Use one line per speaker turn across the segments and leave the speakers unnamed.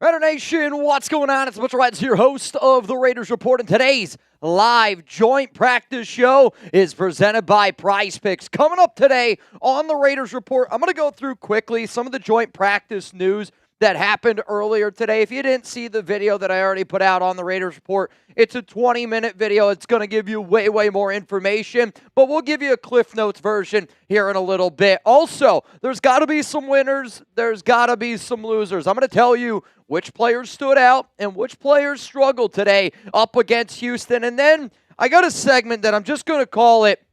Raider Nation, what's going on? It's Bleacher Report, your host of the Raiders Report, and today's live joint practice show is presented by Prize Picks. Coming up today on the Raiders Report, I'm going to go through quickly some of the joint practice news that happened earlier today. If you didn't see the video that I already put out on the Raiders Report, it's a 20-minute video. It's going to give you way more information, but we'll give you a Cliff Notes version here in a little bit. Also, there's got to be some winners. There's got to be some losers. I'm going to tell you which players stood out and which players struggled today up against Houston. And then I got a segment that I'm just going to call it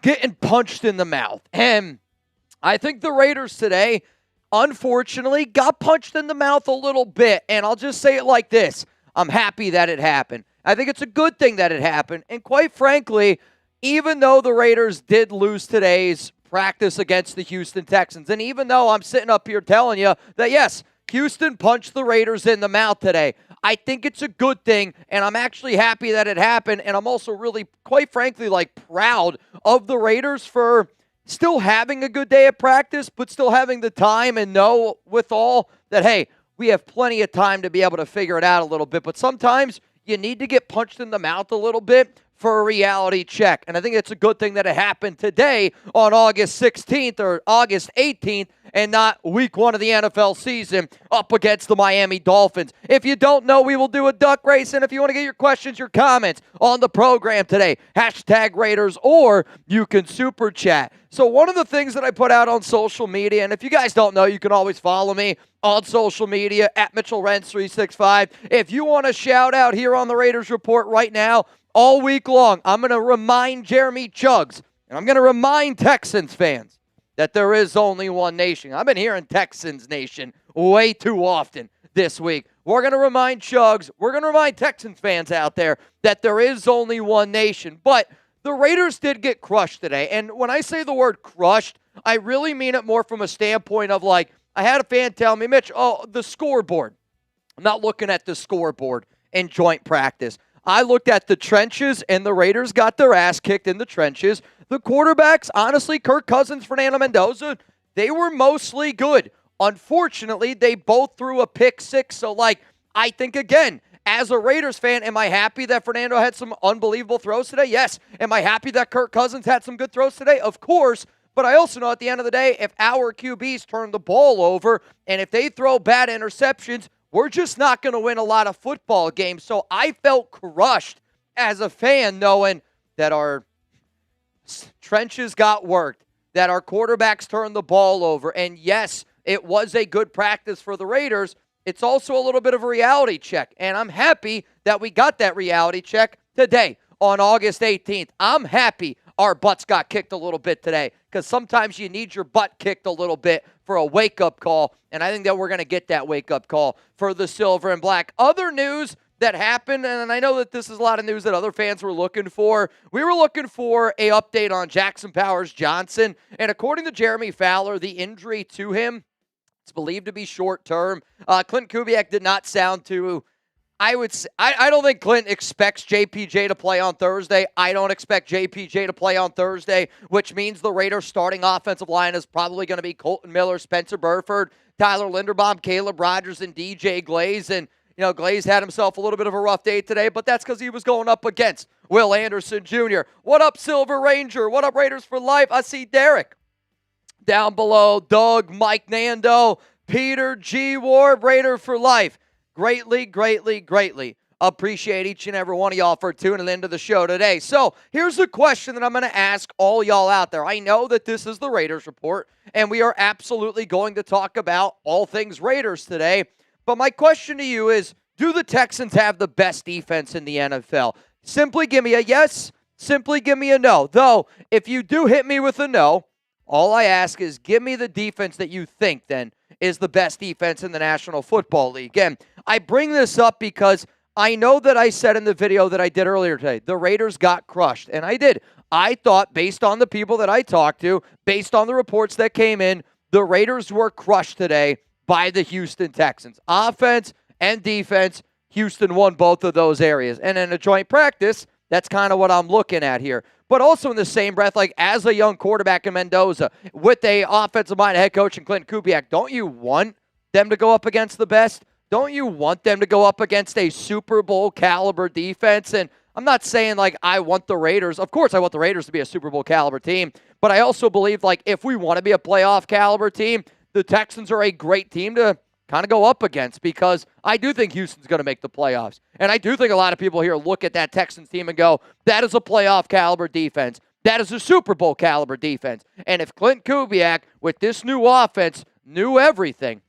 Getting Punched in the Mouth. And I think the Raiders today, unfortunately, got punched in the mouth a little bit. And I'll just say it like this. I'm happy that it happened. I think it's a good thing that it happened. And quite frankly, even though the Raiders did lose today's practice against the Houston Texans, and even though I'm sitting up here telling you that, yes, Houston punched the Raiders in the mouth today, I think it's a good thing, and I'm actually happy that it happened. And I'm also really, quite frankly, proud of the Raiders for still having a good day at practice, but still having the time and know withal that, hey, we have plenty of time to be able to figure it out a little bit. But sometimes you need to get punched in the mouth a little bit for a reality check. And I think it's a good thing that it happened today on August 16th or August 18th and not week 1 of the NFL season up against the Miami Dolphins. If you don't know, we will do a duck race. And if you want to get your questions, your comments on the program today, hashtag Raiders, or you can super chat. So one of the things that I put out on social media, and if you guys don't know, you can always follow me on social media at MitchellRents365. If you want a shout out here on the Raiders Report right now, all week long, I'm going to remind Jeremy Chuggs, and I'm going to remind Texans fans that there is only one nation. I've been hearing Texans Nation way too often this week. We're going to remind Chuggs, we're going to remind Texans fans out there that there is only one nation. But the Raiders did get crushed today. And when I say the word crushed, I really mean it more from a standpoint of I had a fan tell me, Mitch, the scoreboard. I'm not looking at the scoreboard in joint practice. I looked at the trenches, and the Raiders got their ass kicked in the trenches. The quarterbacks, honestly, Kirk Cousins, Fernando Mendoza, they were mostly good. Unfortunately, they both threw a pick six. So, I think, again, as a Raiders fan, am I happy that Fernando had some unbelievable throws today? Yes. Am I happy that Kirk Cousins had some good throws today? Of course. But I also know at the end of the day, if our QBs turn the ball over and if they throw bad interceptions, we're just not going to win a lot of football games. So I felt crushed as a fan knowing that our trenches got worked, that our quarterbacks turned the ball over. And yes, it was a good practice for the Raiders. It's also a little bit of a reality check. And I'm happy that we got that reality check today on August 18th. I'm happy our butts got kicked a little bit today because sometimes you need your butt kicked a little bit for a wake-up call, and I think that we're going to get that wake-up call for the Silver and Black. Other news that happened, and I know that this is a lot of news that other fans were looking for. We were looking for an update on Jackson Powers-Johnson, and according to Jeremy Fowler, the injury to him, it's believed to be short-term. Clint Kubiak did not sound too... I don't think Clint expects JPJ to play on Thursday. I don't expect JPJ to play on Thursday, which means the Raiders' starting offensive line is probably going to be Colton Miller, Spencer Burford, Tyler Linderbaum, Caleb Rogers, and DJ Glaze. And, Glaze had himself a little bit of a rough day today, but that's because he was going up against Will Anderson Jr. What up, Silver Ranger? What up, Raiders for life? I see Derek down below, Doug, Mike Nando, Peter, G. Ward, Raider for life. Greatly appreciate each and every one of y'all for tuning into the show today. So here's the question that I'm going to ask all y'all out there. I know that this is the Raiders Report, and we are absolutely going to talk about all things Raiders today. But my question to you is, do the Texans have the best defense in the NFL? Simply give me a yes. Simply give me a no. Though, if you do hit me with a no, all I ask is give me the defense that you think then is the best defense in the National Football League. And I bring this up because I know that I said in the video that I did earlier today, the Raiders got crushed. And I did. I thought, based on the people that I talked to, based on the reports that came in, the Raiders were crushed today by the Houston Texans. Offense and defense, Houston won both of those areas. And in a joint practice, that's kind of what I'm looking at here. But also in the same breath, as a young quarterback in Mendoza, with a offensive-minded head coach in Clint Kubiak, don't you want them to go up against the best? don't you want them to go up against a Super Bowl caliber defense? And I'm not saying like I want the Raiders. Of course, I want the Raiders to be a Super Bowl caliber team, but I also believe like if we want to be a playoff caliber team, the Texans are a great team to kind of go up against, because I do think Houston's going to make the playoffs. And I do think a lot of people here look at that Texans team and go, that is a playoff caliber defense. That is a Super Bowl caliber defense. And if Clint Kubiak, with this new offense, knew everything,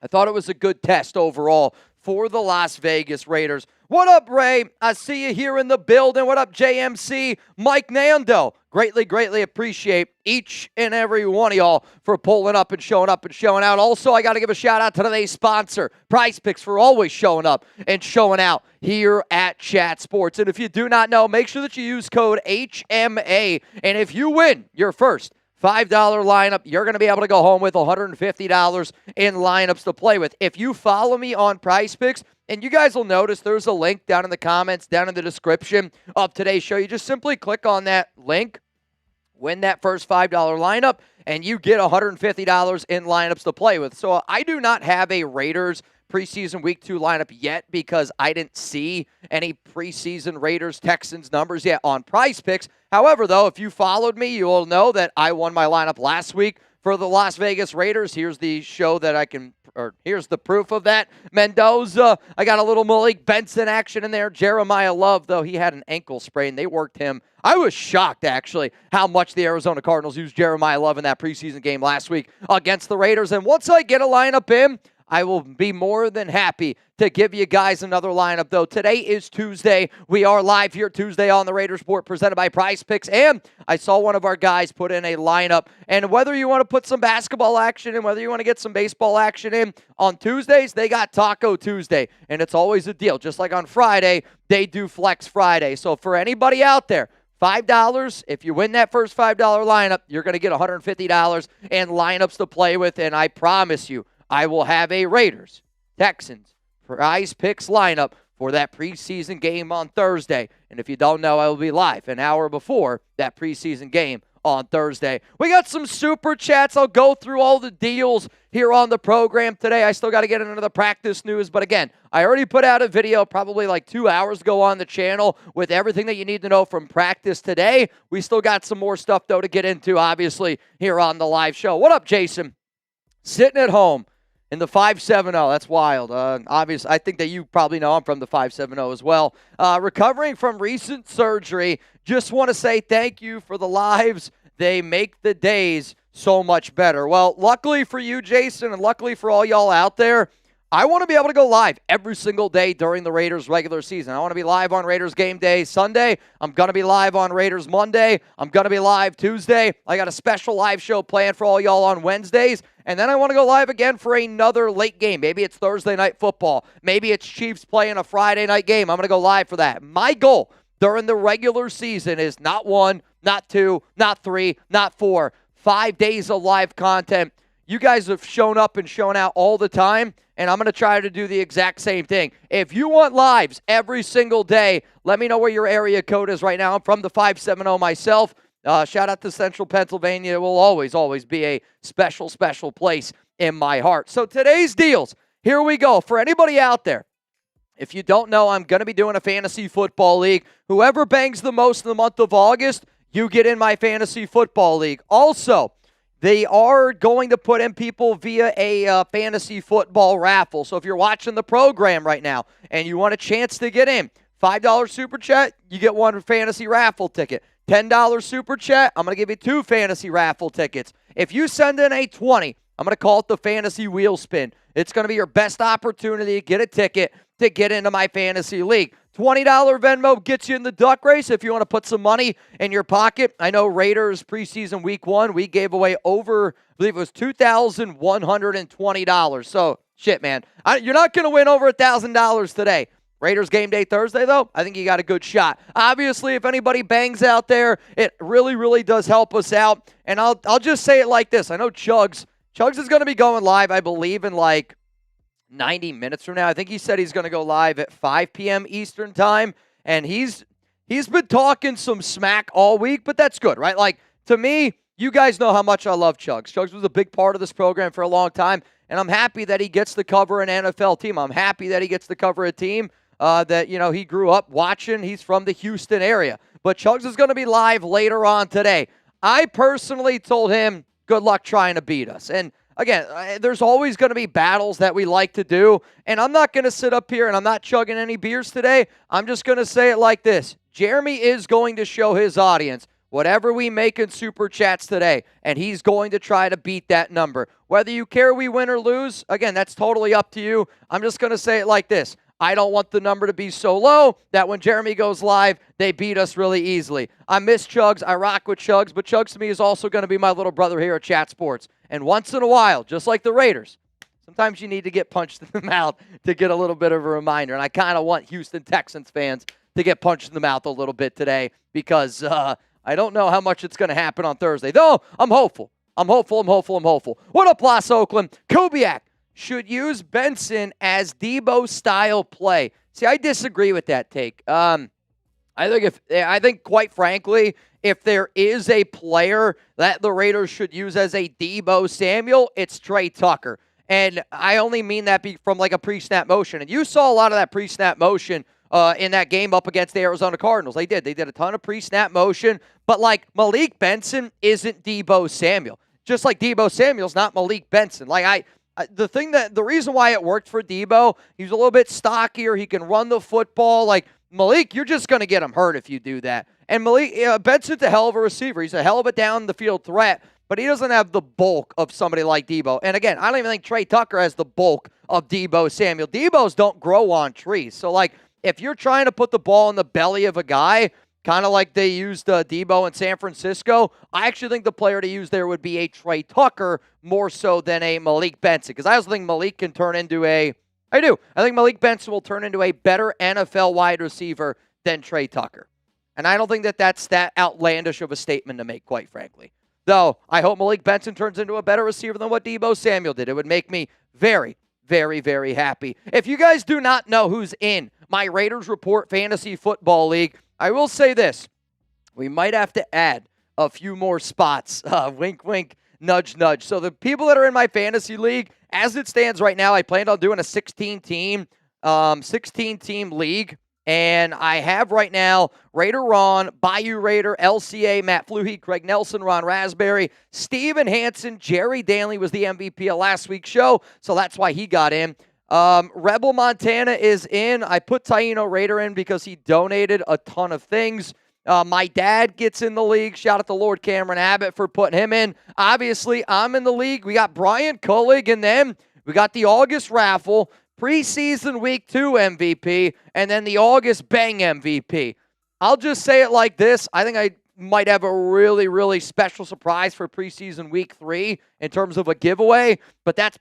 I thought it was a good test overall for the Las Vegas Raiders. What up, Ray? I see you here in the building. What up, JMC? Mike Nando. Greatly appreciate each and every one of y'all for pulling up and showing out. Also, I got to give a shout out to today's sponsor, Prize Picks, for always showing up and showing out here at Chat Sports. And if you do not know, make sure that you use code HMA. And if you win your first $5 lineup, you're going to be able to go home with $150 in lineups to play with. If you follow me on Prize Picks, and you guys will notice there's a link down in the comments, down in the description of today's show. You just simply click on that link, win that first $5 lineup, and you get $150 in lineups to play with. So I do not have a Raiders preseason week 2 lineup yet because I didn't see any preseason Raiders-Texans numbers yet on Prize Picks. However, though, if you followed me, you will know that I won my lineup last week for the Las Vegas Raiders. Here's the show that here's the proof of that. Mendoza, I got a little Malik Benson action in there. Jeremiah Love, though, he had an ankle sprain. They worked him. I was shocked, actually, how much the Arizona Cardinals used Jeremiah Love in that preseason game last week against the Raiders. And once I get a lineup in, I will be more than happy to give you guys another lineup, though. Today is Tuesday. We are live here Tuesday on the Raiders Report, presented by Prize Picks. And I saw one of our guys put in a lineup. And whether you want to put some basketball action in, whether you want to get some baseball action in, on Tuesdays, they got Taco Tuesday. And it's always a deal. Just like on Friday, they do Flex Friday. So for anybody out there, $5, if you win that first $5 lineup, you're going to get $150 in lineups to play with. And I promise you, I will have a Raiders, Texans, Prize Picks lineup for that preseason game on Thursday. And if you don't know, I will be live an hour before that preseason game on Thursday. We got some super chats. I'll go through all the deals here on the program today. I still got to get into the practice news. But again, I already put out a video probably like 2 hours ago on the channel with everything that you need to know from practice today. We still got some more stuff, though, to get into, obviously, here on the live show. What up, Jason? Sitting at home in the 570, that's wild. Obviously, I think that you probably know I'm from the 570 as well. Recovering from recent surgery, just want to say thank you for the lives. They make the days so much better. Well, luckily for you, Jason, and luckily for all y'all out there, I want to be able to go live every single day during the Raiders regular season. I want to be live on Raiders game day Sunday. I'm going to be live on Raiders Monday. I'm going to be live Tuesday. I got a special live show planned for all y'all on Wednesdays. And then I want to go live again for another late game. Maybe it's Thursday night football. Maybe it's Chiefs playing a Friday night game. I'm going to go live for that. My goal during the regular season is not 1, not 2, not 3, not 4. 5 days of live content. You guys have shown up and shown out all the time, and I'm going to try to do the exact same thing. If you want lives every single day, let me know where your area code is right now. I'm from the 570 myself. Shout out to Central Pennsylvania. It will always be a special place in my heart. So today's deals, here we go. For anybody out there, if you don't know, I'm going to be doing a fantasy football league. Whoever bangs the most in the month of August, you get in my fantasy football league. Also, they are going to put in people via a fantasy football raffle. So if you're watching the program right now and you want a chance to get in, $5 super chat, you get one fantasy raffle ticket. $10 super chat, I'm going to give you 2 fantasy raffle tickets. If you send in a 20, I'm going to call it the fantasy wheel spin. It's going to be your best opportunity to get a ticket to get into my fantasy league. $20 Venmo gets you in the duck race if you want to put some money in your pocket. I know Raiders preseason week 1, we gave away over, I believe it was $2,120. So, shit, man. You're not going to win over $1,000 today. Raiders game day Thursday, though, I think you got a good shot. Obviously, if anybody bangs out there, it really does help us out. And I'll just say it like this. I know Chugs is going to be going live, I believe, in like 90 minutes from now. I think he said he's going to go live at 5 p.m. Eastern time, and he's been talking some smack all week, but that's good, right? Like, to me, you guys know how much I love Chugs. Chugs was a big part of this program for a long time, and I'm happy that he gets to cover an NFL team. I'm happy that he gets to cover a team that, he grew up watching. He's from the Houston area. But Chugs is going to be live later on today. I personally told him, good luck trying to beat us. And again, there's always going to be battles that we like to do, and I'm not going to sit up here and I'm not chugging any beers today. I'm just going to say it like this. Jeremy is going to show his audience whatever we make in Super Chats today, and he's going to try to beat that number. Whether you care we win or lose, again, that's totally up to you. I'm just going to say it like this. I don't want the number to be so low that when Jeremy goes live, they beat us really easily. I miss Chugs. I rock with Chugs, but Chugs to me is also going to be my little brother here at Chat Sports. And once in a while, just like the Raiders, sometimes you need to get punched in the mouth to get a little bit of a reminder. And I kind of want Houston Texans fans to get punched in the mouth a little bit today because I don't know how much it's going to happen on Thursday. Though, I'm hopeful. I'm hopeful. What up, Los Oakland? Kubiak should use Benson as Debo-style play. See, I disagree with that take. I think, quite frankly, if there is a player that the Raiders should use as a Debo Samuel, it's Trey Tucker. And I only mean that from like a pre-snap motion. And you saw a lot of that pre-snap motion in that game up against the Arizona Cardinals. They did a ton of pre-snap motion. But like Malik Benson isn't Debo Samuel. Just like Debo Samuel's not Malik Benson. The reason why it worked for Debo, he's a little bit stockier. He can run the football. Like Malik, you're just going to get him hurt if you do that. And Malik, Benson's a hell of a receiver. He's a hell of a down the field threat, but he doesn't have the bulk of somebody like Debo. And again, I don't even think Trey Tucker has the bulk of Debo Samuel. Debos don't grow on trees. So like, if you're trying to put the ball in the belly of a guy, kind of like they used Debo in San Francisco, I actually think the player to use there would be a Trey Tucker more so than a Malik Benson. Because I also think Malik can turn into I think Malik Benson will turn into a better NFL wide receiver than Trey Tucker. And I don't think that's that outlandish of a statement to make, quite frankly. Though, I hope Malik Benson turns into a better receiver than what Debo Samuel did. It would make me very, very, very happy. If you guys do not know who's in my Raiders Report Fantasy Football League, I will say this. We might have to add a few more spots. Wink, wink, nudge, nudge. So the people that are in my fantasy league, as it stands right now, I planned on doing a 16-team league. And I have right now Raider Ron, Bayou Raider, LCA, Matt Fluhey, Craig Nelson, Ron Raspberry, Steven Hansen, Jerry Danley was the MVP of last week's show, so that's why he got in. Rebel Montana is in. I put Taino Raider in because he donated a ton of things. My dad gets in the league. Shout out to Lord Cameron Abbott for putting him in. Obviously, I'm in the league. We got Brian Kullig and them. We got the August raffle. Preseason Week 2 MVP, and then the August Bang MVP. I'll just say it like this. I think I might have a really, really special surprise for preseason Week 3 in terms of a giveaway, but that's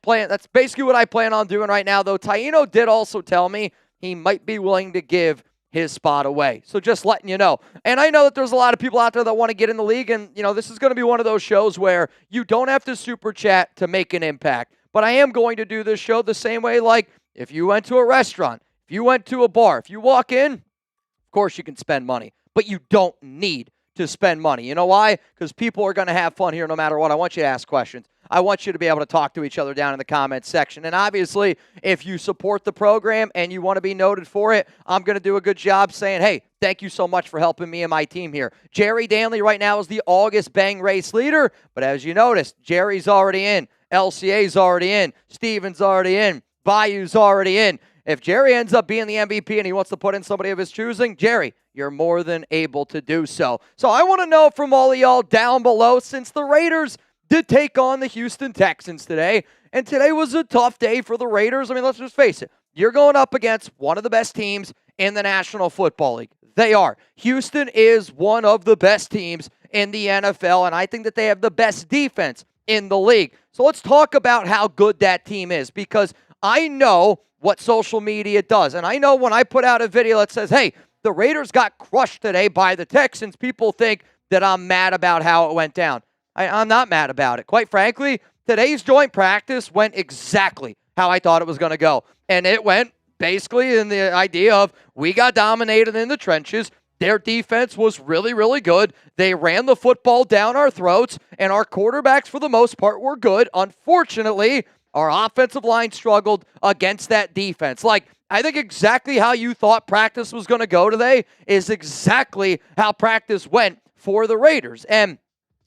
basically what I plan on doing right now, though. Taino did also tell me he might be willing to give his spot away. So just letting you know. And I know that there's a lot of people out there that want to get in the league, and this is going to be one of those shows where you don't have to super chat to make an impact. But I am going to do this show the same way, like if you went to a restaurant, if you went to a bar, if you walk in, of course you can spend money, but you don't need to spend money. You know why? Because people are going to have fun here no matter what. I want you to ask questions. I want you to be able to talk to each other down in the comments section. And obviously, if you support the program and you want to be noted for it, I'm going to do a good job saying, hey, thank you so much for helping me and my team here. Jerry Danley right now is the August Bang race leader, but as you noticed, Jerry's already in. LCA's already in. Steven's already in. Bayou's already in. If Jerry ends up being the MVP and he wants to put in somebody of his choosing, Jerry, you're more than able to do so. So I want to know from all of y'all down below, since the Raiders did take on the Houston Texans today, and today was a tough day for the Raiders. I mean, let's just face it. You're going up against one of the best teams in the National Football League. They are. Houston is one of the best teams in the NFL, and I think that they have the best defense in the league. So let's talk about how good that team is, because I know what social media does. And I know when I put out a video that says, hey, the Raiders got crushed today by the Texans, people think that I'm mad about how it went down. I'm not mad about it. Quite frankly, today's joint practice went exactly how I thought it was going to go. And it went basically in the idea of we got dominated in the trenches. Their defense was really, really good. They ran the football down our throats, and our quarterbacks, for the most part, were good. Unfortunately, our offensive line struggled against that defense. Like, I think exactly how you thought practice was going to go today is exactly how practice went for the Raiders. And,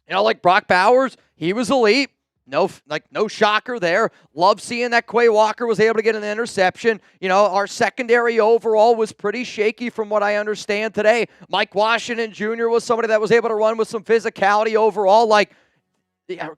like Brock Bowers, he was elite. No shocker there. Love seeing that Quay Walker was able to get an interception. Our secondary overall was pretty shaky from what I understand today. Mike Washington Jr. was somebody that was able to run with some physicality overall. Like,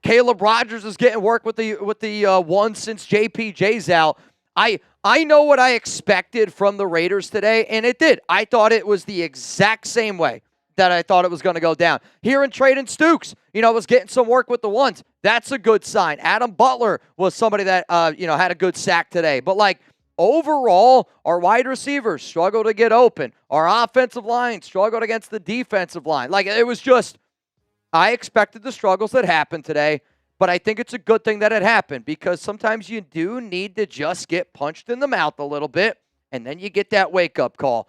Caleb Rogers is getting work with the one since JPJ's out. I know what I expected from the Raiders today, and it did. I thought it was the exact same way that I thought it was going to go down. Here in Traden Stukes, was getting some work with the ones. That's a good sign. Adam Butler was somebody that, had a good sack today. But, overall, our wide receivers struggled to get open. Our offensive line struggled against the defensive line. It was just, I expected the struggles that happened today, but I think it's a good thing that it happened because sometimes you do need to just get punched in the mouth a little bit, and then you get that wake-up call.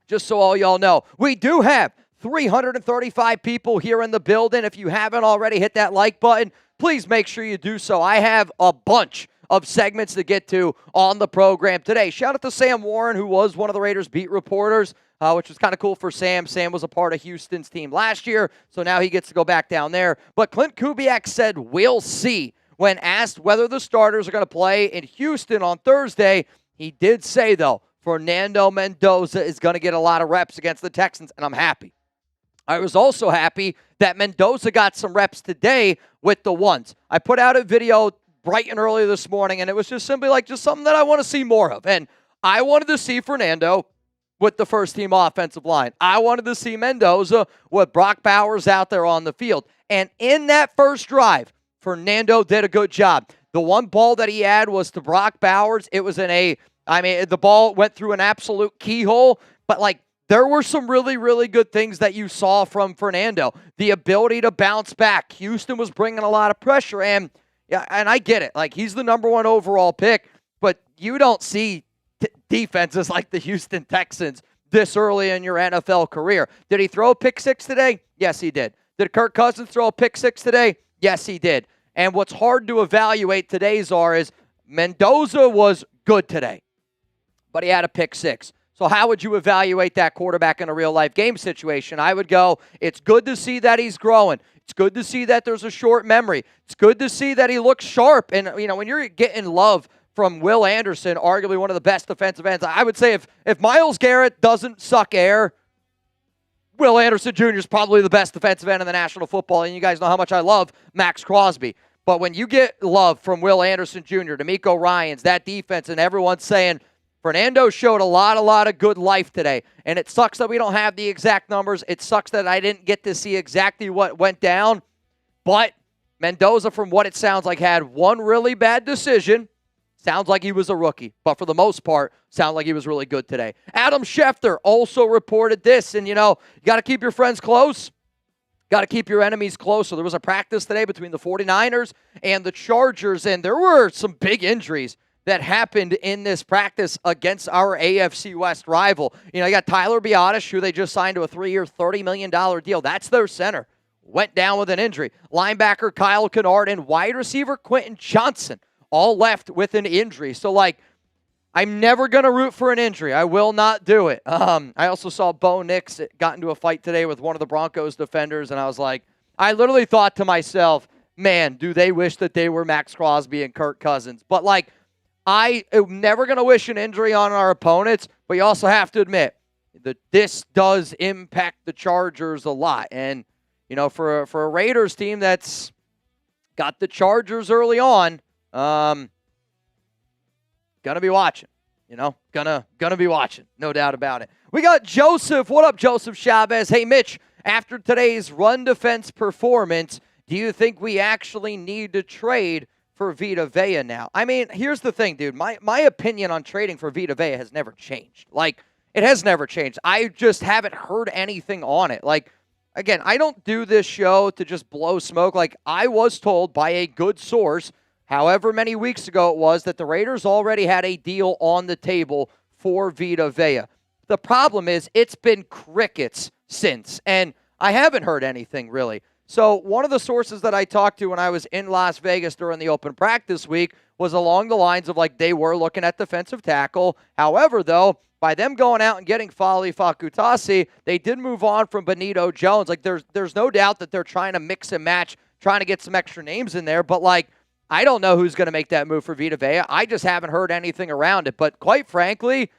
Just so all y'all know, we do have 335 people here in the building. If you haven't already hit that like button, please make sure you do so. I have a bunch of segments to get to on the program today. Shout out to Sam Warren, who was one of the Raiders beat reporters, which was kind of cool for Sam. Sam was a part of Houston's team last year, so now he gets to go back down there. But Clint Kubiak said, "We'll see." When asked whether the starters are going to play in Houston on Thursday, he did say, though, Fernando Mendoza is going to get a lot of reps against the Texans, and I'm happy. I was also happy that Mendoza got some reps today with the ones. I put out a video bright and early this morning, and it was just simply just something that I want to see more of. And I wanted to see Fernando with the first-team offensive line. I wanted to see Mendoza with Brock Bowers out there on the field. And in that first drive, Fernando did a good job. The one ball that he had was to Brock Bowers. It was the ball went through an absolute keyhole, but there were some really, really good things that you saw from Fernando. The ability to bounce back. Houston was bringing a lot of pressure, and I get it. He's the number one overall pick, but you don't see defenses like the Houston Texans this early in your NFL career. Did he throw a pick six today? Yes, he did. Did Kirk Cousins throw a pick six today? Yes, he did. And what's hard to evaluate today's is Mendoza was good today, but he had a pick six. So how would you evaluate that quarterback in a real-life game situation? I would go, it's good to see that he's growing. It's good to see that there's a short memory. It's good to see that he looks sharp. And, when you're getting love from Will Anderson, arguably one of the best defensive ends, I would say if Myles Garrett doesn't suck air, Will Anderson Jr. is probably the best defensive end in the National Football, and you guys know how much I love Max Crosby. But when you get love from Will Anderson Jr., D'Amico Ryans, that defense, and everyone's saying, Fernando showed a lot of good life today, and it sucks that we don't have the exact numbers. It sucks that I didn't get to see exactly what went down, but Mendoza, from what it sounds like, had one really bad decision. Sounds like he was a rookie, but for the most part, sounds like he was really good today. Adam Schefter also reported this, and you got to keep your friends close. Got to keep your enemies close. So there was a practice today between the 49ers and the Chargers, and there were some big injuries that happened in this practice against our AFC West rival. You got Tyler Biadasz, who they just signed to a 3-year, $30 million deal. That's their center. Went down with an injury. Linebacker Kyle Kennard and wide receiver Quentin Johnson all left with an injury. So, I'm never going to root for an injury. I will not do it. I also saw Bo Nix got into a fight today with one of the Broncos defenders, and I was I literally thought to myself, man, do they wish that they were Max Crosby and Kirk Cousins. But, I am never going to wish an injury on our opponents, but you also have to admit that this does impact the Chargers a lot. And, for a Raiders team that's got the Chargers early on, gonna be watching. Gonna be watching. No doubt about it. We got Joseph. What up, Joseph Chavez? Hey, Mitch, after today's run defense performance, do you think we actually need to trade for Vita Vea now? Here's the thing, dude. My opinion on trading for Vita Vea has never changed. It has never changed. I just haven't heard anything on it. Again, I don't do this show to just blow smoke. I was told by a good source, however many weeks ago it was, that the Raiders already had a deal on the table for Vita Vea. The problem is it's been crickets since, and I haven't heard anything really. So one of the sources that I talked to when I was in Las Vegas during the open practice week was along the lines of like they were looking at defensive tackle. However, though, by them going out and getting Fali Fakutasi, they did move on from Benito Jones. Like there's no doubt that they're trying to mix and match, trying to get some extra names in there. But like I don't know who's going to make that move for Vita Vea. I just haven't heard anything around it. But quite frankly,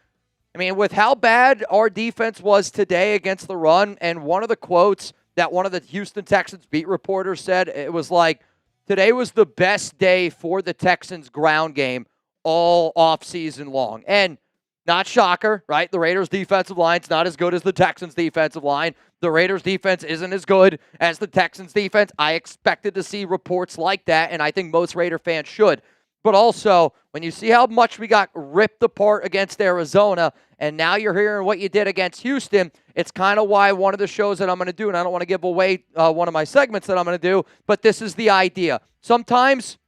I mean, with how bad our defense was today against the run, and one of the quotes that one of the Houston Texans beat reporters said, it was like, today was the best day for the Texans ground game all offseason long. And not shocker, right? The Raiders' defensive line's not as good as the Texans' defensive line. The Raiders' defense isn't as good as the Texans' defense. I expected to see reports like that, and I think most Raider fans should. But also, when you see how much we got ripped apart against Arizona, and now you're hearing what you did against Houston, it's kind of why one of the shows that I'm going to do, and I don't want to give away one of my segments that I'm going to do, but this is the idea. Sometimes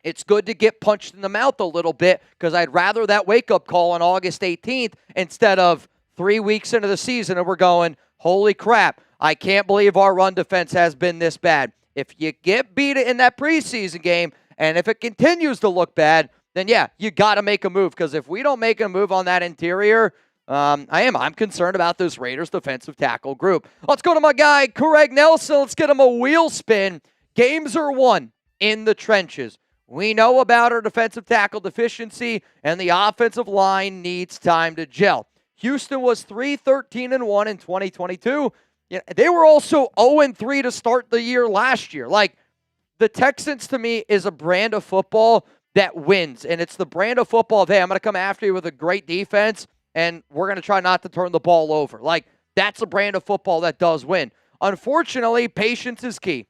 it's good to get punched in the mouth a little bit because I'd rather that wake-up call on August 18th instead of 3 weeks into the season and we're going, holy crap, I can't believe our run defense has been this bad. If you get beat in that preseason game, and if it continues to look bad, then yeah, you got to make a move. Because if we don't make a move on that interior, I'm concerned about this Raiders defensive tackle group. Let's go to my guy, Craig Nelson. Let's get him a wheel spin. Games are won in the trenches. We know about our defensive tackle deficiency, and the offensive line needs time to gel. Houston was 3-13-1 in 2022. Yeah, they were also 0-3 to start the year last year. Like, the Texans, to me, is a brand of football that wins. And it's the brand of football of, hey, I'm going to come after you with a great defense, and we're going to try not to turn the ball over. Like, that's a brand of football that does win. Unfortunately, patience is key.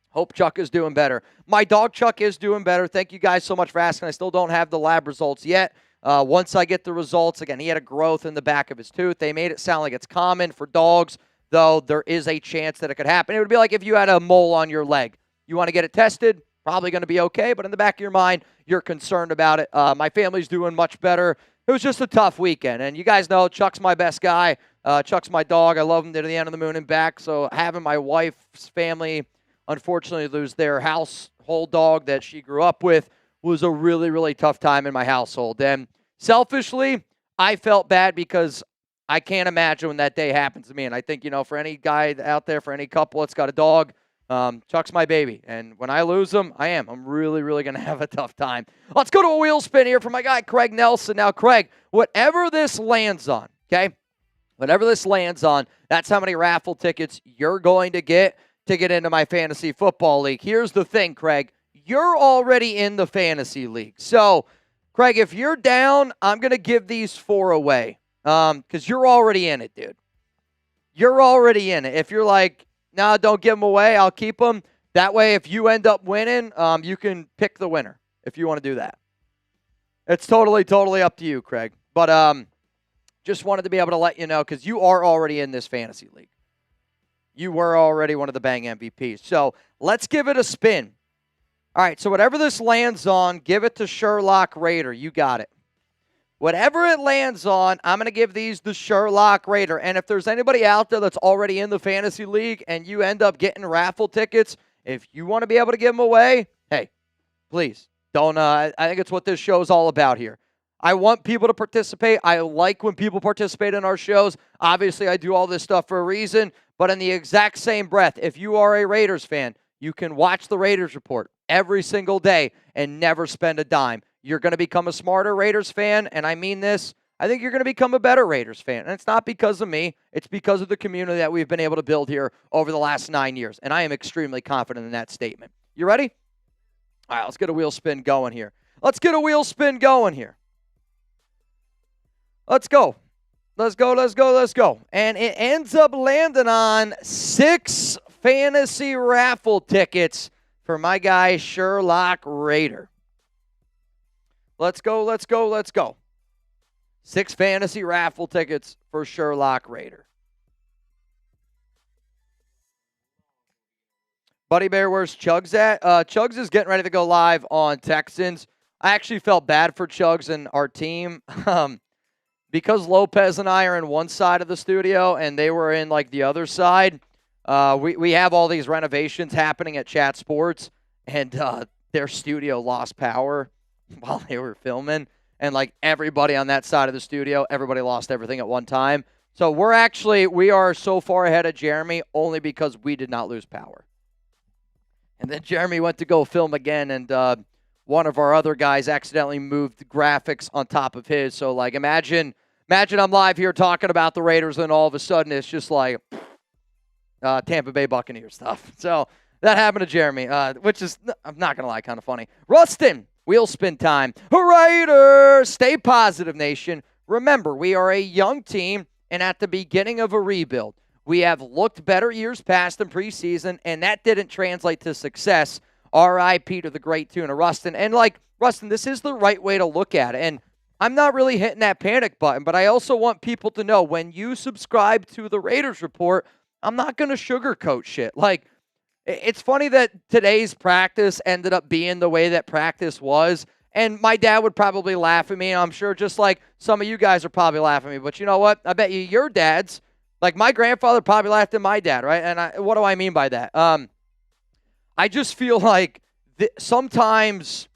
Hope Chuck is doing better. My dog Chuck is doing better. Thank you guys so much for asking. I still don't have the lab results yet. Once I get the results, again, he had a growth in the back of his tooth. They made it sound like it's common for dogs, though there is a chance that it could happen. It would be like if you had a mole on your leg. You want to get it tested, probably going to be okay, but in the back of your mind, you're concerned about it. My family's doing much better. It was just a tough weekend, and you guys know Chuck's my best guy. Chuck's my dog. I love him to the end of the moon and back, so having my wife's family unfortunately lose their household dog that she grew up with was a really, really tough time in my household. And selfishly, I felt bad because I can't imagine when that day happens to me, and I think, for any guy out there, for any couple that's got a dog, Chuck's my baby, and when I lose him, I'm really, really going to have a tough time. Let's go to a wheel spin here for my guy, Craig Nelson. Now, Craig, whatever this lands on, okay, whatever this lands on, that's how many raffle tickets you're going to get into my fantasy football league. Here's the thing, Craig, you're already in the fantasy league. So, Craig, if you're down, I'm going to give these 4 away because you're already in it, dude. You're already in it. If you're like, no, don't give them away. I'll keep them. That way, if you end up winning, you can pick the winner if you want to do that. It's totally up to you, Craig. But just wanted to be able to let you know because you are already in this fantasy league. You were already one of the Bang MVPs. So let's give it a spin. All right, so whatever this lands on, give it to Sherlock Raider. You got it. Whatever it lands on, I'm going to give these to Sherlock Raider. And if there's anybody out there that's already in the fantasy league and you end up getting raffle tickets, if you want to be able to give them away, hey, please don't. I think it's what this show is all about here. I want people to participate. I like when people participate in our shows. Obviously, I do all this stuff for a reason. But in the exact same breath, if you are a Raiders fan, you can watch the Raiders Report every single day and never spend a dime. You're going to become a smarter Raiders fan, and I mean this. I think you're going to become a better Raiders fan. And it's not because of me. It's because of the community that we've been able to build here over the last 9 years. And I am extremely confident in that statement. You ready? All right, let's get a wheel spin going here. Let's go. Let's go. And it ends up landing on 6 fantasy raffle tickets for my guy, Sherlock Raider. Let's go. 6 fantasy raffle tickets for Sherlock Raider. Buddy Bear, where's Chugs at? Chugs is getting ready to go live on Texans. I actually felt bad for Chugs and our team. because Lopez and I are in one side of the studio and they were in like the other side, we have all these renovations happening at Chat Sports, and their studio lost power while they were filming. And like everybody on that side of the studio, everybody lost everything at one time. So we are so far ahead of Jeremy only because we did not lose power. And then Jeremy went to go film again, and one of our other guys accidentally moved the graphics on top of his. So like imagine I'm live here talking about the Raiders, and all of a sudden it's just like Tampa Bay Buccaneers stuff. So that happened to Jeremy, which is, I'm not going to lie, kind of funny. Rustin, wheel spin time. Raiders, stay positive, nation. Remember, we are a young team and at the beginning of a rebuild. We have looked better years past in preseason, and that didn't translate to success. R.I.P. to the great tuna, Rustin. And like, Rustin, this is the right way to look at it. And I'm not really hitting that panic button, but I also want people to know when you subscribe to the Raiders Report, I'm not going to sugarcoat shit. Like, it's funny that today's practice ended up being the way that practice was, and my dad would probably laugh at me, and I'm sure just like some of you guys are probably laughing at me, but you know what? I bet you your dads, like my grandfather probably laughed at my dad, right? And what do I mean by that? I just feel like sometimes,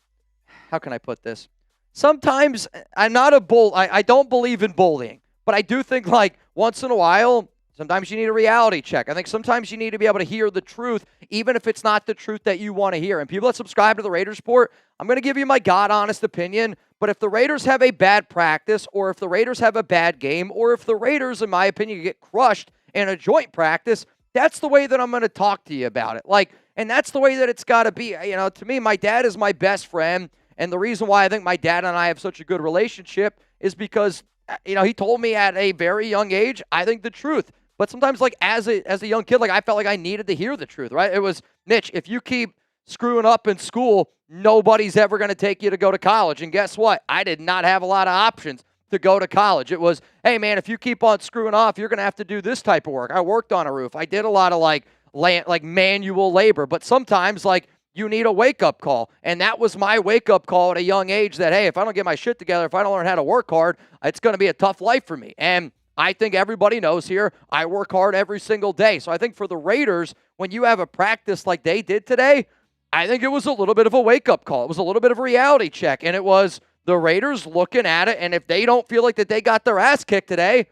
how can I put this? Sometimes I'm not a bull. I don't believe in bullying, but I do think like once in a while, sometimes you need a reality check. I think sometimes you need to be able to hear the truth, even if it's not the truth that you want to hear. And people that subscribe to the Raiders Report, I'm going to give you my God-honest opinion, but if the Raiders have a bad practice, or if the Raiders have a bad game, or if the Raiders, in my opinion, get crushed in a joint practice, that's the way that I'm going to talk to you about it. Like, and that's the way that it's got to be. You know, to me, my dad is my best friend, and the reason why I think my dad and I have such a good relationship is because, you know, he told me at a very young age, I think the truth. But sometimes, like, as a young kid, like, I felt like I needed to hear the truth, right? It was, Mitch, if you keep screwing up in school, nobody's ever going to take you to go to college. And guess what? I did not have a lot of options to go to college. It was, hey, man, if you keep on screwing off, you're going to have to do this type of work. I worked on a roof. I did a lot of, like manual labor. But sometimes, like, you need a wake-up call. And that was my wake-up call at a young age that, hey, if I don't get my shit together, if I don't learn how to work hard, it's going to be a tough life for me. And I think everybody knows here I work hard every single day. So I think for the Raiders, when you have a practice like they did today, I think it was a little bit of a wake-up call. It was a little bit of a reality check. And it was the Raiders looking at it. And if they don't feel like that they got their ass kicked today,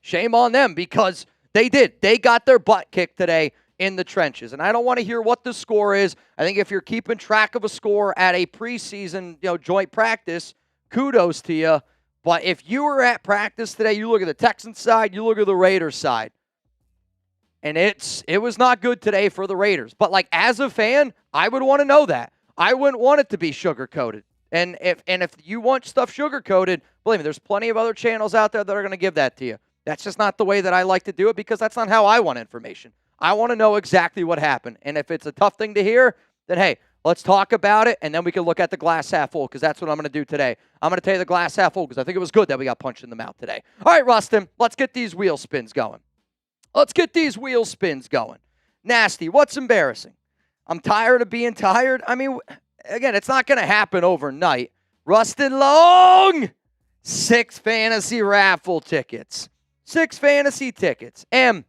shame on them, because they did. They got their butt kicked today in the trenches. And I don't want to hear what the score is. I think if you're keeping track of a score at a preseason, joint practice, kudos to you. But if you were at practice today, you look at the Texans side, you look at the Raiders side, and it was not good today for the Raiders. But like as a fan, I would want to know that. I wouldn't want it to be sugar-coated. And if you want stuff sugar-coated, believe me, there's plenty of other channels out there that are going to give that to you. That's just not the way that I like to do it, because that's not how I want information. I want to know exactly what happened. And if it's a tough thing to hear, then hey, let's talk about it, and then we can look at the glass half full, because that's what I'm going to do today. I'm going to tell you the glass half full because I think it was good that we got punched in the mouth today. All right, Rustin, let's get these wheel spins going. Nasty, what's embarrassing? I'm tired of being tired. I mean, again, it's not going to happen overnight. Rustin Long, 6 fantasy raffle tickets. 6 fantasy tickets. And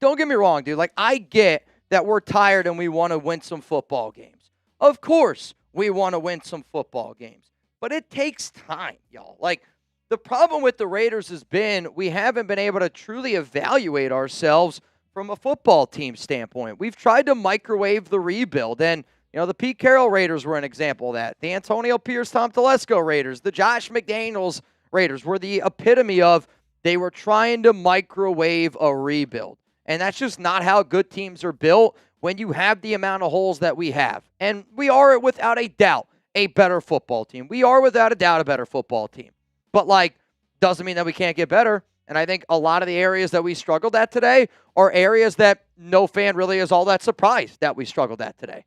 don't get me wrong, dude. Like, I get that we're tired and we want to win some football games. Of course, we want to win some football games. But it takes time, y'all. Like, the problem with the Raiders has been we haven't been able to truly evaluate ourselves from a football team standpoint. We've tried to microwave the rebuild, and the Pete Carroll Raiders were an example of that. The Antonio Pierce, Tom Telesco Raiders, the Josh McDaniels Raiders were the epitome of they were trying to microwave a rebuild. And that's just not how good teams are built when you have the amount of holes that we have. And we are, without a doubt, a better football team. We are, without a doubt, a better football team. But, doesn't mean that we can't get better. And I think a lot of the areas that we struggled at today are areas that no fan really is all that surprised that we struggled at today.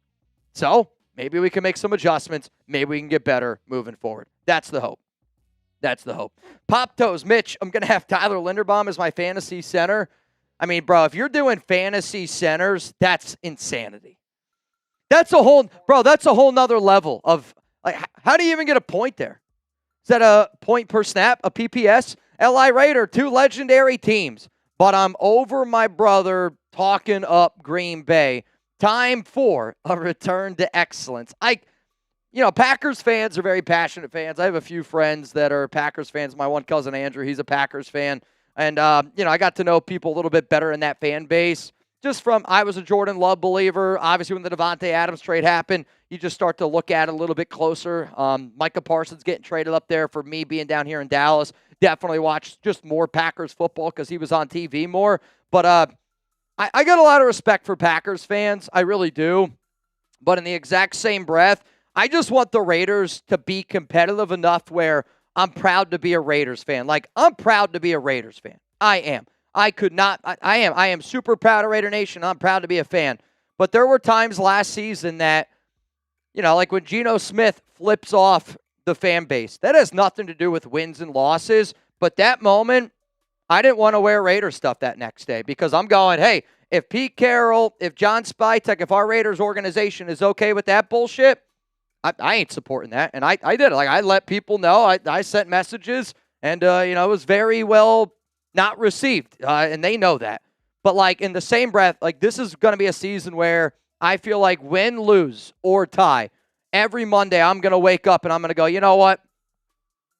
So, maybe we can make some adjustments. Maybe we can get better moving forward. That's the hope. Pop Toes, Mitch, I'm going to have Tyler Linderbaum as my fantasy center. I mean, bro, if you're doing fantasy centers, that's insanity. That's a whole nother level of, how do you even get a point there? Is that a point per snap, a PPS? LI Raider, 2 legendary teams. But I'm over my brother talking up Green Bay. Time for a return to excellence. Packers fans are very passionate fans. I have a few friends that are Packers fans. My one cousin, Andrew, he's a Packers fan. And, I got to know people a little bit better in that fan base. Just from, I was a Jordan Love believer. Obviously, when the Devontae Adams trade happened, you just start to look at it a little bit closer. Micah Parsons getting traded up there for me being down here in Dallas. Definitely watched just more Packers football because he was on TV more. But I got a lot of respect for Packers fans. I really do. But in the exact same breath, I just want the Raiders to be competitive enough where I'm proud to be a Raiders fan. Like, I'm proud to be a Raiders fan. I am. I am super proud of Raider Nation. I'm proud to be a fan. But there were times last season that, like when Geno Smith flips off the fan base, that has nothing to do with wins and losses. But that moment, I didn't want to wear Raiders stuff that next day because I'm going, hey, if Pete Carroll, if John Spytek, if our Raiders organization is okay with that bullshit, I ain't supporting that. And I did it. Like, I let people know. I sent messages, and, it was very well not received, and they know that. But, like, in the same breath, like, this is going to be a season where I feel like win, lose, or tie, every Monday I'm going to wake up and I'm going to go, you know what?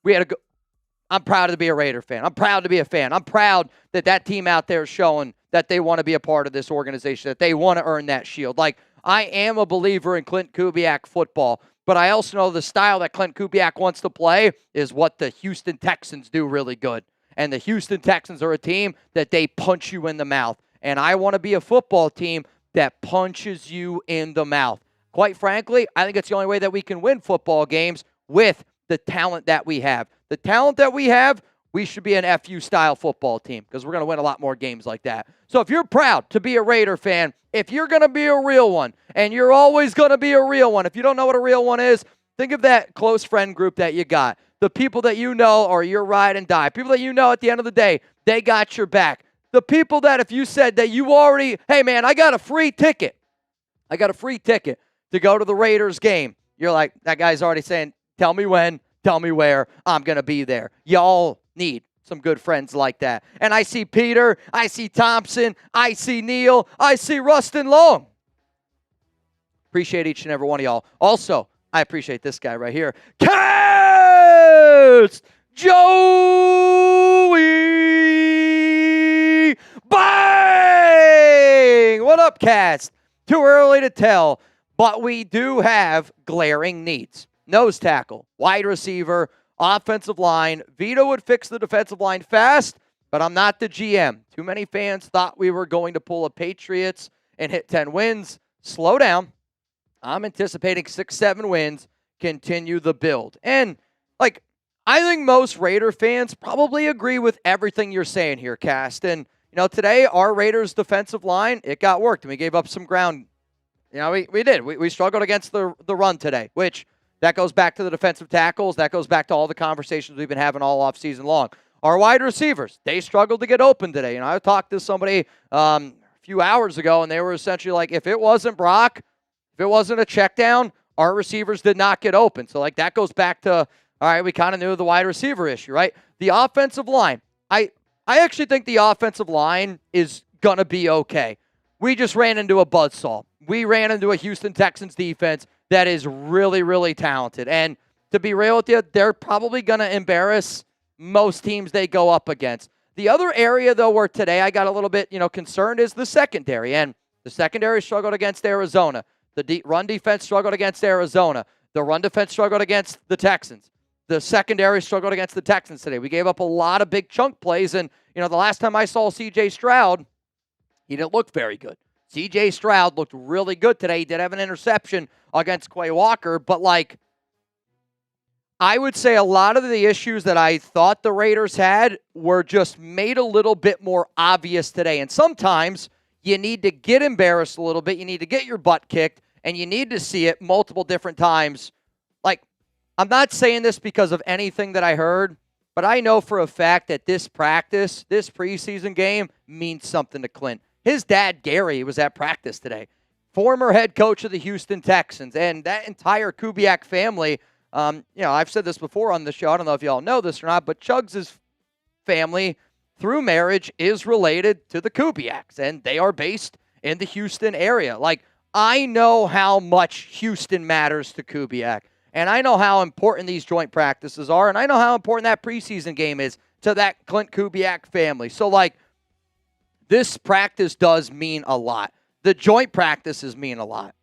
I'm proud to be a Raider fan. I'm proud to be a fan. I'm proud that team out there is showing that they want to be a part of this organization, that they want to earn that shield. Like, I am a believer in Clint Kubiak football, but I also know the style that Clint Kubiak wants to play is what the Houston Texans do really good. And the Houston Texans are a team that they punch you in the mouth. And I want to be a football team that punches you in the mouth. Quite frankly, I think it's the only way that we can win football games with the talent that we have. The talent that we have, we should be an FU-style football team because we're going to win a lot more games like that. So if you're proud to be a Raider fan, if you're going to be a real one, and you're always going to be a real one, if you don't know what a real one is, think of that close friend group that you got. The people that you know are your ride and die. People that you know at the end of the day, they got your back. The people that if you said that you already, hey man, I got a free ticket. I got a free ticket to go to the Raiders game. You're like, that guy's already saying, tell me when, tell me where, I'm going to be there. Y'all need some good friends like that. And I see Peter, I see Thompson, I see Neil, I see Rustin Long. Appreciate each and every one of y'all. Also, I appreciate this guy right here. Cats! Joey! Bang! What up, Cats? Too early to tell, but we do have glaring needs. Nose tackle, wide receiver, offensive line. Vito would fix the defensive line fast, but I'm not the GM. Too many fans thought we were going to pull a Patriots and hit 10 wins. Slow down. I'm anticipating 6-7 wins, continue the build. And, I think most Raider fans probably agree with everything you're saying here, Cast. And, today, our Raiders defensive line, it got worked, and we gave up some ground. We did. We struggled against the run today, which that goes back to the defensive tackles. That goes back to all the conversations we've been having all offseason long. Our wide receivers, they struggled to get open today. I talked to somebody a few hours ago, and they were essentially like, if it wasn't Brock, if it wasn't a check down, our receivers did not get open. So, that goes back to, all right, we kind of knew the wide receiver issue, right? The offensive line. I actually think the offensive line is going to be okay. We just ran into a buzzsaw. We ran into a Houston Texans defense that is really, really talented. And to be real with you, they're probably going to embarrass most teams they go up against. The other area, though, where today I got a little bit, concerned is the secondary. And the secondary struggled against Arizona. The run defense struggled against Arizona. The run defense struggled against the Texans. The secondary struggled against the Texans today. We gave up a lot of big chunk plays. And, the last time I saw C.J. Stroud, he didn't look very good. C.J. Stroud looked really good today. He did have an interception against Quay Walker. But, I would say a lot of the issues that I thought the Raiders had were just made a little bit more obvious today. And sometimes you need to get embarrassed a little bit. You need to get your butt kicked. And you need to see it multiple different times. I'm not saying this because of anything that I heard, but I know for a fact that this practice, this preseason game, means something to Clint. His dad, Gary, was at practice today. Former head coach of the Houston Texans. And that entire Kubiak family, I've said this before on the show. I don't know if y'all know this or not, but Chugs' family through marriage is related to the Kubiaks, and they are based in the Houston area. Like, I know how much Houston matters to Kubiak, and I know how important these joint practices are, and I know how important that preseason game is to that Clint Kubiak family. So, like, this practice does mean a lot. The joint practices mean a lot.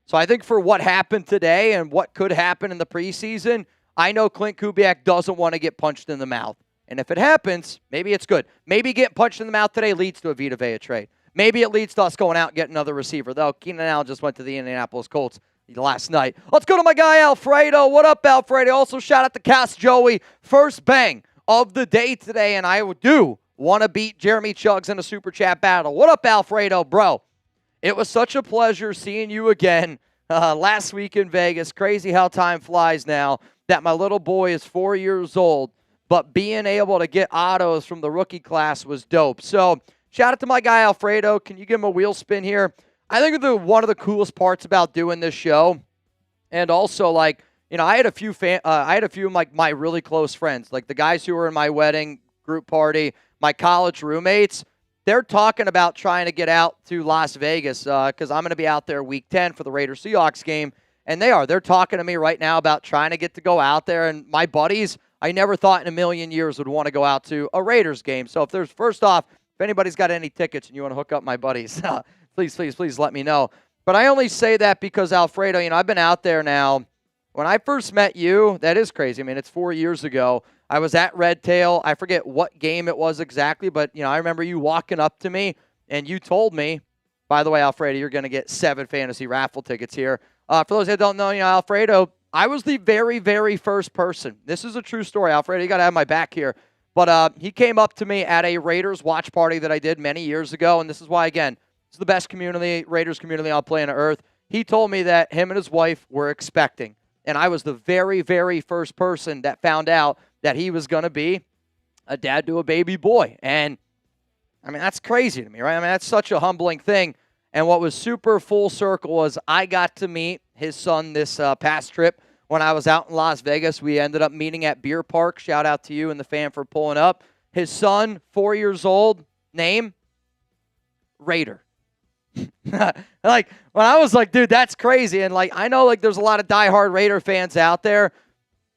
So I think for what happened today and what could happen in the preseason, I know Clint Kubiak doesn't want to get punched in the mouth. And if it happens, maybe it's good. Maybe getting punched in the mouth today leads to a Vita Vea trade. Maybe it leads to us going out and getting another receiver, though Keenan Allen just went to the Indianapolis Colts last night. Let's go to my guy, Alfredo. What up, Alfredo? Also, shout out to Cass Joey. First bang of the day today, and I do want to beat Jeremy Chugs in a Super Chat battle. What up, Alfredo, bro? It was such a pleasure seeing you again last week in Vegas. Crazy how time flies now that my little boy is 4 years old, but being able to get autos from the rookie class was dope. So shout out to my guy, Alfredo. Can you give him a wheel spin here? I think one of the coolest parts about doing this show, and also, like, I had a few of my really close friends, like the guys who were in my wedding group party, my college roommates. They're talking about trying to get out to Las Vegas because I'm going to be out there week 10 for the Raiders-Seahawks game, and they're talking to me right now about trying to get to go out there. And my buddies, I never thought in a million years would want to go out to a Raiders game. So first off, if anybody's got any tickets and you want to hook up my buddies, please let me know. But I only say that because, Alfredo, I've been out there now. When I first met you, that is crazy. I mean, it's 4 years ago. I was at Red Tail. I forget what game it was exactly, but, I remember you walking up to me, and you told me, by the way, Alfredo, you're going to get 7 fantasy raffle tickets here. For those that don't know, Alfredo, I was the very, very first person. This is a true story, Alfredo. You got to have my back here. But he came up to me at a Raiders watch party that I did many years ago, and this is why, again, it's the best Raiders community on planet Earth. He told me that him and his wife were expecting, and I was the very, very first person that found out that he was going to be a dad to a baby boy. And, that's crazy to me, right? That's such a humbling thing. And what was super full circle was I got to meet his son this past trip when I was out in Las Vegas. We ended up meeting at Beer Park. Shout out to you and the fan for pulling up. His son, 4 years old, name, Raider. Like, when I was like, dude, that's crazy. And, like, I know, like, there's a lot of diehard Raider fans out there,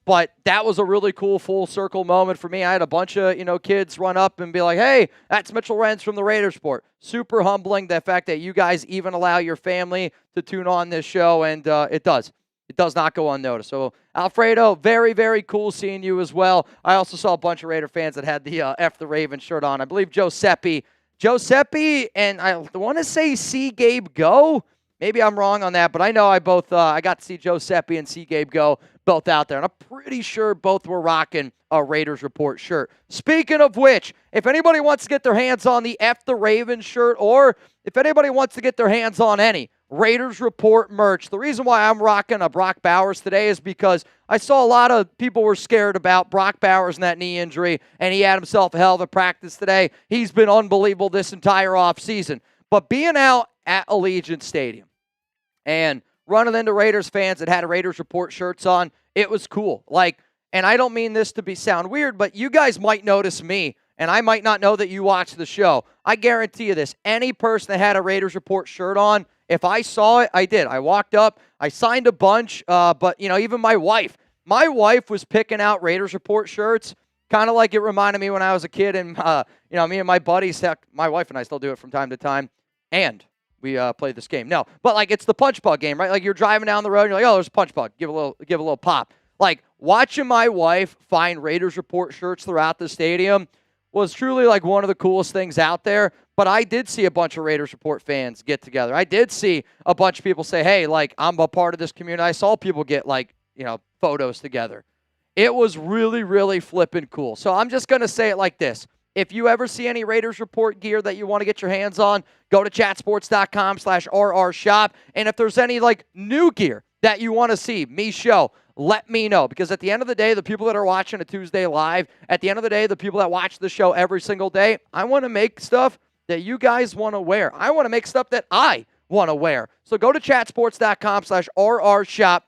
but that was a really cool full circle moment for me. I had a bunch of, kids run up and be like, hey, that's Mitchell Renz from the Bleacher Report. Super humbling, the fact that you guys even allow your family to tune on this show, and it does. It does not go unnoticed. So, Alfredo, very, very cool seeing you as well. I also saw a bunch of Raider fans that had the F the Raven shirt on. I believe Giuseppe, and I want to say C. Gabe Go. Maybe I'm wrong on that, but I know I got to see Giuseppe and C. Gabe Go both out there, and I'm pretty sure both were rocking a Raiders Report shirt. Speaking of which, if anybody wants to get their hands on the F the Raven shirt, or if anybody wants to get their hands on any Raiders Report merch, the reason why I'm rocking a Brock Bowers today is because I saw a lot of people were scared about Brock Bowers and that knee injury, and he had himself a hell of a practice today. He's been unbelievable this entire offseason. But being out at Allegiant Stadium and running into Raiders fans that had Raiders Report shirts on, it was cool. Like, and I don't mean this to sound weird, but you guys might notice me, and I might not know that you watch the show. I guarantee you this. Any person that had a Raiders Report shirt on, if I saw it, I did. I walked up, I signed a bunch, but, even my wife was picking out Raiders Report shirts, kind of like it reminded me when I was a kid, and, me and my buddies, my wife and I still do it from time to time, and we played this game. No, but, like, it's the punch bug game, right? Like, you're driving down the road, and you're like, oh, there's a punch bug. Give a little pop. Like, watching my wife find Raiders Report shirts throughout the stadium was truly, like, one of the coolest things out there. But I did see a bunch of Raiders Report fans get together. I did see a bunch of people say, hey, like, I'm a part of this community. I saw people get, like, photos together. It was really, really flipping cool. So I'm just going to say it like this. If you ever see any Raiders Report gear that you want to get your hands on, go to chatsports.com/RRshop. And if there's any, like, new gear that you want to see me show, let me know. Because at the end of the day, the people that are watching a Tuesday Live, at the end of the day, the people that watch the show every single day, I want to make stuff that you guys want to wear. I want to make stuff that I want to wear. So go to chatsports.com/RRshop.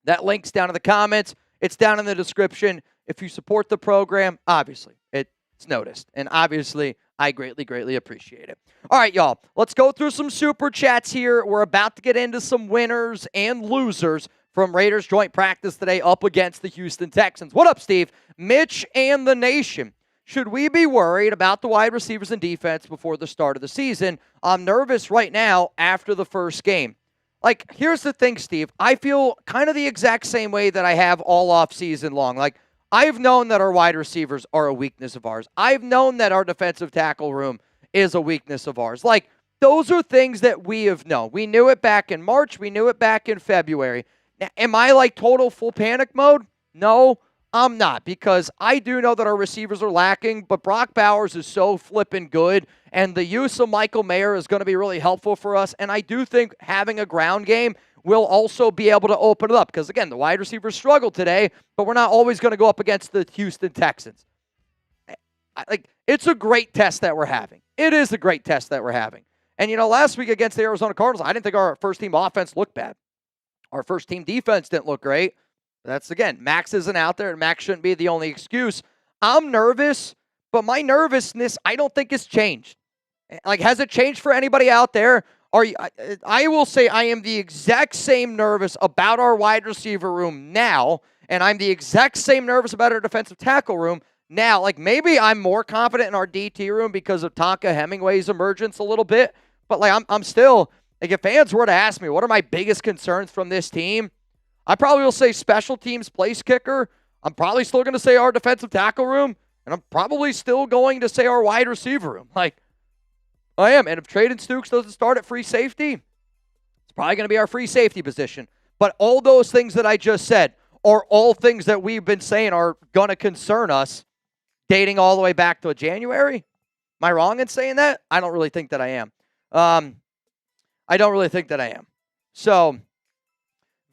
That link's down in the comments. It's down in the description. If you support the program, obviously, it's noticed. And obviously, I greatly, greatly appreciate it. All right, y'all. Let's go through some super chats here. We're about to get into some winners and losers from Raiders joint practice today up against the Houston Texans. What up, Steve? Mitch and the Nation. Should we be worried about the wide receivers and defense before the start of the season? I'm nervous right now after the first game. Like, here's the thing, Steve. I feel kind of the exact same way that I have all off season long. Like, I've known that our wide receivers are a weakness of ours. I've known that our defensive tackle room is a weakness of ours. Like, those are things that we have known. We knew it back in March. We knew it back in February. Now, am I like total full panic mode? No, I'm not, because I do know that our receivers are lacking, but Brock Bowers is so flipping good, and the use of Michael Mayer is going to be really helpful for us, and I do think having a ground game will also be able to open it up, because, again, the wide receivers struggled today, but we're not always going to go up against the Houston Texans. It's a great test that we're having. It is a great test that we're having. And, last week against the Arizona Cardinals, I didn't think our first-team offense looked bad. Our first-team defense didn't look great. That's, again, Max isn't out there, and Max shouldn't be the only excuse. I'm nervous, but my nervousness, I don't think has changed. Like, has it changed for anybody out there? I will say I am the exact same nervous about our wide receiver room now, and I'm the exact same nervous about our defensive tackle room now. Like, maybe I'm more confident in our DT room because of Tonka Hemingway's emergence a little bit, but, like, I'm still... Like, if fans were to ask me, what are my biggest concerns from this team? I probably will say special teams place kicker. I'm probably still going to say our defensive tackle room. And I'm probably still going to say our wide receiver room. Like, I am. And if Traden Stukes doesn't start at free safety, it's probably going to be our free safety position. But all those things that I just said are all things that we've been saying are going to concern us dating all the way back to January. Am I wrong in saying that? I don't really think that I am. I don't really think that I am. So,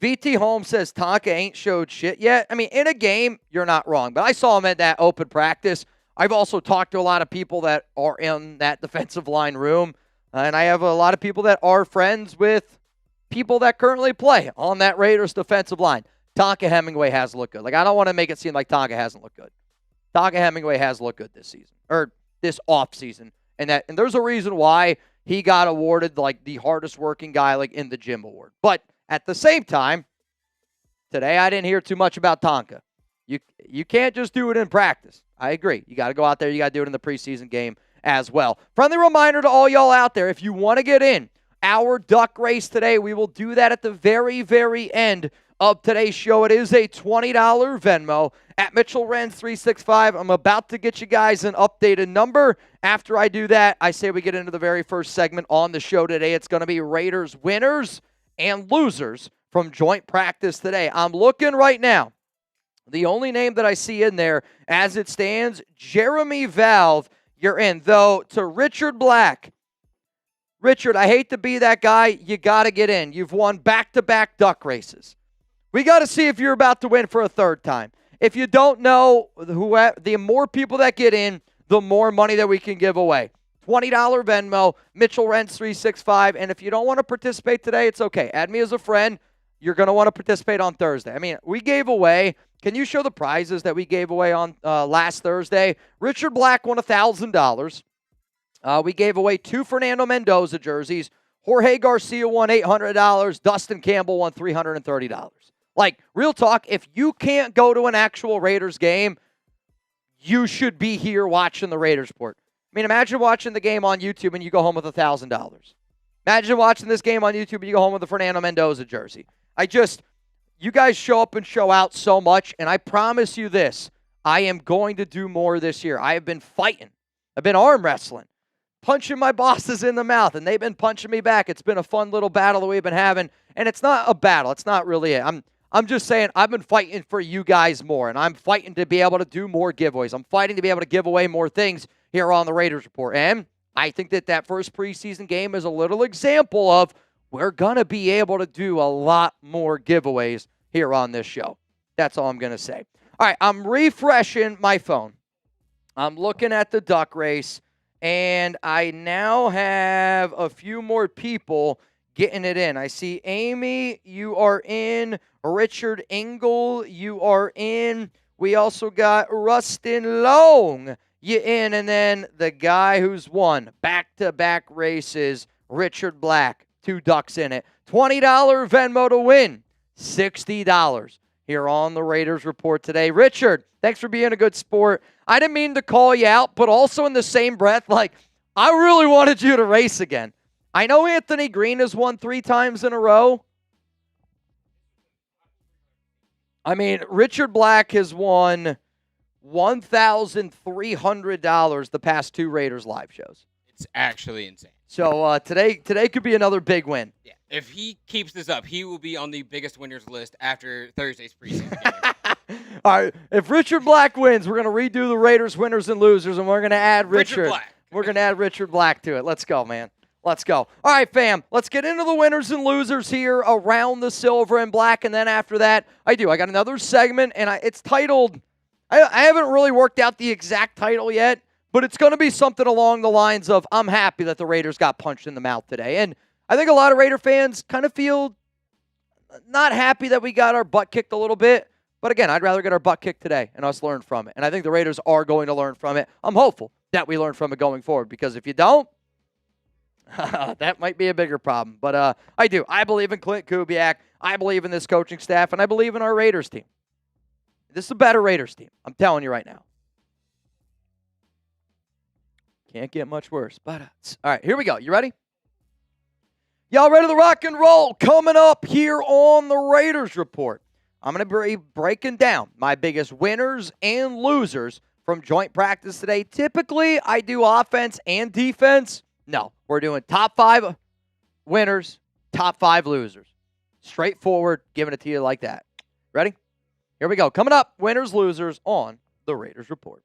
VT Holmes says Tonka ain't showed shit yet. I mean, in a game, you're not wrong. But I saw him at that open practice. I've also talked to a lot of people that are in that defensive line room. And I have a lot of people that are friends with people that currently play on that Raiders defensive line. Tonka Hemingway has looked good. Like, I don't want to make it seem like Tonka hasn't looked good. Tonka Hemingway has looked good this season. Or this off season. And there's a reason why he got awarded like the hardest working guy like in the gym award. But at the same time, today I didn't hear too much about Tonka. You can't just do it in practice. I agree. You got to go out there. You got to do it in the preseason game as well. Friendly reminder to all y'all out there, if you want to get in our duck race today, we will do that at the very, very end of today's show. It is a $20 Venmo at Mitchell Renz 365. I'm about to get you guys an updated number. After I do that, I say we get into the very first segment on the show today. It's going to be Raiders winners and losers from joint practice today. I'm looking right now. The only name that I see in there as it stands, Jeremy Valve, you're in. Though, to Richard Black. Richard, I hate to be that guy. You got to get in. You've won back-to-back duck races. We got to see if you're about to win for a third time. If you don't know, the more people that get in, the more money that we can give away. $20 Venmo, Mitchell Renz 365. And if you don't want to participate today, it's okay. Add me as a friend. You're going to want to participate on Thursday. I mean, we gave away. Can you show the prizes that we gave away on last Thursday? Richard Black won $1,000. We gave away 2 Fernando Mendoza jerseys. Jorge Garcia won $800. Dustin Campbell won $330. Like, real talk, if you can't go to an actual Raiders game, you should be here watching the Raiders Report. I mean, imagine watching the game on YouTube and you go home with $1,000. Imagine watching this game on YouTube and you go home with a Fernando Mendoza jersey. You guys show up and show out so much, and I promise you this, I am going to do more this year. I have been fighting. I've been arm wrestling, punching my bosses in the mouth, and they've been punching me back. It's been a fun little battle that we've been having, and it's not a battle. It's not really it. I'm just saying I've been fighting for you guys more, and I'm fighting to be able to do more giveaways. I'm fighting to be able to give away more things here on the Raiders Report, and I think that first preseason game is a little example of we're going to be able to do a lot more giveaways here on this show. That's all I'm going to say. All right, I'm refreshing my phone. I'm looking at the duck race, and I now have a few more people getting it in. I see Amy, you are in. Richard Engel, you are in. We also got Rustin Long, you in. And then the guy who's won back-to-back races, Richard Black, 2 ducks in it. $20 Venmo to win, $60 here on the Raiders Report today. Richard, thanks for being a good sport. I didn't mean to call you out, but also in the same breath, like, I really wanted you to race again. I know Anthony Green has won 3 times in a row. I mean, Richard Black has won $1,300 the past 2 Raiders live shows.
It's actually insane.
So today could be another big win.
Yeah. If he keeps this up, he will be on the biggest winners list after Thursday's preseason game.
All right, if Richard Black wins, we're going to redo the Raiders winners and losers, and we're going to add Richard
Black.
We're going to add Richard Black to it. Let's go, man. Let's go. All right, fam, let's get into the winners and losers here around the silver and black, and then after that, I got another segment, and it's titled, I haven't really worked out the exact title yet, but it's going to be something along the lines of, I'm happy that the Raiders got punched in the mouth today. And I think a lot of Raider fans kind of feel not happy that we got our butt kicked a little bit. But again, I'd rather get our butt kicked today and us learn from it. And I think the Raiders are going to learn from it. I'm hopeful that we learn from it going forward, because if you don't, that might be a bigger problem. But I do. I believe in Clint Kubiak. I believe in this coaching staff, and I believe in our Raiders team. This is a better Raiders team. I'm telling you right now. Can't get much worse. But all right, here we go. You ready? Y'all ready to rock and roll? Coming up here on the Raiders Report, I'm going to be breaking down my biggest winners and losers from joint practice today. Typically, I do offense and defense. No, we're doing top 5 winners, top 5 losers. Straightforward, giving it to you like that. Ready? Here we go. Coming up, winners, losers on the Raiders Report.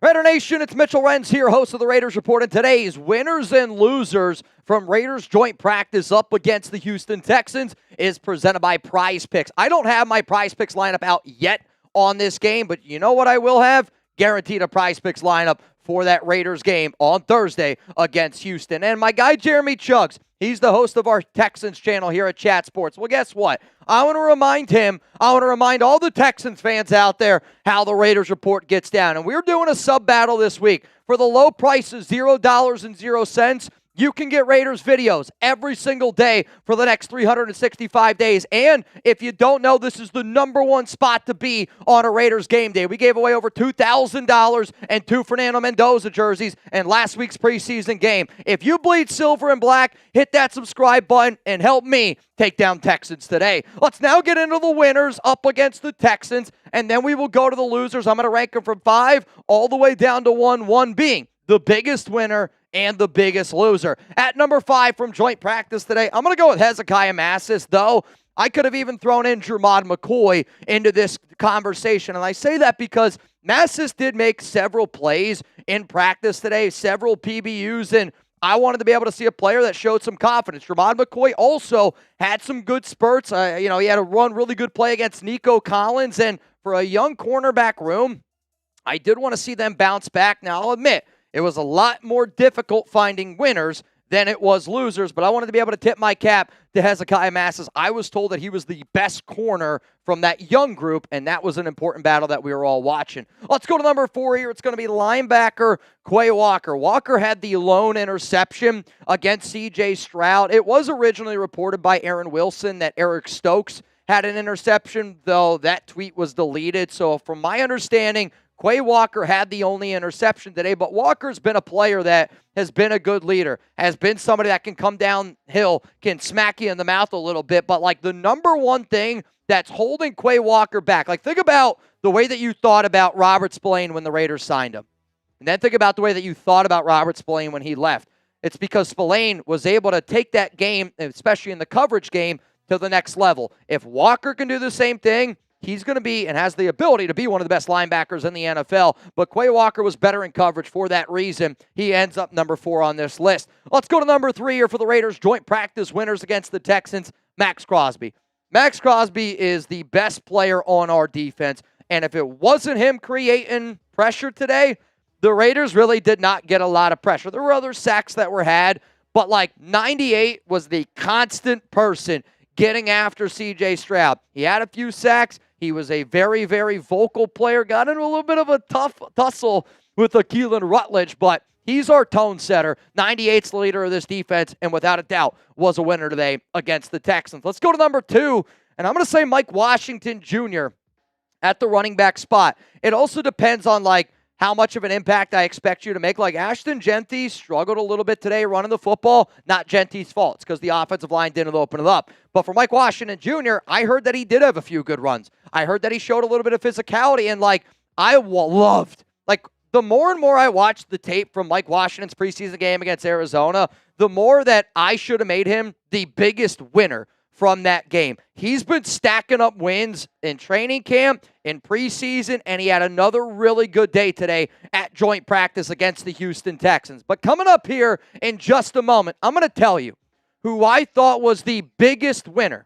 Raider Nation, it's Mitchell Renz here, host of the Raiders Report, and today's winners and losers from Raiders joint practice up against the Houston Texans is presented by Prize Picks. I don't have my Prize Picks lineup out yet on this game, but you know what I will have? Guaranteed a Prize Picks lineup for that Raiders game on Thursday against Houston. And my guy Jeremy Chugs, he's the host of our Texans channel here at Chat Sports. Well, guess what? I want to remind him, I want to remind all the Texans fans out there how the Raiders Report gets down. And we're doing a sub battle this week. For the low price of $0.00, you can get Raiders videos every single day for the next 365 days. And if you don't know, this is the #1 spot to be on a Raiders game day. We gave away over $2,000 and 2 Fernando Mendoza jerseys in last week's preseason game. If you bleed silver and black, hit that subscribe button and help me take down Texans today. Let's now get into the winners up against the Texans, and then we will go to the losers. I'm going to rank them from 5 all the way down to 1 being the biggest winner and the biggest loser. At number 5 from joint practice today, I'm going to go with Hezekiah Massis, though I could have even thrown in Jermod McCoy into this conversation. And I say that because Massis did make several plays in practice today, several PBUs, and I wanted to be able to see a player that showed some confidence. Jermod McCoy also had some good spurts. He had a really good play against Nico Collins, and for a young cornerback room, I did want to see them bounce back. Now, I'll admit, it was a lot more difficult finding winners than it was losers, but I wanted to be able to tip my cap to Hezekiah Massis. I was told that he was the best corner from that young group, and that was an important battle that we were all watching. Let's go to number 4 here. It's going to be linebacker Quay Walker. Walker had the lone interception against C.J. Stroud. It was originally reported by Aaron Wilson that Eric Stokes had an interception, though that tweet was deleted. So from my understanding, Quay Walker had the only interception today, but Walker's been a player that has been a good leader, has been somebody that can come downhill, can smack you in the mouth a little bit, but like the #1 thing that's holding Quay Walker back, like think about the way that you thought about Robert Spillane when the Raiders signed him, and then think about the way that you thought about Robert Spillane when he left. It's because Spillane was able to take that game, especially in the coverage game, to the next level. If Walker can do the same thing, he's going to be and has the ability to be one of the best linebackers in the NFL. But Quay Walker was better in coverage for that reason. He ends up number 4 on this list. Let's go to number 3 here for the Raiders joint practice winners against the Texans, Max Crosby. Max Crosby is the best player on our defense. And if it wasn't him creating pressure today, the Raiders really did not get a lot of pressure. There were other sacks that were had, But 98 was the constant person getting after CJ Stroud. He had a few sacks. He was a very, very vocal player. Got into a little bit of a tough tussle with Keelan Rutledge, but he's our tone setter. 98's the leader of this defense, and without a doubt was a winner today against the Texans. Let's go to number 2, and I'm going to say Mike Washington Jr. at the running back spot. It also depends on how much of an impact I expect you to make. Ashton Genty struggled a little bit today running the football. Not Genty's fault. It's because the offensive line didn't open it up. But for Mike Washington Jr., I heard that he did have a few good runs. I heard that he showed a little bit of physicality, and I loved, the more and more I watched the tape from Mike Washington's preseason game against Arizona, the more that I should have made him the biggest winner from that game. He's been stacking up wins in training camp, in preseason, and he had another really good day today at joint practice against the Houston Texans. But coming up here in just a moment, I'm going to tell you who I thought was the biggest winner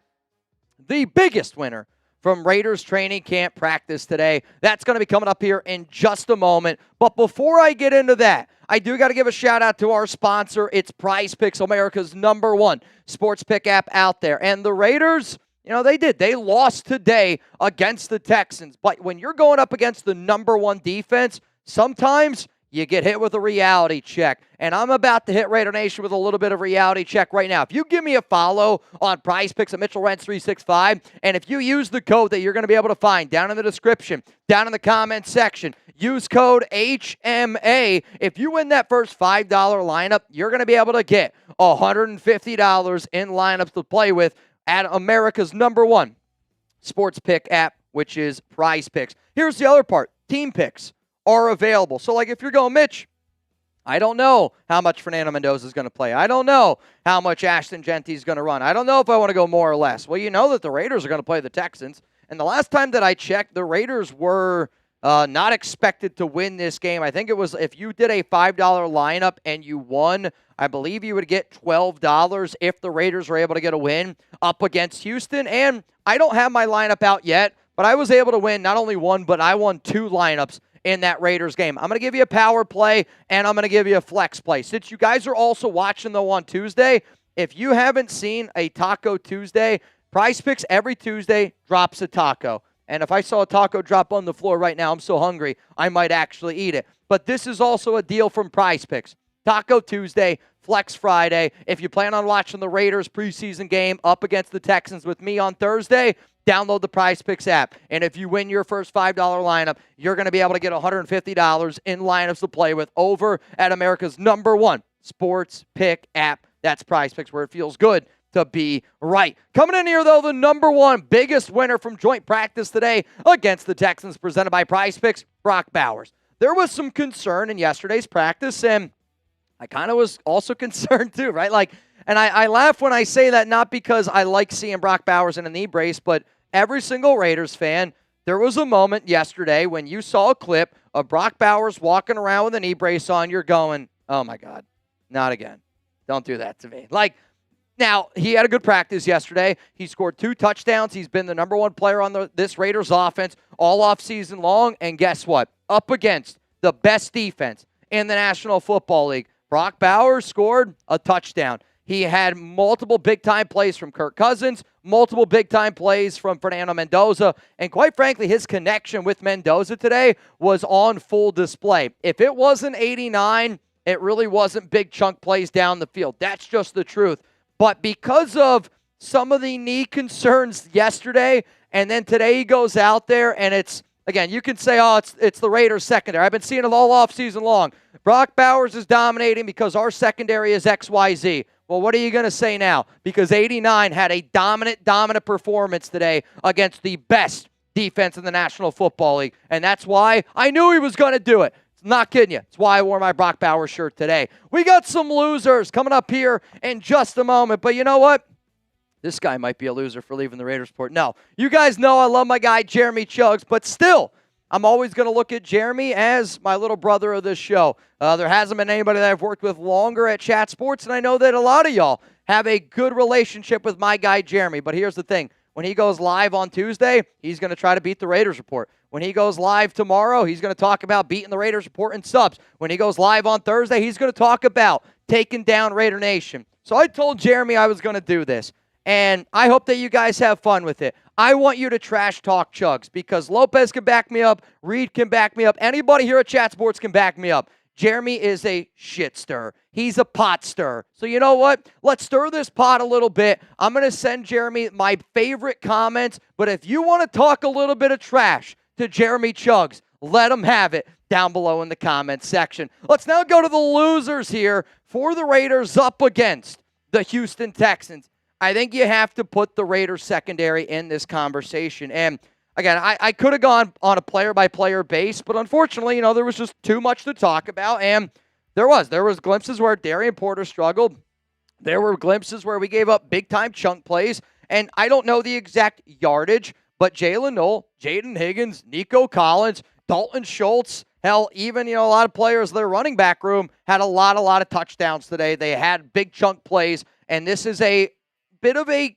from Raiders training camp practice today. That's going to be coming up here in just a moment. But before I get into that, I do got to give a shout out to our sponsor. It's PrizePicks, America's #1 sports pick app out there. And the Raiders, they lost today against the Texans. But when you're going up against the #1 defense, sometimes you get hit with a reality check. And I'm about to hit Raider Nation with a little bit of reality check right now. If you give me a follow on PrizePicks at MitchellRents365, and if you use the code that you're going to be able to find down in the description, down in the comment section, use code HMA. If you win that first $5 lineup, you're going to be able to get $150 in lineups to play with at America's #1 sports pick app, which is PrizePicks. Here's the other part. Team picks are available. So, if you're going, Mitch, I don't know how much Fernando Mendoza is going to play. I don't know how much Ashton Genty is going to run. I don't know if I want to go more or less. Well, you know that the Raiders are going to play the Texans. And the last time that I checked, the Raiders were not expected to win this game. I think it was if you did a $5 lineup and you won, I believe you would get $12 if the Raiders were able to get a win up against Houston. And I don't have my lineup out yet, but I was able to win not only one, but I won 2 lineups in that Raiders game. I'm going to give you a power play, and I'm going to give you a flex play. Since you guys are also watching, though, on Tuesday, if you haven't seen a Taco Tuesday, PrizePicks every Tuesday drops a taco. And if I saw a taco drop on the floor right now, I'm so hungry, I might actually eat it. But this is also a deal from PrizePicks. Taco Tuesday, Flex Friday. If you plan on watching the Raiders preseason game up against the Texans with me on Thursday, download the PrizePicks app. And if you win your first $5 lineup, you're going to be able to get $150 in lineups to play with over at America's #1 sports pick app. That's PrizePicks, where it feels good to be right. Coming in here, though, the #1 biggest winner from joint practice today against the Texans, presented by PrizePicks, Brock Bowers. There was some concern in yesterday's practice, and I kind of was also concerned too, right? And I laugh when I say that, not because I like seeing Brock Bowers in a knee brace, but every single Raiders fan, there was a moment yesterday when you saw a clip of Brock Bowers walking around with a knee brace on, you're going, oh my God, not again. Don't do that to me. Now, he had a good practice yesterday. He scored 2 touchdowns. He's been the #1 player on this Raiders offense all offseason long. And guess what? Up against the best defense in the National Football League, Brock Bowers scored a touchdown. He had multiple big-time plays from Kirk Cousins, multiple big-time plays from Fernando Mendoza, and quite frankly, his connection with Mendoza today was on full display. If it wasn't 89, it really wasn't big chunk plays down the field. That's just the truth. But because of some of the knee concerns yesterday, and then today he goes out there, and it's, again, you can say, oh, it's the Raiders secondary. I've been seeing it all offseason long. Brock Bowers is dominating because our secondary is XYZ. Well, what are you going to say now? Because 89 had a dominant performance today against the best defense in the National Football League. And that's why I knew he was going to do it. Not kidding you. That's why I wore my Brock Bowers shirt today. We got some losers coming up here in just a moment. But you know what? This guy might be a loser for leaving the Raiders Report. No, you guys know I love my guy, Jeremy Chugs. But still, I'm always going to look at Jeremy as my little brother of this show. There hasn't been anybody that I've worked with longer at Chat Sports, and I know that a lot of y'all have a good relationship with my guy, Jeremy. But here's the thing. When he goes live on Tuesday, he's going to try to beat the Raiders Report. When he goes live tomorrow, he's going to talk about beating the Raiders Report and subs. When he goes live on Thursday, he's going to talk about taking down Raider Nation. So I told Jeremy I was going to do this, and I hope that you guys have fun with it. I want you to trash talk Chugs because Lopez can back me up, Reed can back me up, anybody here at Chat Sports can back me up. Jeremy is a shit stirrer. He's a pot stirrer. So you know what? Let's stir this pot a little bit. I'm going to send Jeremy my favorite comments, but if you want to talk a little bit of trash to Jeremy Chugs, let him have it down below in the comments section. Let's now go to the losers here for the Raiders up against the Houston Texans. I think you have to put the Raiders secondary in this conversation. And again, I could have gone on a player-by-player base, but unfortunately, there was just too much to talk about, and there was glimpses where Darian Porter struggled. There were glimpses where we gave up big-time chunk plays, and I don't know the exact yardage, but Jalen Noel, Jaden Higgins, Nico Collins, Dalton Schultz, hell, even, a lot of players in their running back room had a lot of touchdowns today. They had big chunk plays, and this is a bit of a,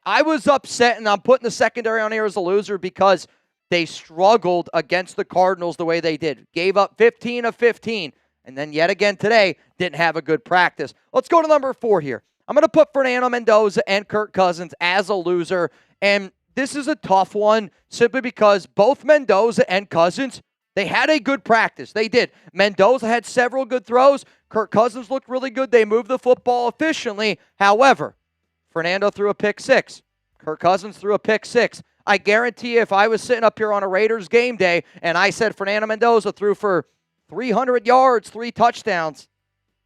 I was upset, and I'm putting the secondary on here as a loser because they struggled against the Cardinals the way they did. Gave up 15 of 15, and then yet again today, didn't have a good practice. Let's go to number 4 here. I'm going to put Fernando Mendoza and Kirk Cousins as a loser, and this is a tough one simply because both Mendoza and Cousins, they had a good practice. They did. Mendoza had several good throws. Kirk Cousins looked really good. They moved the football efficiently. However, Fernando threw a pick 6. Kirk Cousins threw a pick 6. I guarantee you if I was sitting up here on a Raiders game day and I said Fernando Mendoza threw for 300 yards, 3 touchdowns,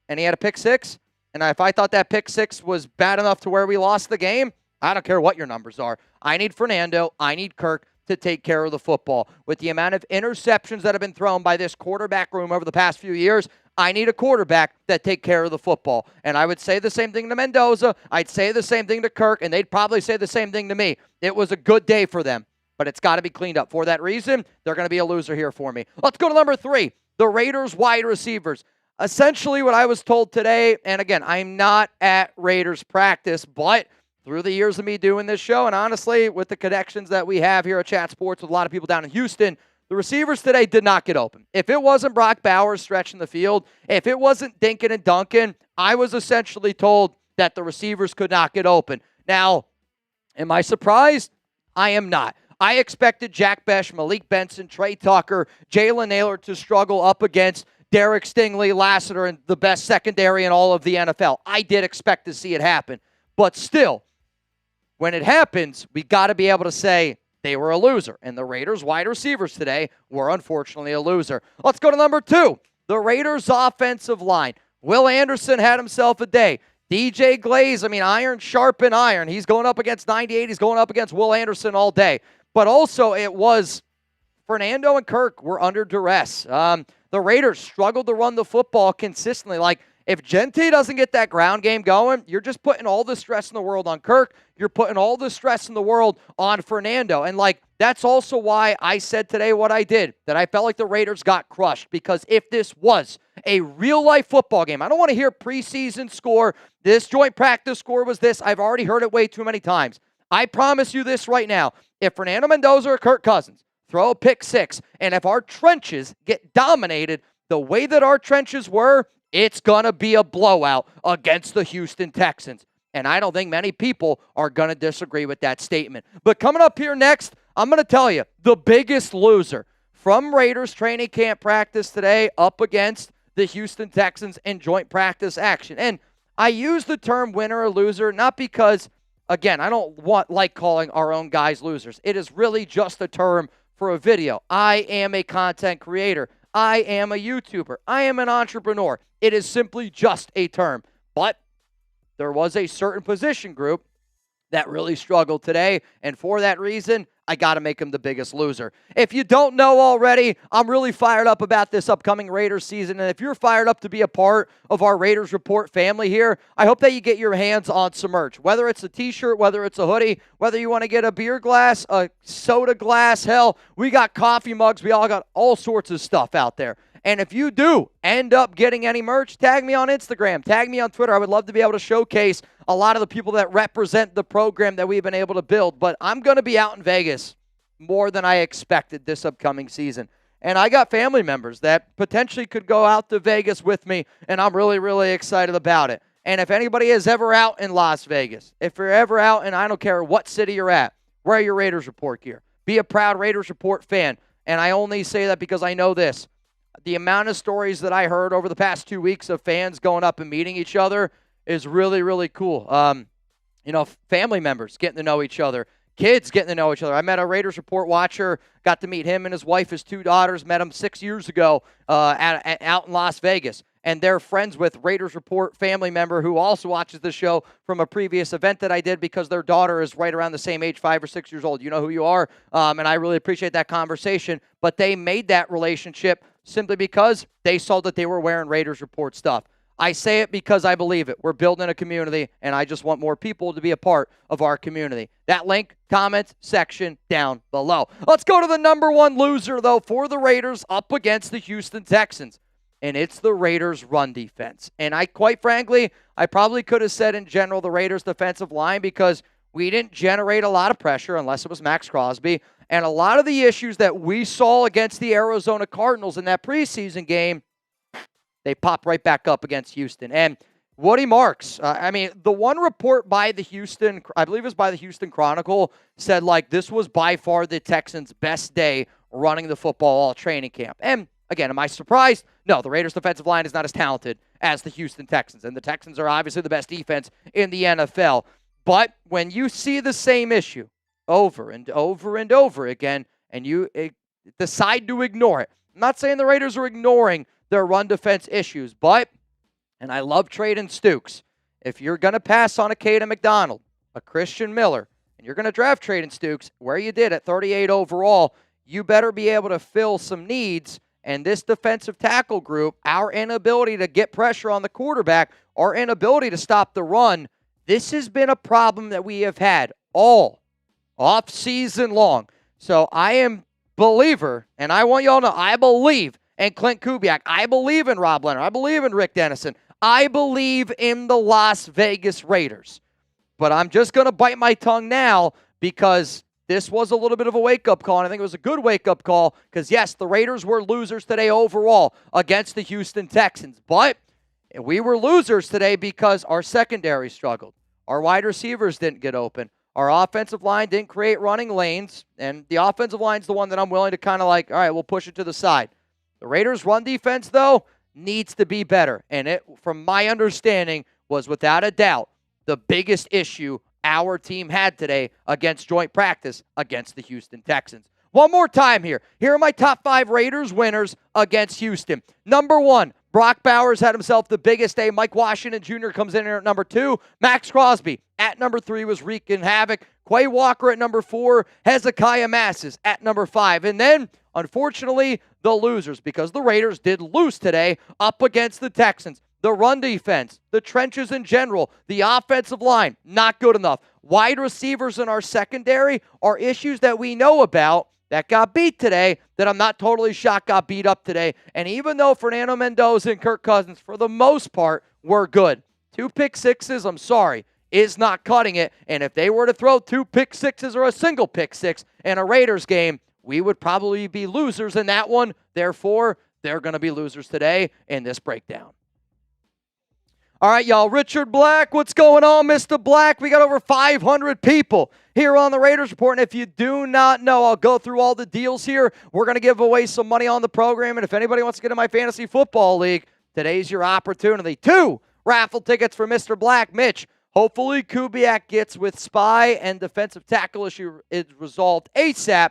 and he had a pick 6, and if I thought that pick 6 was bad enough to where we lost the game, I don't care what your numbers are. I need Fernando. I need Kirk to take care of the football. With the amount of interceptions that have been thrown by this quarterback room over the past few years, I need a quarterback that take care of the football. And I would say the same thing to Mendoza. I'd say the same thing to Kirk, and they'd probably say the same thing to me. It was a good day for them, but it's got to be cleaned up. For that reason, they're going to be a loser here for me. Let's go to number 3, the Raiders wide receivers. Essentially what I was told today, and again, I'm not at Raiders practice, but through the years of me doing this show, and honestly, with the connections that we have here at Chat Sports with a lot of people down in Houston, the receivers today did not get open. If it wasn't Brock Bowers stretching the field, if it wasn't Dinkin and Duncan, I was essentially told that the receivers could not get open. Now, am I surprised? I am not. I expected Jack Besh, Malik Benson, Trey Tucker, Jalen Naylor to struggle up against Derek Stingley, Lassiter, and the best secondary in all of the NFL. I did expect to see it happen. But still, when it happens, we got to be able to say they were a loser. And the Raiders wide receivers today were unfortunately a loser. Let's go to number 2, the Raiders offensive line. Will Anderson had himself a day. DJ Glaze, iron sharpen iron. He's going up against 98. He's going up against Will Anderson all day. But also it was Fernando and Kirk were under duress. The Raiders struggled to run the football consistently. If Gente doesn't get that ground game going, you're just putting all the stress in the world on Kirk. You're putting all the stress in the world on Fernando. And, that's also why I said today what I did, that I felt like the Raiders got crushed. Because if this was a real-life football game, I don't want to hear preseason score, this joint practice score was this. I've already heard it way too many times. I promise you this right now. If Fernando Mendoza or Kirk Cousins throw a pick 6, and if our trenches get dominated the way that our trenches were, it's going to be a blowout against the Houston Texans. And I don't think many people are going to disagree with that statement. But coming up here next, I'm going to tell you the biggest loser from Raiders training camp practice today up against the Houston Texans in joint practice action. And I use the term winner or loser not because, again, I don't like calling our own guys losers. It is really just a term for a video. I am a content creator. I am a YouTuber. I am an entrepreneur. It is simply just a term. But there was a certain position group that really struggled today, and for that reason, I got to make him the biggest loser. If you don't know already, I'm really fired up about this upcoming Raiders season, and if you're fired up to be a part of our Raiders Report family here, I hope that you get your hands on some merch, whether it's a t-shirt, whether it's a hoodie, whether you want to get a beer glass, a soda glass, hell, we got coffee mugs, we all got all sorts of stuff out there. And if you do end up getting any merch, tag me on Instagram, tag me on Twitter. I would love to be able to showcase a lot of the people that represent the program that we've been able to build. But I'm going to be out in Vegas more than I expected this upcoming season. And I got family members that potentially could go out to Vegas with me, and I'm really, really excited about it. And if anybody is ever out in Las Vegas, if you're ever out, and I don't care what city you're at, wear your Raiders Report gear. Be a proud Raiders Report fan. And I only say that because I know this. The amount of stories that I heard over the past 2 weeks of fans going up and meeting each other is really, really cool. Family members getting to know each other, kids getting to know each other. I met a Raiders Report watcher, got to meet him and his wife, his 2 daughters, met him 6 years ago out in Las Vegas. And they're friends with Raiders Report family member who also watches the show from a previous event that I did because their daughter is right around the same age, 5 or 6 years old. You know who you are, and I really appreciate that conversation. But they made that relationship simply because they saw that they were wearing Raiders Report stuff. I say it because I believe it. We're building a community, and I just want more people to be a part of our community. That link, comment section down below. Let's go to the number 1 loser, though, for the Raiders up against the Houston Texans. And it's the Raiders' run defense. And quite frankly, I probably could have said in general the Raiders' defensive line because we didn't generate a lot of pressure unless it was Max Crosby. And a lot of the issues that we saw against the Arizona Cardinals in that preseason game, they popped right back up against Houston. And Woody Marks, the one report by the Houston, I believe it was by the Houston Chronicle, said this was by far the Texans' best day running the football all training camp. And again, am I surprised? No, the Raiders' defensive line is not as talented as the Houston Texans, and the Texans are obviously the best defense in the NFL. But when you see the same issue over and over and over again, and you decide to ignore it, I'm not saying the Raiders are ignoring their run defense issues, but, and I love trading Stukes, if you're going to pass on a Caden McDonald, a Christian Miller, and you're going to draft Traden Stukes, where you did at 38 overall, you better be able to fill some needs. And this defensive tackle group, our inability to get pressure on the quarterback, our inability to stop the run, this has been a problem that we have had all off-season long. So I am believer, and I want y'all to know, I believe in Clint Kubiak. I believe in Rob Leonard. I believe in Rick Dennison. I believe in the Las Vegas Raiders. But I'm just going to bite my tongue now because this was a little bit of a wake-up call, and I think it was a good wake-up call because, yes, the Raiders were losers today overall against the Houston Texans. But we were losers today because our secondary struggled. Our wide receivers didn't get open. Our offensive line didn't create running lanes, and the offensive line's the one that I'm willing to kind of all right, we'll push it to the side. The Raiders' run defense, though, needs to be better, and it, from my understanding, was without a doubt the biggest issue our team had today against joint practice against the Houston Texans. One more time here. Here are my top 5 Raiders winners against Houston. Number 1, Brock Bowers had himself the biggest day. Mike Washington Jr. comes in here at number 2. Max Crosby at number 3 was wreaking havoc. Quay Walker at number 4. Hezekiah Masses at number 5. And then, unfortunately, the losers, because the Raiders did lose today up against the Texans. The run defense, the trenches in general, the offensive line, not good enough. Wide receivers in our secondary are issues that we know about that got beat today that I'm not totally shocked got beat up today. And even though Fernando Mendoza and Kirk Cousins, for the most part, were good, 2 pick sixes, I'm sorry, is not cutting it. And if they were to throw 2 pick sixes or a single pick six in a Raiders game, we would probably be losers in that one. Therefore, they're going to be losers today in this breakdown. All right, y'all. Richard Black, what's going on, Mr. Black? We got over 500 people here on the Raiders Report. And if you do not know, I'll go through all the deals here. We're going to give away some money on the program. And if anybody wants to get in my fantasy football league, today's your opportunity. 2 raffle tickets for Mr. Black. Mitch, hopefully Kubiak gets with spy and defensive tackle issue is resolved ASAP.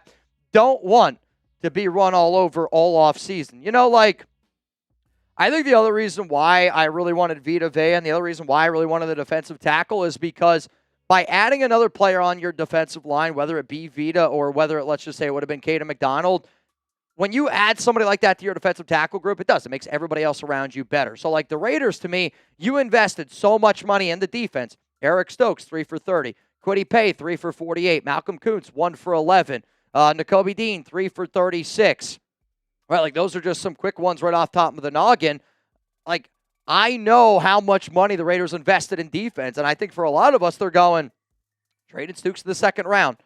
Don't want to be run all over all off season. I think the other reason why I really wanted Vita Vea and the other reason why I really wanted the defensive tackle is because by adding another player on your defensive line, whether it be Vita or whether it, let's just say it would have been Caden McDonald, when you add somebody like that to your defensive tackle group, it does. It makes everybody else around you better. So like the Raiders, to me, you invested so much money in the defense. Eric Stokes, 3 for 30. Kwity Paye, 3 for 48. Malcolm Kuntz, 1 for 11. Nakobe Dean, 3 for 36. Right, those are just some quick ones right off top of the noggin. I know how much money the Raiders invested in defense, and I think for a lot of us, they're going, traded Stukes in the second round.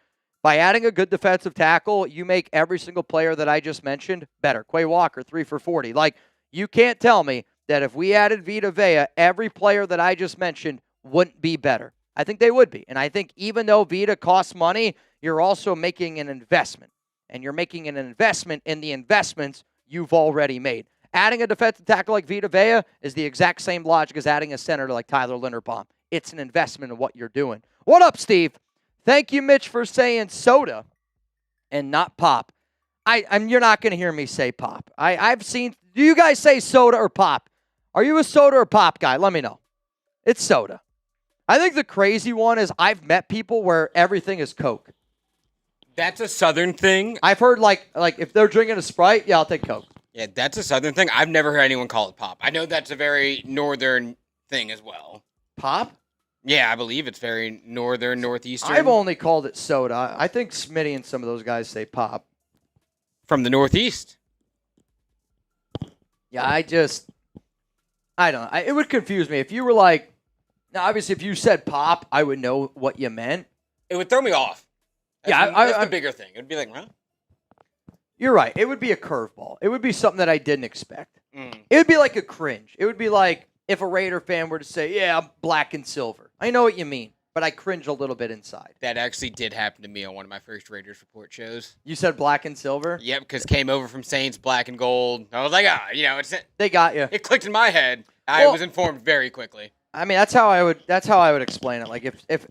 By adding a good defensive tackle, you make every single player that I just mentioned better. Quay Walker, 3 for 40. Like, you can't tell me that if we added Vita Vea, every player that I just mentioned wouldn't be better. I think they would be. And I think even though Vita costs money, you're also making an investment. And you're making an investment in the investments you've already made. Adding a defensive tackle like Vita Vea is the exact same logic as adding a center like Tyler Linderbaum. It's an investment in what you're doing. What up, Steve? Thank you, Mitch, for saying soda and not pop. You're not going to hear me say pop. I've seen. Do you guys say soda or pop? Are you a soda or pop guy? Let me know. It's soda. I think the crazy one is I've met people where everything is Coke.
That's a Southern thing.
I've heard like if they're drinking a Sprite, yeah, I'll take Coke.
Yeah, that's a Southern thing. I've never heard anyone call it pop. I know that's a very Northern thing as well.
Pop?
Yeah, I believe it's very Northern, Northeastern.
I've only called it soda. I think Smitty and some of those guys say pop.
From the Northeast.
Yeah, I don't know. It would confuse me. If you were like, now obviously if you said pop, I would know what you meant.
It would throw me off. That's the bigger thing. It would be like, huh?
You're right. It would be a curveball. It would be something that I didn't expect. It would be like a cringe. It would be like if a Raider fan were to say, yeah, I'm black and silver. I know what you mean, but I cringe a little bit inside.
That actually did happen to me on one of my first Raiders Report shows.
You said black and silver?
Yep, because came over from Saints, black and gold. I was like,
they got you.
It clicked in my head. I was informed very quickly.
I mean, that's how I would explain it. Like if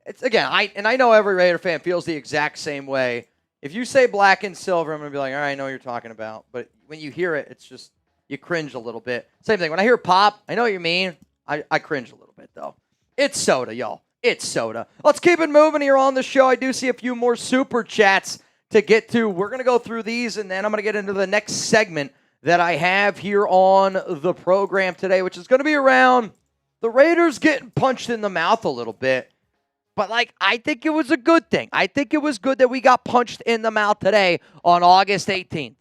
it's again, I know every Raider fan feels the exact same way. If you say black and silver, I'm going to be like, all right, I know what you're talking about. But when you hear it, it's just, you cringe a little bit. Same thing. When I hear pop, I know what you mean. I cringe a little bit, though. It's soda, y'all. It's soda. Let's keep it moving here on the show. I do see a few more super chats to get to. We're going to go through these, and then I'm going to get into the next segment that I have here on the program today, which is going to be around the Raiders getting punched in the mouth a little bit. But, I think it was a good thing. I think it was good that we got punched in the mouth today on August 18th.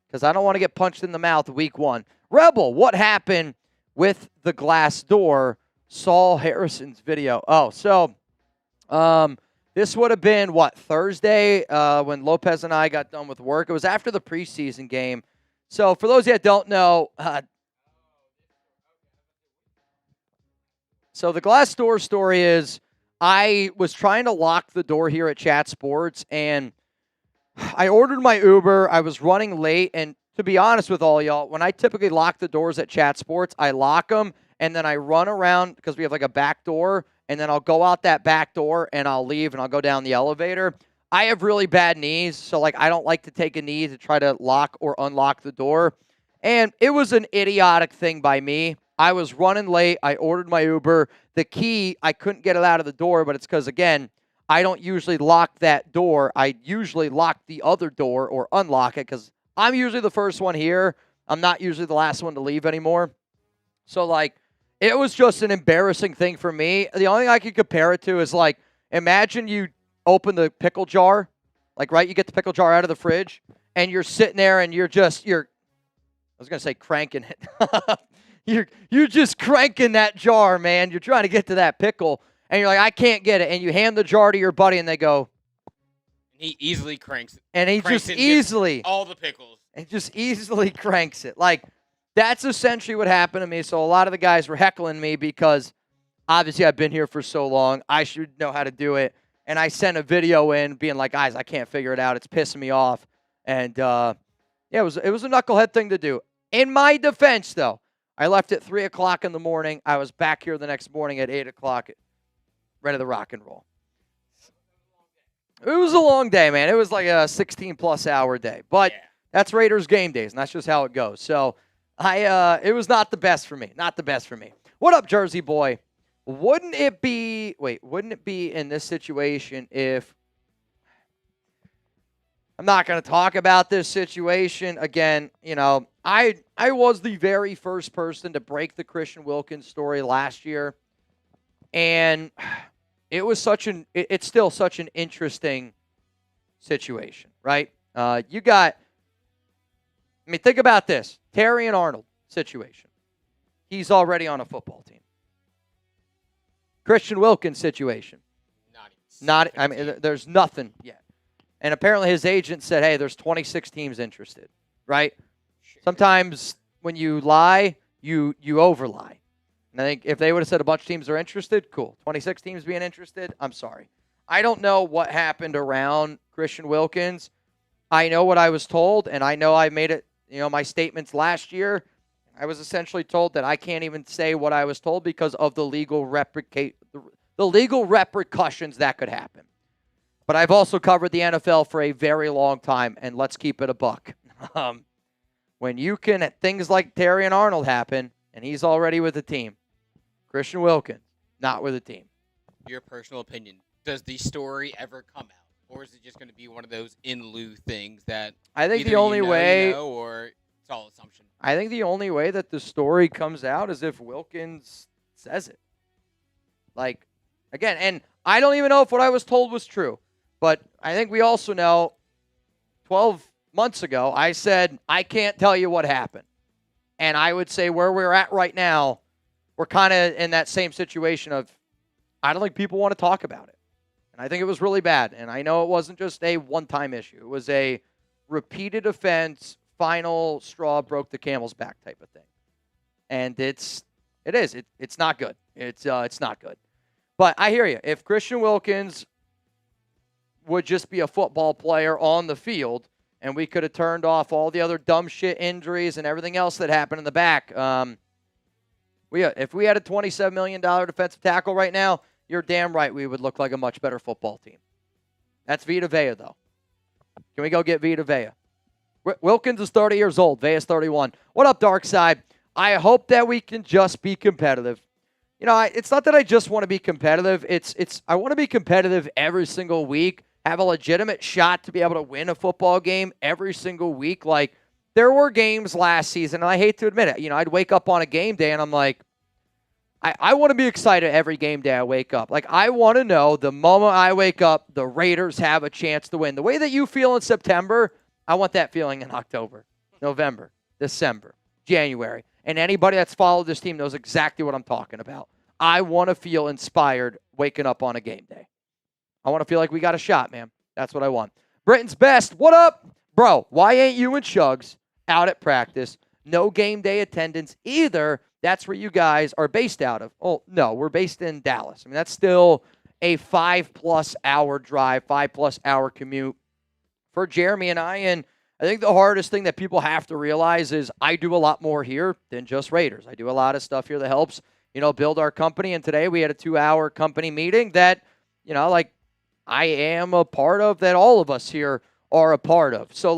Because I don't want to get punched in the mouth week 1. Rebel, what happened with the glass door? Saul Harrison's video. Oh, so this would have been, Thursday when Lopez and I got done with work. It was after the preseason game. So, for those of you that don't know, so the glass door story is, I was trying to lock the door here at Chat Sports, and I ordered my Uber. I was running late, and to be honest with all y'all, when I typically lock the doors at Chat Sports, I lock them, and then I run around because we have a back door, and then I'll go out that back door, and I'll leave, and I'll go down the elevator. I have really bad knees, so I don't like to take a knee to try to lock or unlock the door, and it was an idiotic thing by me. I was running late. I ordered my Uber. The key, I couldn't get it out of the door, but it's because, again, I don't usually lock that door. I usually lock the other door or unlock it because I'm usually the first one here. I'm not usually the last one to leave anymore. So, it was just an embarrassing thing for me. The only thing I could compare it to is, imagine you open the pickle jar, right? You get the pickle jar out of the fridge, and you're sitting there and you're I was going to say cranking it. You're just cranking that jar, man. You're trying to get to that pickle, and you're like, I can't get it. And you hand the jar to your buddy, and they go.
He easily cranks it.
And he just easily.
All the pickles.
And just easily cranks it. That's essentially what happened to me. So a lot of the guys were heckling me because, obviously, I've been here for so long. I should know how to do it. And I sent a video in being like, guys, I can't figure it out. It's pissing me off. And, it was a knucklehead thing to do. In my defense, though, I left at 3 o'clock in the morning. I was back here the next morning at 8 o'clock, ready to rock and roll. It was a long day, man. It was like a 16-plus hour day. But that's Raiders game days, and that's just how it goes. So it was not the best for me. Not the best for me. What up, Jersey boy? Wouldn't it be in this situation if I'm not going to talk about this situation again? I was the very first person to break the Christian Wilkins story last year, and it was it's still such an interesting situation, right? Think about this. Terry and Arnold situation. He's already on a football team. Christian Wilkins situation. There's nothing yet. And apparently his agent said, hey, there's 26 teams interested, right?
Sure.
Sometimes when you lie, you over-lie. And I think if they would have said a bunch of teams are interested, cool. 26 teams being interested, I'm sorry. I don't know what happened around Christian Wilkins. I know what I was told, and I know I made it, my statements last year. I was essentially told that I can't even say what I was told because of the legal repercussions that could happen. But I've also covered the NFL for a very long time, and let's keep it a buck. When you can, things like Terry and Arnold happen, and he's already with the team. Christian Wilkins, not with the team.
Your personal opinion, does the story ever come out? Or is it just going to be one of those in lieu things that
I think
either
the only way,
or it's all assumption?
I think the only way that the story comes out is if Wilkins says it. Like, again, and I don't even know if what I was told was true, but I think we also know 12 months ago, I said, I can't tell you what happened. And I would say where we're at right now, we're kind of in that same situation of, I don't think people want to talk about it. And I think it was really bad. And I know it wasn't just a one-time issue. It was a repeated offense, final straw broke the camel's back type of thing. And it's not good. It's not good. But I hear you. If Christian Wilkins would just be a football player on the field, and we could have turned off all the other dumb shit injuries and everything else that happened in the back, if we had a $27 million defensive tackle right now, you're damn right we would look like a much better football team. That's Vita Vea, though. Can we go get Vita Vea? Wilkins is 30 years old. Vea's 31. What up, Dark Side? I hope that we can just be competitive. It's not that I just want to be competitive. I want to be competitive every single week, have a legitimate shot to be able to win a football game every single week. Like, there were games last season, and I hate to admit it. I'd wake up on a game day, and I'm like, I want to be excited every game day I wake up. Like, I want to know the moment I wake up, the Raiders have a chance to win. The way that you feel in September, I want that feeling in October, November, December, January. And anybody that's followed this team knows exactly what I'm talking about. I want to feel inspired waking up on a game day. I want to feel like we got a shot, man. That's what I want. Britain's Best, what up? Bro, why ain't you and Chugs out at practice? No game day attendance either. That's where you guys are based out of. Oh, no, we're based in Dallas. I mean, that's still a 5+ hour drive, 5+ hour commute for Jeremy and I. And I think the hardest thing that people have to realize is I do a lot more here than just Raiders. I do a lot of stuff here that helps, build our company. And today we had a 2-hour company meeting that, I am a part of, that all of us here are a part of. So,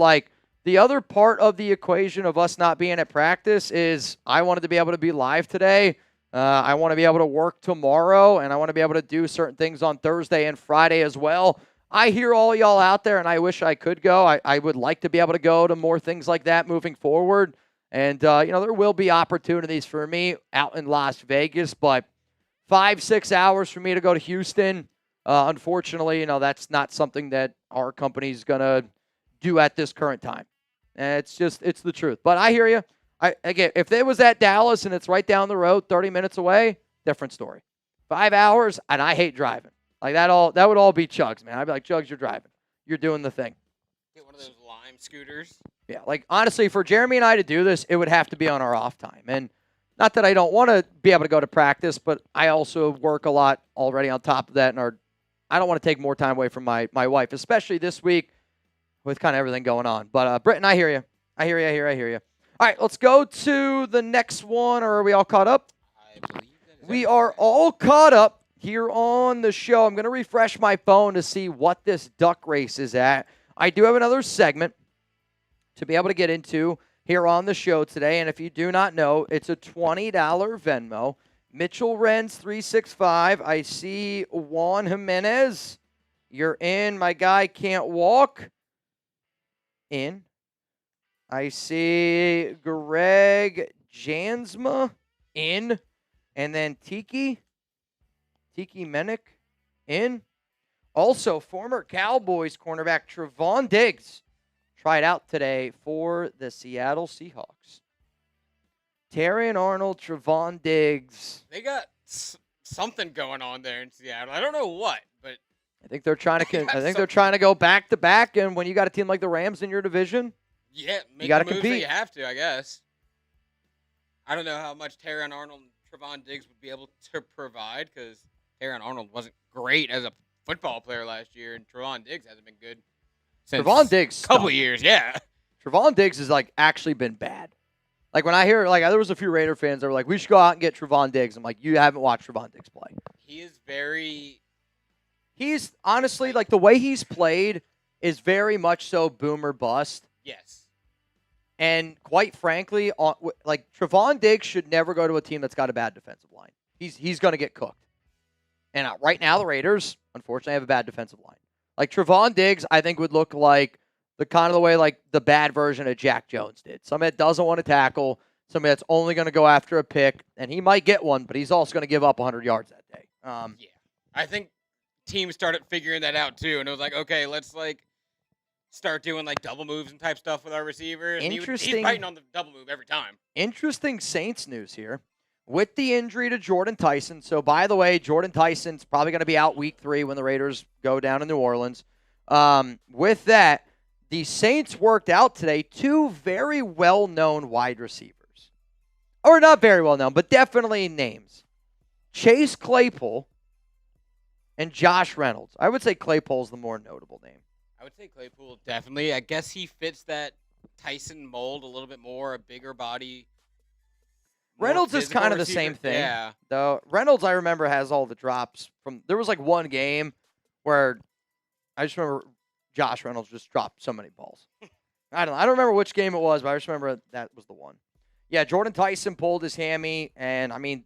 the other part of the equation of us not being at practice is I wanted to be able to be live today. I want to be able to work tomorrow, and I want to be able to do certain things on Thursday and Friday as well. I hear all y'all out there, and I wish I could go. I would like to be able to go to more things like that moving forward. And, there will be opportunities for me out in Las Vegas, but 5-6 hours for me to go to Houston, unfortunately, that's not something that our company's going to do at this current time. And it's the truth. But I hear you. Again, if it was at Dallas and it's right down the road, 30 minutes away, different story. 5 hours, and I hate driving. That would all be Chugs, man. I'd be like, Chugs, you're driving. You're doing the thing.
Get one of those Lime scooters.
Yeah, honestly, for Jeremy and I to do this, it would have to be on our off time. And not that I don't want to be able to go to practice, but I also work a lot already on top of that. And I don't want to take more time away from my wife, especially this week with kind of everything going on. But, Britton, I hear you. I hear you. All right, let's go to the next one. Or are we all caught up?
I believe that
we are all caught up here on the show. I'm going to refresh my phone to see what this duck race is at. I do have another segment to be able to get into here on the show today. And if you do not know, it's a $20 Venmo. Mitchell Renz 365. I see Juan Jimenez. You're in. My guy can't walk. In. I see Greg Jansma. In. And then Tiki Menick. In. Also, former Cowboys cornerback Trevon Diggs tried out today for the Seattle Seahawks. Terry and Arnold, Trevon Diggs.
They got something going on there in Seattle. I don't know what, but
I think they're trying to. I think they're trying to go back to back, and when you got a team like the Rams in your division,
Yeah,
you got to
the moves that
compete.
you have to, I guess. I don't know how much Terron Arnold and Trevon Diggs would be able to provide because Terron Arnold wasn't great as a football player last year, and Trevon Diggs hasn't been good since
Trevon Diggs
a couple
stunk.
years. Yeah.
Trevon Diggs has like actually been bad. Like when I hear like there was a few Raider fans that were like, we should go out and get Trevon Diggs. I'm like, you haven't watched Trevon Diggs play.
He is very.
He's honestly like the way he's played is very much so boom or bust.
Yes.
And quite frankly, like Trevon Diggs should never go to a team that's got a bad defensive line. He's going to get cooked. And right now, the Raiders, unfortunately, have a bad defensive line. Like Trevon Diggs, I think would look like the kind of the way like the bad version of Jack Jones did. Somebody that doesn't want to tackle, somebody that's only going to go after a pick, and he might get one, but he's also going to give up 100 yards that day.
Yeah, I think teams started figuring that out too, and it was like, okay, let's like start doing like double moves and type stuff with our receivers.
Interesting.
He's biting on the double move every time.
Interesting Saints news here. With the injury to Jordan Tyson, so by the way, Jordan Tyson's probably going to be out week 3 when the Raiders go down to New Orleans. With that, the Saints worked out today 2 very well-known wide receivers. Or not very well-known, but definitely names. Chase Claypool and Josh Reynolds. I would say Claypool's the more notable name.
I would say Claypool definitely. I guess he fits that Tyson mold a little bit more, a bigger body.
Reynolds is kind of the same thing.
Yeah.
Though Reynolds, I remember, has all the drops from. There was like one game where I just remember Josh Reynolds just dropped so many balls. I don't remember which game it was, but I just remember that was the one. Yeah, Jordan Tyson pulled his hammy, and I mean,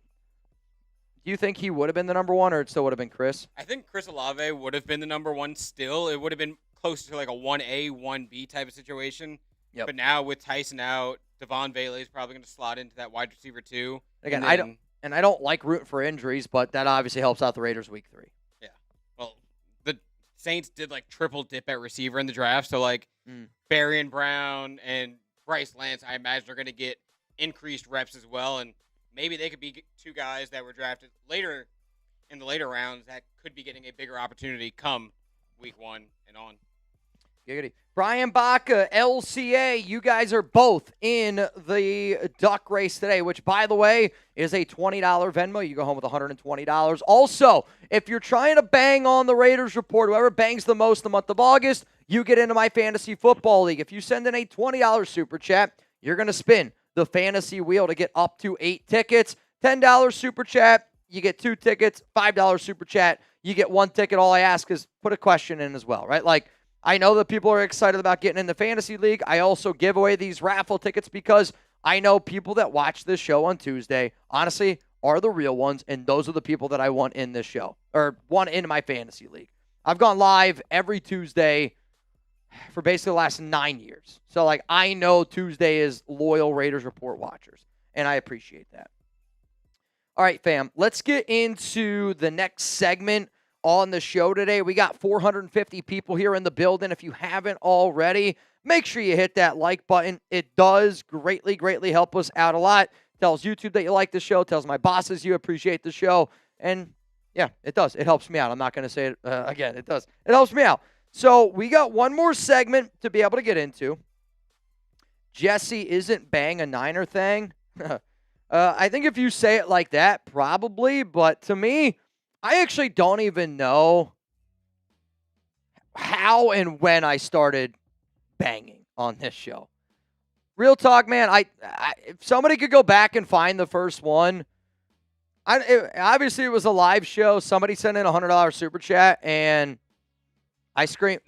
do you think he would have been the number 1, or it still would have been Chris?
I think Chris Olave would have been the number 1 still. It would have been closer to like a 1A, 1B type of situation.
Yep.
But now with Tyson out, Devon Bailey is probably going to slot into that wide receiver too.
Again, I don't like rooting for injuries, but that obviously helps out the Raiders week 3.
Yeah. Well, the Saints did like triple dip at receiver in the draft, so like Barry and Brown and Bryce Lance, I imagine, are going to get increased reps as well, and maybe they could be 2 guys that were drafted later in the later rounds that could be getting a bigger opportunity come week 1 and on.
Giggity. Brian Baca, LCA, you guys are both in the duck race today, which, by the way, is a $20 Venmo. You go home with $120. Also, if you're trying to bang on the Raiders Report, whoever bangs the most in the month of August, you get into my fantasy football league. If you send in a $20 super chat, you're going to spin the fantasy wheel to get up to 8 tickets. $10 super chat, you get 2 tickets. $5 super chat, you get 1 ticket. All I ask is put a question in as well, right? Like, I know that people are excited about getting in the fantasy league. I also give away these raffle tickets because I know people that watch this show on Tuesday, honestly, are the real ones, and those are the people that I want in this show, or want in my fantasy league. I've gone live every Tuesday for basically the last 9 years. So, like, I know Tuesday is loyal Raiders Report watchers, and I appreciate that. All right, fam, let's get into the next segment on the show today. We got 450 people here in the building. If you haven't already, make sure you hit that like button. It does greatly, greatly help us out a lot. Tells YouTube that you like the show. Tells my bosses you appreciate the show. And, yeah, it does. It helps me out. I'm not going to say it again. It does. It helps me out. So we got one more segment to be able to get into. Jesse isn't bang a Niner thing. I think if you say it like that, probably. But to me, I actually don't even know how and when I started banging on this show. Real talk, man. If somebody could go back and find the first one, obviously it was a live show. Somebody sent in a $100 super chat, and I scream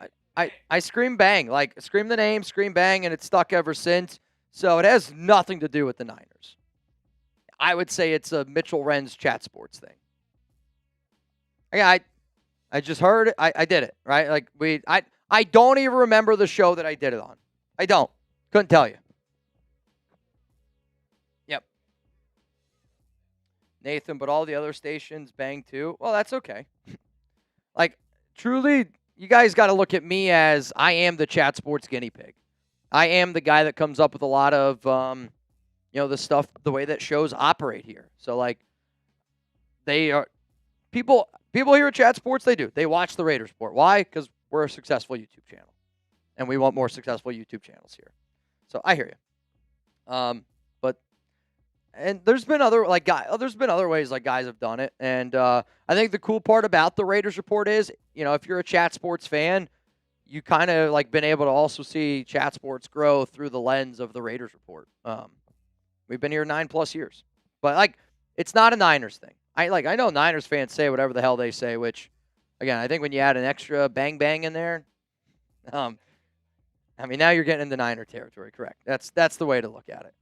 bang, like scream the name, scream bang, and it's stuck ever since. So it has nothing to do with the Niners. I would say it's a Mitchell Wren's chat sports thing. I just heard it. I did it, right? Like I don't even remember the show that I did it on. I don't. Couldn't tell you. Yep. Nathan, but all the other stations bang too. Well, that's okay. Like, truly, you guys got to look at me as I am the chat sports guinea pig. I am the guy that comes up with a lot of, the stuff, the way that shows operate here. So, like, they are people. People here at Chat Sports, they do. They watch the Raiders Report. Why? Because we're a successful YouTube channel, and we want more successful YouTube channels here. So I hear you. But and there's been other ways like guys have done it, and I think the cool part about the Raiders Report is, if you're a Chat Sports fan, you kind of like been able to also see Chat Sports grow through the lens of the Raiders Report. We've been here 9+ years, but like it's not a Niners thing. I know Niners fans say whatever the hell they say, which again I think when you add an extra bang bang in there, now you're getting into Niner territory. Correct. That's the way to look at it.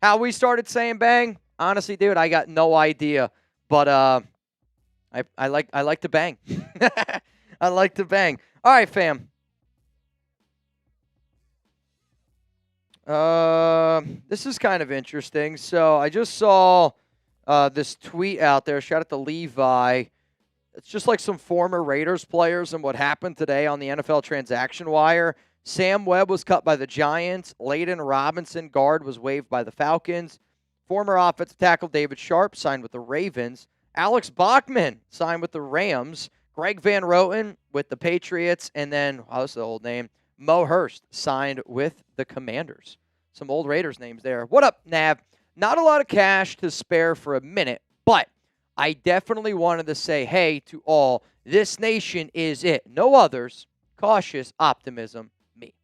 How we started saying bang, honestly, dude, I got no idea, but I like to bang. I like to bang. All right, fam. This is kind of interesting. So I just saw this tweet out there. Shout out to Levi. It's just like some former Raiders players and what happened today on the NFL transaction wire. Sam Webb was cut by the Giants. Layden Robinson, guard, was waived by the Falcons. Former offensive tackle David Sharp signed with the Ravens. Alex Bachman signed with the Rams. Greg Van Roten with the Patriots. And then, this is the old name, Mo Hurst signed with the Commanders. Some old Raiders names there. What up, Nav? Not a lot of cash to spare for a minute, but I definitely wanted to say, hey, to all, this nation is it. No others. Cautious optimism, me.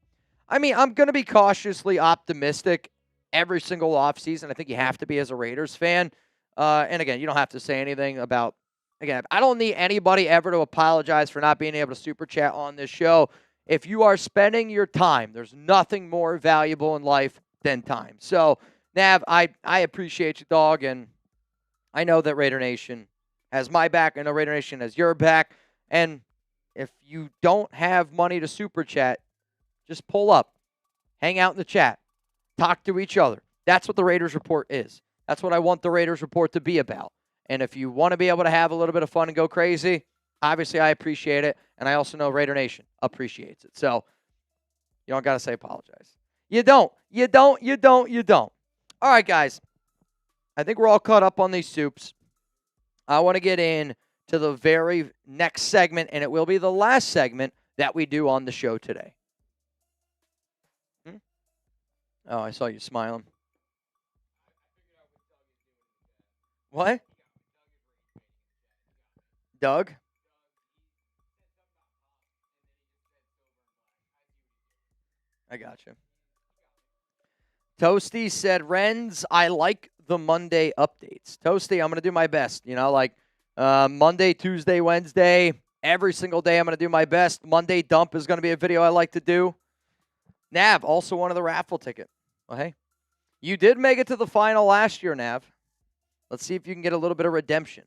I'm going to be cautiously optimistic every single offseason. I think you have to be as a Raiders fan. And again, you don't have to say anything about, again, I don't need anybody ever to apologize for not being able to super chat on this show. If you are spending your time, there's nothing more valuable in life than time. So, Nav, I appreciate you, dog, and I know that Raider Nation has my back. I know Raider Nation has your back. And if you don't have money to super chat, just pull up, hang out in the chat, talk to each other. That's what the Raiders Report is. That's what I want the Raiders Report to be about. And if you want to be able to have a little bit of fun and go crazy, obviously I appreciate it. And I also know Raider Nation appreciates it. So you don't got to say apologize. You don't. All right, guys. I think we're all caught up on these soups. I want to get in to the very next segment, and it will be the last segment that we do on the show today. Oh, I saw you smiling. What? Doug? I got you. Toasty said, Renz, I like the Monday updates. Toasty, I'm going to do my best. Monday, Tuesday, Wednesday, every single day I'm going to do my best. Monday dump is going to be a video I like to do. Nav, also wanted the raffle ticket. Well, hey, you did make it to the final last year, Nav. Let's see if you can get a little bit of redemption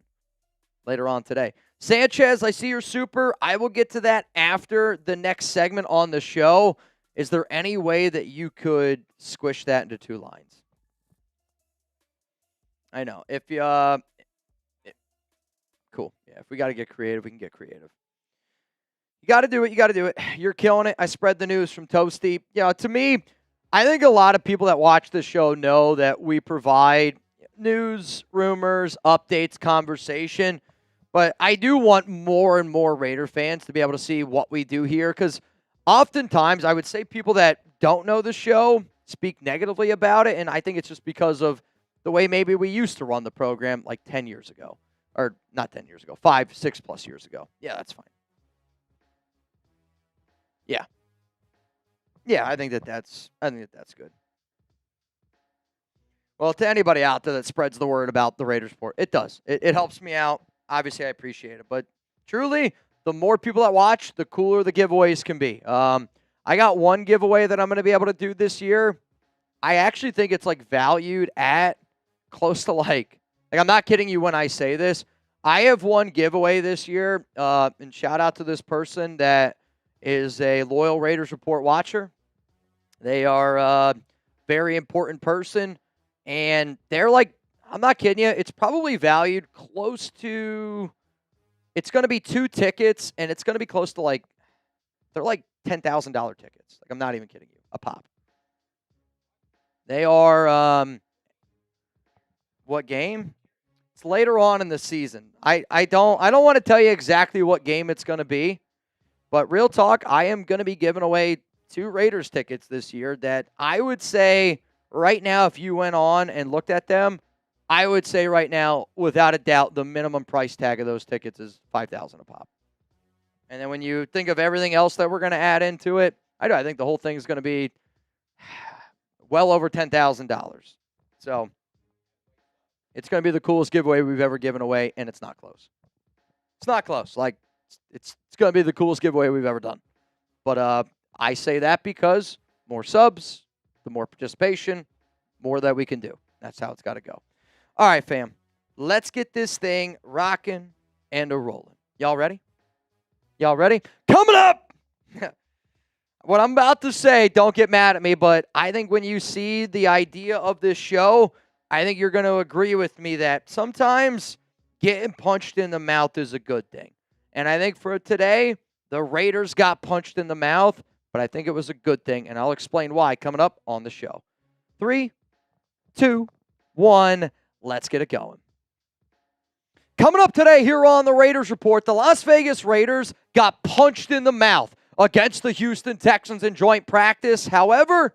later on today. Sanchez, I see your super. I will get to that after the next segment on the show. Is there any way that you could squish that into 2 lines? I know. If you cool. Yeah, if we got to get creative, we can get creative. You got to do it. You're killing it. I spread the news from Toasty. To me, I think a lot of people that watch this show know that we provide news, rumors, updates, conversation. But I do want more and more Raider fans to be able to see what we do here, because oftentimes I would say people that don't know the show speak negatively about it, and I think it's just because of the way maybe we used to run the program like 10 years ago. Or not 10 years ago, 5, 6+ years ago. Yeah, that's fine. Yeah. Yeah, I think that's good. Well, to anybody out there that spreads the word about the Raiders Report, it does. It helps me out. Obviously, I appreciate it. But truly, the more people that watch, the cooler the giveaways can be. I got one giveaway that I'm going to be able to do this year. I actually think it's valued at close to I'm not kidding you when I say this. I have one giveaway this year, and shout out to this person that is a loyal Raiders Report watcher. They are a very important person, and they're I'm not kidding you, it's probably valued close to, it's going to be 2 tickets, and it's going to be close to they're $10,000 tickets. I'm not even kidding you, a pop. They are, what game? It's later on in the season. I don't want to tell you exactly what game it's going to be, but real talk, I am going to be giving away 2 Raiders tickets this year that I would say right now, if you went on and looked at them, I would say right now, without a doubt, the minimum price tag of those tickets is $5,000 a pop. And then when you think of everything else that we're going to add into it, I think the whole thing is going to be well over $10,000. So it's going to be the coolest giveaway we've ever given away, and it's not close. It's not close. Like, it's going to be the coolest giveaway we've ever done. But I say that because more subs, the more participation, more that we can do. That's how it's got to go. All right, fam. Let's get this thing rocking and a-rolling. Y'all ready? Y'all ready? Coming up! What I'm about to say, don't get mad at me, but I think when you see the idea of this show, I think you're going to agree with me that sometimes getting punched in the mouth is a good thing. And I think for today, the Raiders got punched in the mouth, but I think it was a good thing, and I'll explain why coming up on the show. 3, 2, 1, let's get it going. Coming up today here on the Raiders Report, the Las Vegas Raiders got punched in the mouth against the Houston Texans in joint practice. However,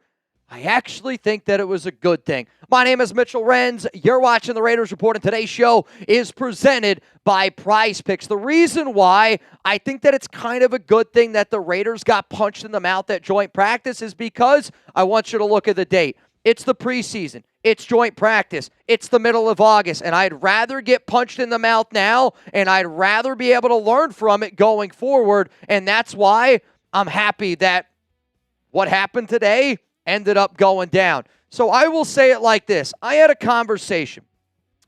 I actually think that it was a good thing. My name is Mitchell Renz. You're watching the Raiders Report, and today's show is presented by Prize Picks. The reason why I think that it's kind of a good thing that the Raiders got punched in the mouth at joint practice is because I want you to look at the date. It's the preseason. It's joint practice. It's the middle of August, and I'd rather get punched in the mouth now, and I'd rather be able to learn from it going forward, and that's why I'm happy that what happened today ended up going down. So I will say it like this. I had a conversation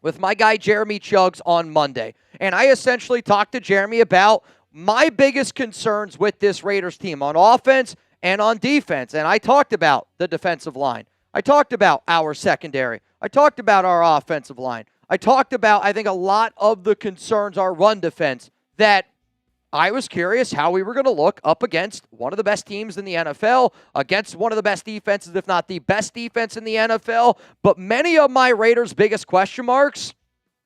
with my guy Jeremy Chuggs on Monday, and I essentially talked to Jeremy about my biggest concerns with this Raiders team on offense and on defense, and I talked about the defensive line. I talked about our secondary. I talked about our offensive line. I talked about, I think, a lot of the concerns, our run defense, that I was curious how we were going to look up against one of the best teams in the NFL, against one of the best defenses, if not the best defense in the NFL. But many of my Raiders' biggest question marks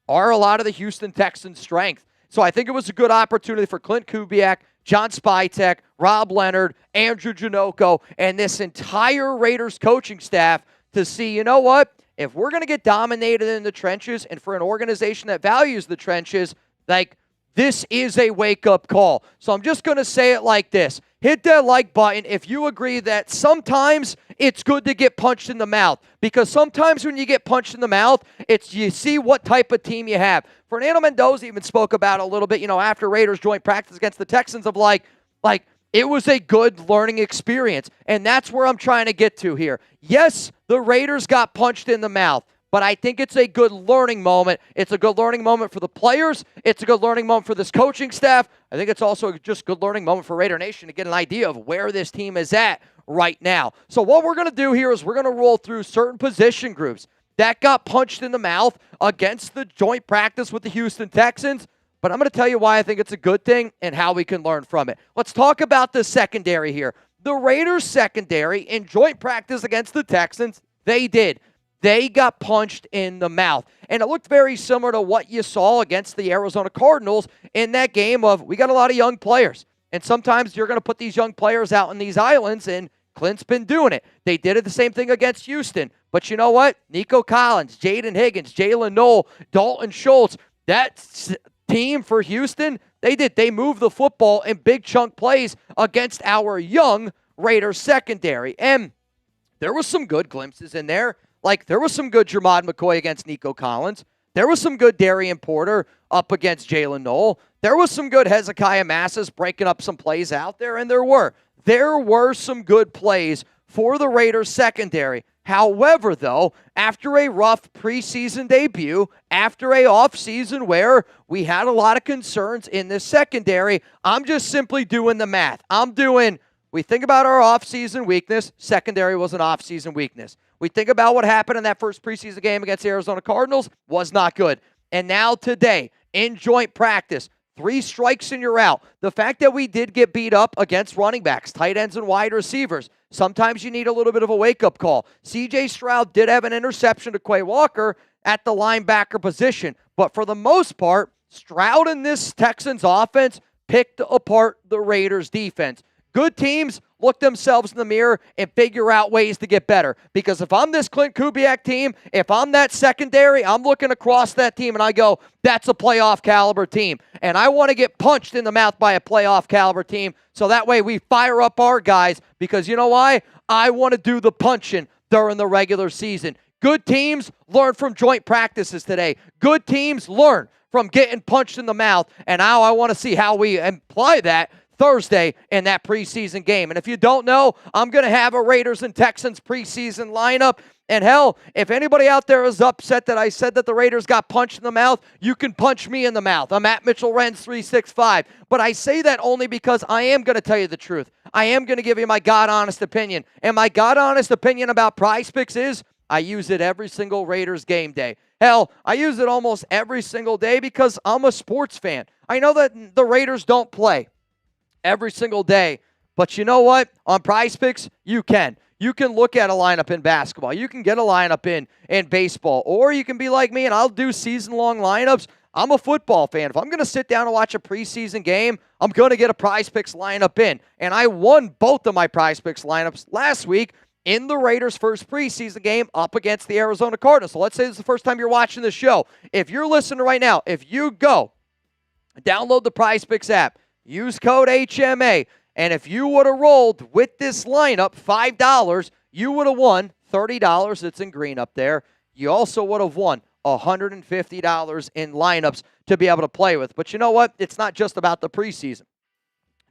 are a lot of the Houston Texans' strength. So I think it was a good opportunity for Clint Kubiak, John Spytek, Rob Leonard, Andrew Janocko, and this entire Raiders coaching staff to see, you know what? If we're going to get dominated in the trenches, and for an organization that values the trenches, like, this is a wake-up call. So I'm just going to say it like this. Hit that like button if you agree that sometimes it's good to get punched in the mouth. Because sometimes when you get punched in the mouth, it's you see what type of team you have. Fernando Mendoza even spoke about a little bit, after Raiders joint practice against the Texans of like it was a good learning experience. And that's where I'm trying to get to here. Yes, the Raiders got punched in the mouth. But I think it's a good learning moment. It's a good learning moment for the players. It's a good learning moment for this coaching staff. I think it's also just a good learning moment for Raider Nation to get an idea of where this team is at right now. So what we're going to do here is we're going to roll through certain position groups that got punched in the mouth against the joint practice with the Houston Texans. But I'm going to tell you why I think it's a good thing and how we can learn from it. Let's talk about the secondary here. The Raiders secondary in joint practice against the Texans, they got punched in the mouth. And it looked very similar to what you saw against the Arizona Cardinals in that game of we got a lot of young players. And sometimes you're going to put these young players out in these islands, and Clint's been doing it. They did it the same thing against Houston. But you know what? Nico Collins, Jaden Higgins, Jalen Noel, Dalton Schultz, that team for Houston, they moved the football in big chunk plays against our young Raiders secondary. And there was some good glimpses in there. Like, there was some good Jermod McCoy against Nico Collins. There was some good Darian Porter up against Jalen Noel. There was some good Hezekiah Massis breaking up some plays out there, and there were some good plays for the Raiders secondary. However, though, after a rough preseason debut, after a offseason where we had a lot of concerns in this secondary, I'm just simply doing the math. We think about our offseason weakness. Secondary was an offseason weakness. We think about what happened in that first preseason game against the Arizona Cardinals. Was not good. And now today, in joint practice, 3 strikes and you're out. The fact that we did get beat up against running backs, tight ends, and wide receivers, sometimes you need a little bit of a wake-up call. C.J. Stroud did have an interception to Quay Walker at the linebacker position, but for the most part, Stroud and this Texans offense picked apart the Raiders defense. Good teams look themselves in the mirror and figure out ways to get better. Because if I'm this Clint Kubiak team, if I'm that secondary, I'm looking across that team and I go, that's a playoff caliber team. And I want to get punched in the mouth by a playoff caliber team so that way we fire up our guys because you know why? I want to do the punching during the regular season. Good teams learn from joint practices today. Good teams learn from getting punched in the mouth, and now I want to see how we apply that Thursday in that preseason game. And if you don't know, I'm going to have a Raiders and Texans preseason lineup. And hell, if anybody out there is upset that I said that the Raiders got punched in the mouth, you can punch me in the mouth. I'm at Mitchell Renz 365. But I say that only because I am going to tell you the truth. I am going to give you my God-honest opinion. And my God-honest opinion about Prize Picks is I use it every single Raiders game day. Hell, I use it almost every single day because I'm a sports fan. I know that the Raiders don't play every single day, but you know what? On Prize Picks, you can. You can look at a lineup in basketball. You can get a lineup in baseball. Or you can be like me, and I'll do season-long lineups. I'm a football fan. If I'm going to sit down and watch a preseason game, I'm going to get a Prize Picks lineup in. And I won both of my Prize Picks lineups last week in the Raiders' first preseason game up against the Arizona Cardinals. So let's say this is the first time you're watching the show. If you're listening right now, if you go download the Prize Picks app, use code HMA, and if you would have rolled with this lineup $5, you would have won $30. It's in green up there. You also would have won $150 in lineups to be able to play with. But you know what? It's not just about the preseason.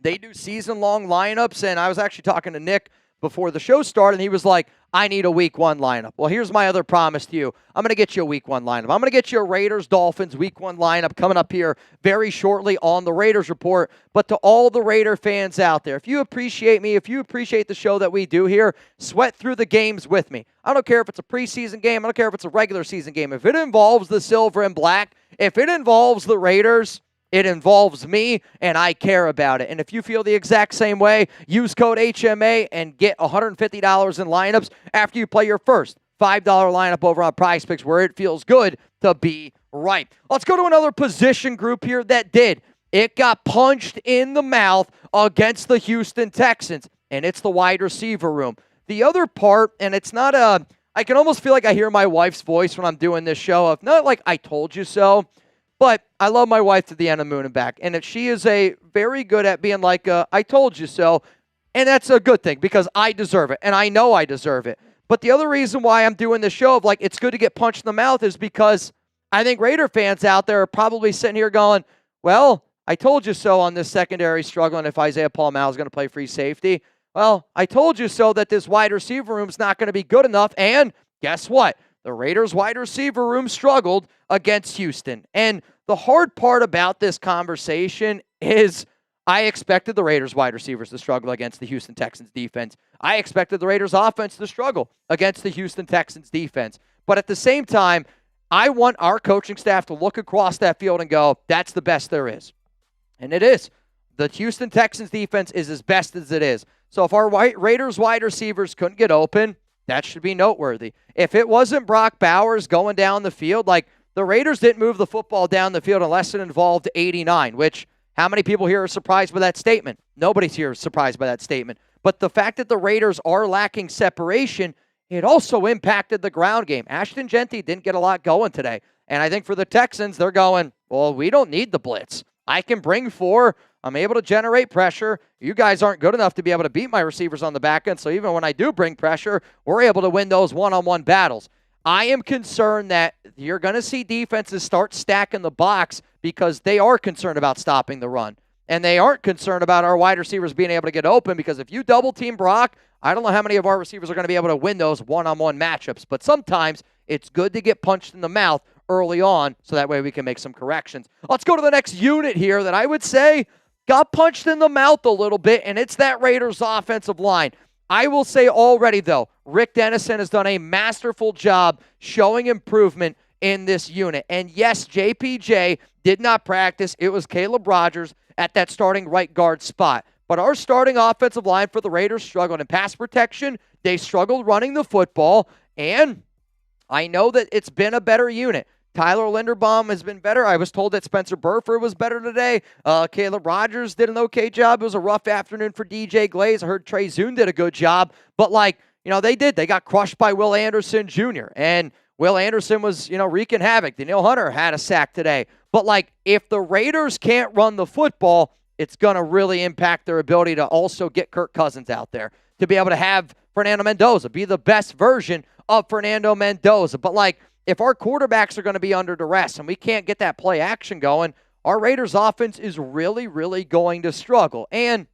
They do season-long lineups, and I was actually talking to Nick before the show started, and he was like, I need a week 1 lineup. Well, here's my other promise to you. I'm going to get you a week 1 lineup. I'm going to get you a Raiders-Dolphins week 1 lineup coming up here very shortly on the Raiders Report. But to all the Raider fans out there, if you appreciate me, if you appreciate the show that we do here, sweat through the games with me. I don't care if it's a preseason game. I don't care if it's a regular season game. If it involves the silver and black, if it involves the Raiders, it involves me, and I care about it. And if you feel the exact same way, use code HMA and get $150 in lineups after you play your first $5 lineup over on Prize Picks, where it feels good to be right. Let's go to another position group here that did. It got punched in the mouth against the Houston Texans, and it's the wide receiver room. The other part, and it's not I can almost feel like I hear my wife's voice when I'm doing this show of, not like I told you so, but I love my wife to the end of the moon and back. And she is very good at being like, I told you so. And that's a good thing because I deserve it. And I know I deserve it. But the other reason why I'm doing this show of like, it's good to get punched in the mouth is because I think Raider fans out there are probably sitting here going, well, I told you so on this secondary struggling if Isaiah Paul-Mal is going to play free safety. Well, I told you so that this wide receiver room is not going to be good enough. And guess what? The Raiders wide receiver room struggled against Houston. And the hard part about this conversation is I expected the Raiders wide receivers to struggle against the Houston Texans defense. I expected the Raiders offense to struggle against the Houston Texans defense. But at the same time, I want our coaching staff to look across that field and go, that's the best there is. And it is. The Houston Texans defense is as best as it is. So if our Raiders wide receivers couldn't get open, that should be noteworthy. If it wasn't Brock Bowers going down the field, like the Raiders didn't move the football down the field unless it involved 89, which how many people here are surprised by that statement? Nobody's here surprised by that statement. But the fact that the Raiders are lacking separation, it also impacted the ground game. Ashton Genty didn't get a lot going today. And I think for the Texans, they're going, well, we don't need the blitz. I can bring 4. I'm able to generate pressure. You guys aren't good enough to be able to beat my receivers on the back end. So even when I do bring pressure, we're able to win those one-on-one battles. I am concerned that you're going to see defenses start stacking the box because they are concerned about stopping the run. And they aren't concerned about our wide receivers being able to get open because if you double-team Brock, I don't know how many of our receivers are going to be able to win those one-on-one matchups. But sometimes it's good to get punched in the mouth early on so that way we can make some corrections. Let's go to the next unit here that I would say got punched in the mouth a little bit, and it's that Raiders offensive line. I will say already, though, Rick Dennison has done a masterful job showing improvement in this unit. And yes, JPJ did not practice. It was Caleb Rogers at that starting right guard spot. But our starting offensive line for the Raiders struggled in pass protection. They struggled running the football. And I know that it's been a better unit. Tyler Linderbaum has been better. I was told that Spencer Burford was better today. Caleb Rogers did an okay job. It was a rough afternoon for DJ Glaze. I heard Trey Zune did a good job. But, they did. They got crushed by Will Anderson Jr. And Will Anderson was, wreaking havoc. Danielle Hunter had a sack today. But, if the Raiders can't run the football, it's going to really impact their ability to also get Kirk Cousins out there, to be able to have Fernando Mendoza be the best version of Fernando Mendoza. But, if our quarterbacks are going to be under duress and we can't get that play action going, our Raiders offense is really, really going to struggle. And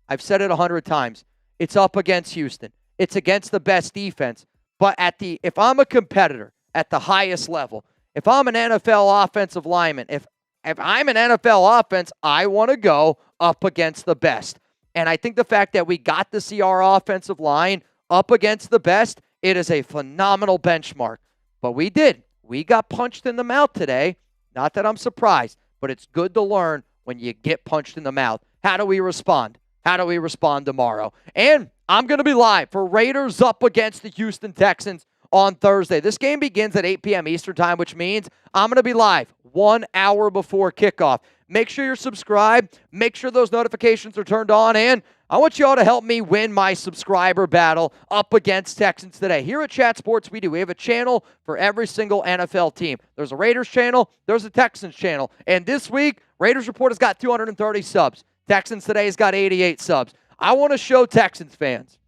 I've said it 100 times. It's up against Houston. It's against the best defense. But if I'm a competitor at the highest level, if I'm an NFL offensive lineman, if I'm an NFL offense, I want to go up against the best. And I think the fact that we got to see our offensive line up against the best, it is a phenomenal benchmark. But we did. We got punched in the mouth today. Not that I'm surprised, but it's good to learn when you get punched in the mouth. How do we respond? How do we respond tomorrow? And I'm going to be live for Raiders up against the Houston Texans on Thursday. This game begins at 8 p.m. Eastern time, which means I'm going to be live 1 hour before kickoff. Make sure you're subscribed. Make sure those notifications are turned on. And I want you all to help me win my subscriber battle up against Texans today. Here at Chat Sports, we have a channel for every single NFL team. There's a Raiders channel. There's a Texans channel. And this week, Raiders Report has got 230 subs. Texans today has got 88 subs. I want to show Texans fans,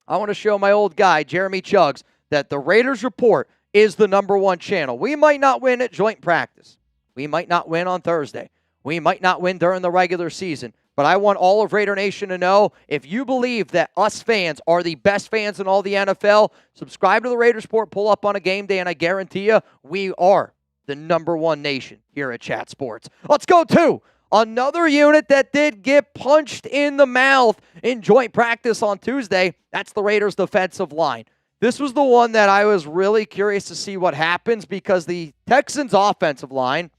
I want to show my old guy, Jeremy Chuggs, that the Raiders Report is the #1 channel. We might not win at joint practice. We might not win on Thursday. We might not win during the regular season. But I want all of Raider Nation to know, if you believe that us fans are the best fans in all the NFL, subscribe to the Raiders Report, pull up on a game day, and I guarantee you, we are the #1 nation here at Chat Sports. Let's go to another unit that did get punched in the mouth in joint practice on Tuesday. That's the Raiders' defensive line. This was the one that I was really curious to see what happens, because the Texans' offensive line,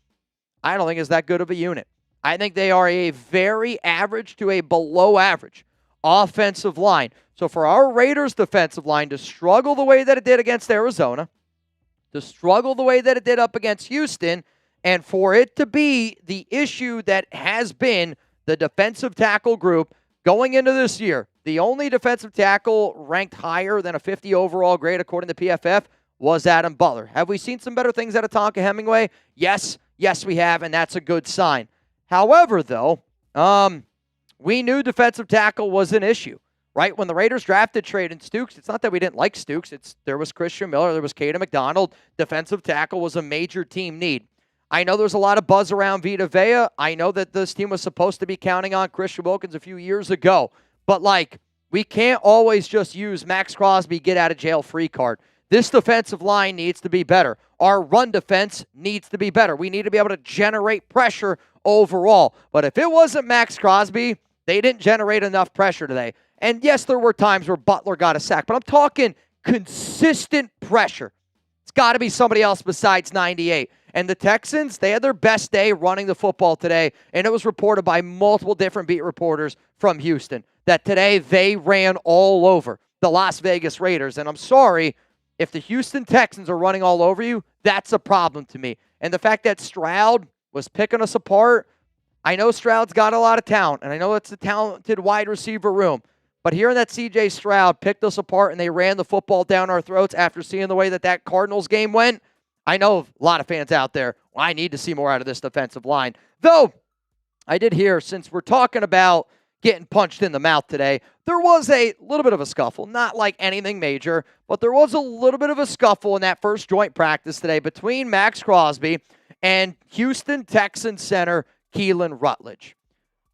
I don't think is that good of a unit. I think they are a very average to a below average offensive line. So for our Raiders defensive line to struggle the way that it did against Arizona, to struggle the way that it did up against Houston, and for it to be the issue that has been the defensive tackle group going into this year, the only defensive tackle ranked higher than a 50 overall grade according to PFF was Adam Butler. Have we seen some better things out of Tonka Hemingway? Yes, we have, and that's a good sign. However, though, we knew defensive tackle was an issue, right? When the Raiders drafted Trayden Stukes, it's not that we didn't like Stukes. There was Christian Miller. There was Caden McDonald. Defensive tackle was a major team need. I know there's a lot of buzz around Vita Vea. I know that this team was supposed to be counting on Christian Wilkins a few years ago. But, we can't always just use Max Crosby get-out-of-jail-free card. This defensive line needs to be better. Our run defense needs to be better. We need to be able to generate pressure overall. But if it wasn't Max Crosby, they didn't generate enough pressure today. And yes, there were times where Butler got a sack, but I'm talking consistent pressure. It's got to be somebody else besides 98. And the Texans, they had their best day running the football today, and it was reported by multiple different beat reporters from Houston that today they ran all over the Las Vegas Raiders. And I'm sorry, if the Houston Texans are running all over you, that's a problem to me. And the fact that Stroud was picking us apart, I know Stroud's got a lot of talent, and I know it's a talented wide receiver room. But hearing that C.J. Stroud picked us apart and they ran the football down our throats after seeing the way that Cardinals game went, I know a lot of fans out there, well, I need to see more out of this defensive line. Though, I did hear, since we're talking about getting punched in the mouth today, there was a little bit of a scuffle. Not like anything major, but there was a little bit of a scuffle in that first joint practice today between Max Crosby and Houston Texans center Keelan Rutledge.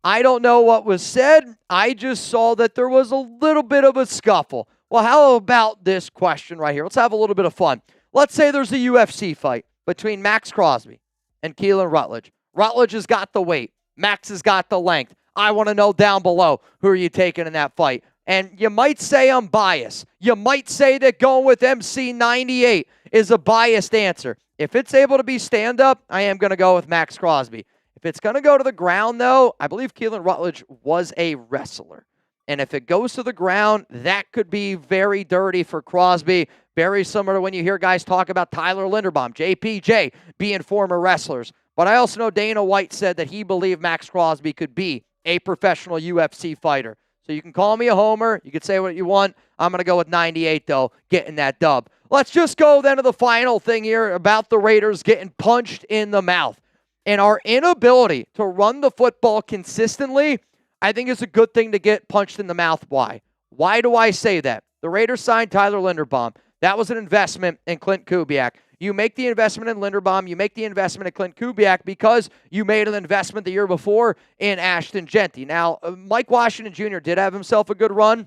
I don't know what was said. I just saw that there was a little bit of a scuffle. Well, how about this question right here? Let's have a little bit of fun. Let's say there's a UFC fight between Max Crosby and Keelan Rutledge. Rutledge has got the weight. Max has got the length. I want to know down below, who are you taking in that fight? And you might say I'm biased. You might say that going with MC98 is a biased answer. If it's able to be stand-up, I am going to go with Max Crosby. If it's going to go to the ground, though, I believe Keelan Rutledge was a wrestler. And if it goes to the ground, that could be very dirty for Crosby. Very similar to when you hear guys talk about Tyler Linderbaum, JPJ, being former wrestlers. But I also know Dana White said that he believed Max Crosby could be a professional UFC fighter. So you can call me a homer. You can say what you want. I'm going to go with 98, though, getting that dub. Let's just go then to the final thing here about the Raiders getting punched in the mouth. And our inability to run the football consistently, I think it's a good thing to get punched in the mouth. Why? Why do I say that? The Raiders signed Tyler Linderbaum. That was an investment in Clint Kubiak. You make the investment in Linderbaum. You make the investment in Clint Kubiak because you made an investment the year before in Ashton Genty. Now, Mike Washington Jr. did have himself a good run,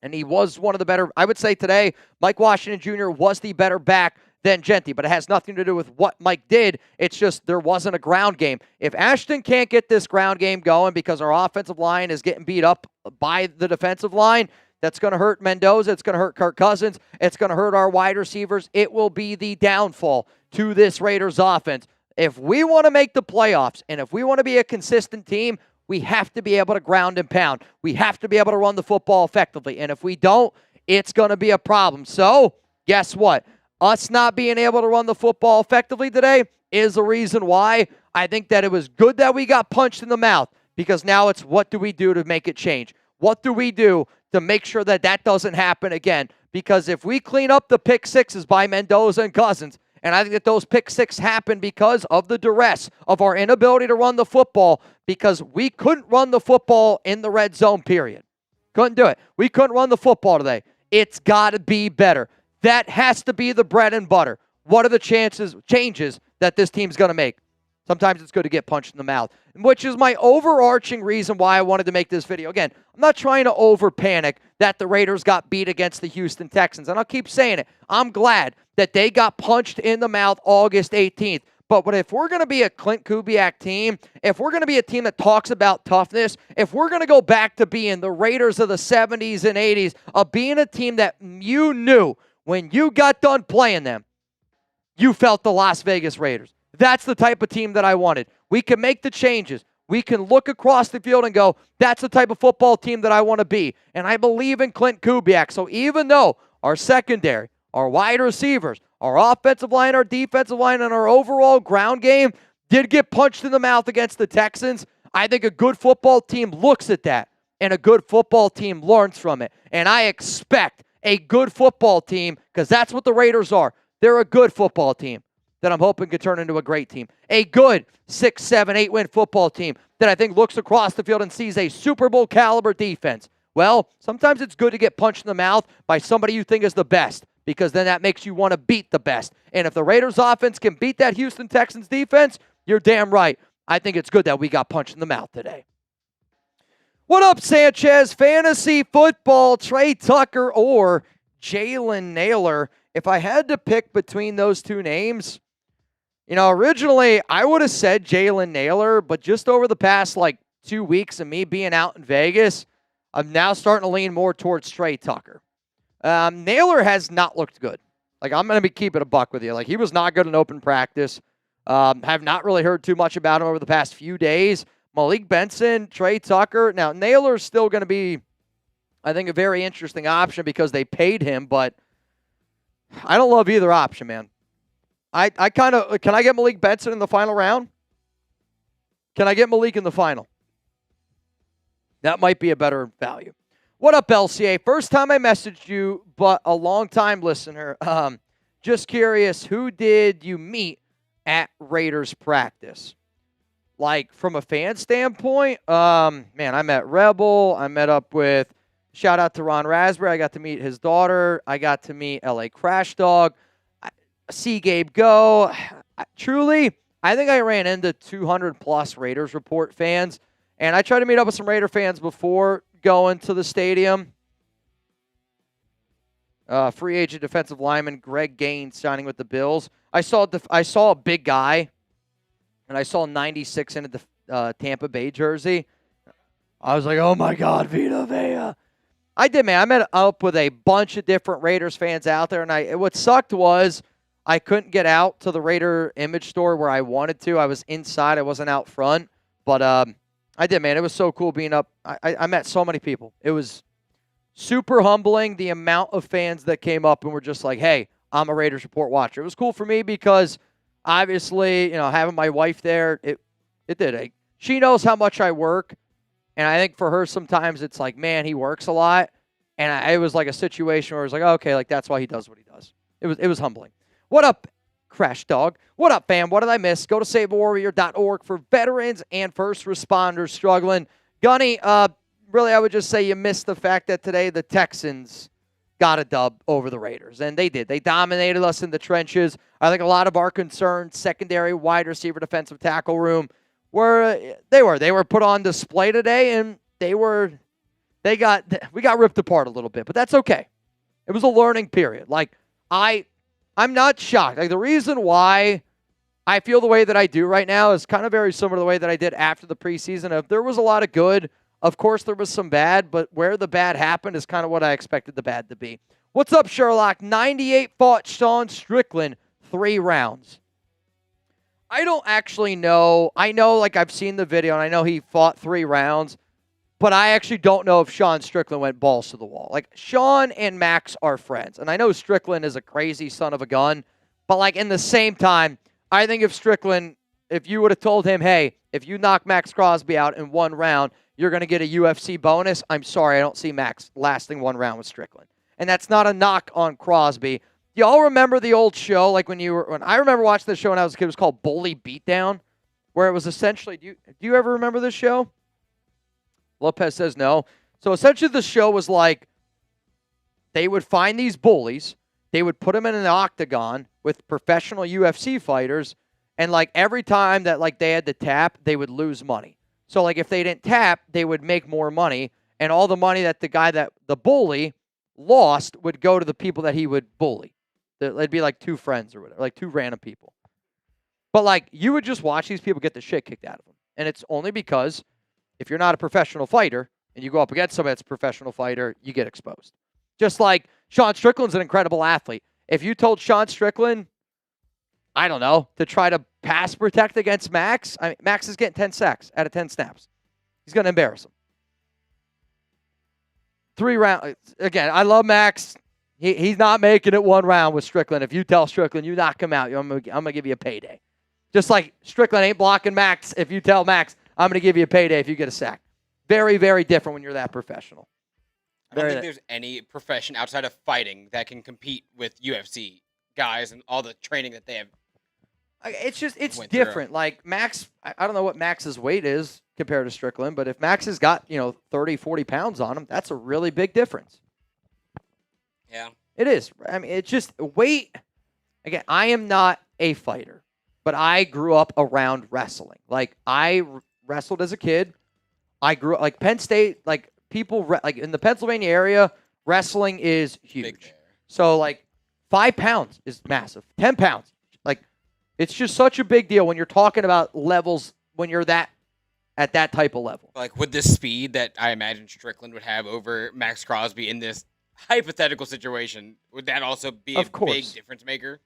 and he was one of the better. I would say today, Mike Washington Jr. was the better back than Genty, but it has nothing to do with what Mike did. It's just there wasn't a ground game. If Ashton can't get this ground game going because our offensive line is getting beat up by the defensive line, that's going to hurt Mendoza. It's going to hurt Kirk Cousins. It's going to hurt our wide receivers. It will be the downfall to this Raiders offense. If we want to make the playoffs and if we want to be a consistent team, we have to be able to ground and pound. We have to be able to run the football effectively. And if we don't, it's going to be a problem. So, guess what? Us not being able to run the football effectively today is the reason why I think that it was good that we got punched in the mouth, because now it's what do we do to make it change? What do we do to make sure that that doesn't happen again? Because if we clean up the pick sixes by Mendoza and Cousins, and I think that those pick six happen because of the duress of our inability to run the football, because we couldn't run the football in the red zone, period. Couldn't do it. We couldn't run the football today. It's got to be better. That has to be the bread and butter. What are the changes that this team's going to make? Sometimes it's good to get punched in the mouth, which is my overarching reason why I wanted to make this video. Again, I'm not trying to over-panic that the Raiders got beat against the Houston Texans, and I'll keep saying it. I'm glad that they got punched in the mouth August 18th. But if we're going to be a Clint Kubiak team, if we're going to be a team that talks about toughness, if we're going to go back to being the Raiders of the 70s and 80s, of being a team that you knew when you got done playing them, you felt the Las Vegas Raiders. That's the type of team that I wanted. We can make the changes. We can look across the field and go, that's the type of football team that I want to be. And I believe in Clint Kubiak. So even though our secondary, our wide receivers, our offensive line, our defensive line, and our overall ground game did get punched in the mouth against the Texans, I think a good football team looks at that, and a good football team learns from it. And I expect a good football team, because that's what the Raiders are. They're a good football team that I'm hoping could turn into a great team. A good 6, 7, 8-win football team that I think looks across the field and sees a Super Bowl caliber defense. Well, sometimes it's good to get punched in the mouth by somebody you think is the best, because then that makes you want to beat the best. And if the Raiders offense can beat that Houston Texans defense, you're damn right. I think it's good that we got punched in the mouth today. What up, Sanchez? Fantasy football, Trey Tucker or Jalen Nailor? If I had to pick between those two names, originally I would have said Jalen Nailor, but just over the past 2 weeks of me being out in Vegas, I'm now starting to lean more towards Trey Tucker. Nailor has not looked good. I'm going to be keeping a buck with you. He was not good in open practice. Have not really heard too much about him over the past few days. Malik Benson, Trey Tucker. Now, Nailor's still going to be, I think, a very interesting option because they paid him, but I don't love either option, man. Can I get Malik Benson in the final round? Can I get Malik in the final? That might be a better value. What up, LCA? First time I messaged you, but a long-time listener. Just curious, who did you meet at Raiders practice? From a fan standpoint, man, I met Rebel. I met up with, shout out to Ron Raspberry. I got to meet his daughter. I got to meet LA Crash Dog. See Gabe Go. Truly, I think I ran into 200-plus Raiders Report fans, and I tried to meet up with some Raider fans before going to the stadium. Free agent defensive lineman Greg Gaines signing with the Bills. I saw a big guy, and I saw 96 in the Tampa Bay jersey. I was like, oh my God, Vita Vea. I did, man. I met up with a bunch of different Raiders fans out there, and what sucked was I couldn't get out to the Raider image store where I wanted to. I was inside. I wasn't out front. But I did, man. It was so cool being up. I met so many people. It was super humbling, the amount of fans that came up and were just like, hey, I'm a Raiders Report watcher. It was cool for me because obviously, having my wife there, it did. She knows how much I work. And I think for her, sometimes it's like, man, he works a lot. And it was like a situation where it was like, oh, okay, like that's why he does what he does. It was humbling. What up, Crash Dog? What up, fam? What did I miss? Go to savewarrior.org for veterans and first responders struggling. Gunny, really, I would just say you missed the fact that today the Texans got a dub over the Raiders. And they did. They dominated us in the trenches. I think a lot of our concerns, secondary, wide receiver, defensive tackle room, they were put on display today, and we got ripped apart a little bit, but that's okay. It was a learning period. Like I'm not shocked. Like the reason why I feel the way that I do right now is kind of very similar to the way that I did after the preseason. If there was a lot of good, of course there was some bad, but where the bad happened is kind of what I expected the bad to be. What's up, Sherlock? 98 fought Sean Strickland 3 rounds. I don't actually know. I know, like, I've seen the video, and I know he fought 3 rounds, but I actually don't know if Sean Strickland went balls to the wall. Like, Sean and Max are friends, and I know Strickland is a crazy son of a gun, but, like, in the same time, I think if you would have told him, hey, if you knock Max Crosby out in 1 round, you're going to get a UFC bonus, I'm sorry, I don't see Max lasting 1 round with Strickland. And that's not a knock on Crosby. Y'all remember the old show, like when I remember watching the show when I was a kid, it was called Bully Beatdown, where it was essentially, do you ever remember this show? Lopez says no. So essentially the show was like, they would find these bullies, they would put them in an octagon with professional UFC fighters, and like every time that like they had to tap, they would lose money. So like if they didn't tap, they would make more money, and all the money that the bully lost would go to the people that he would bully. It'd be like 2 friends or whatever, like 2 random people. But like you would just watch these people get the shit kicked out of them. And it's only because if you're not a professional fighter and you go up against somebody that's a professional fighter, you get exposed. Just like Sean Strickland's an incredible athlete. If you told Sean Strickland, I don't know, to try to pass protect against Max, Max is getting 10 sacks out of 10 snaps. He's going to embarrass him. 3 rounds. Again, I love Max. He's not making it 1 round with Strickland. If you tell Strickland you knock him out, I'm going to give you a payday. Just like Strickland ain't blocking Max. If you tell Max, I'm going to give you a payday if you get a sack. Very, very different when you're that professional.
I don't think there's any profession outside of fighting that can compete with UFC guys and all the training that they have.
It's different. Like Max, I don't know what Max's weight is compared to Strickland, but if Max has got, 30, 40 pounds on him, that's a really big difference.
Yeah.
It is. I mean, it's just weight. Again, I am not a fighter, but I grew up around wrestling. Like, I wrestled as a kid. I grew up, like, Penn State, like, people, like, in the Pennsylvania area, wrestling is huge. So, like, 5 pounds is massive. 10 pounds. Like, it's just such a big deal when you're talking about levels when you're at that type of level.
Like, with the speed that I imagine Strickland would have over Max Crosby in this hypothetical situation, would that also be a big difference maker?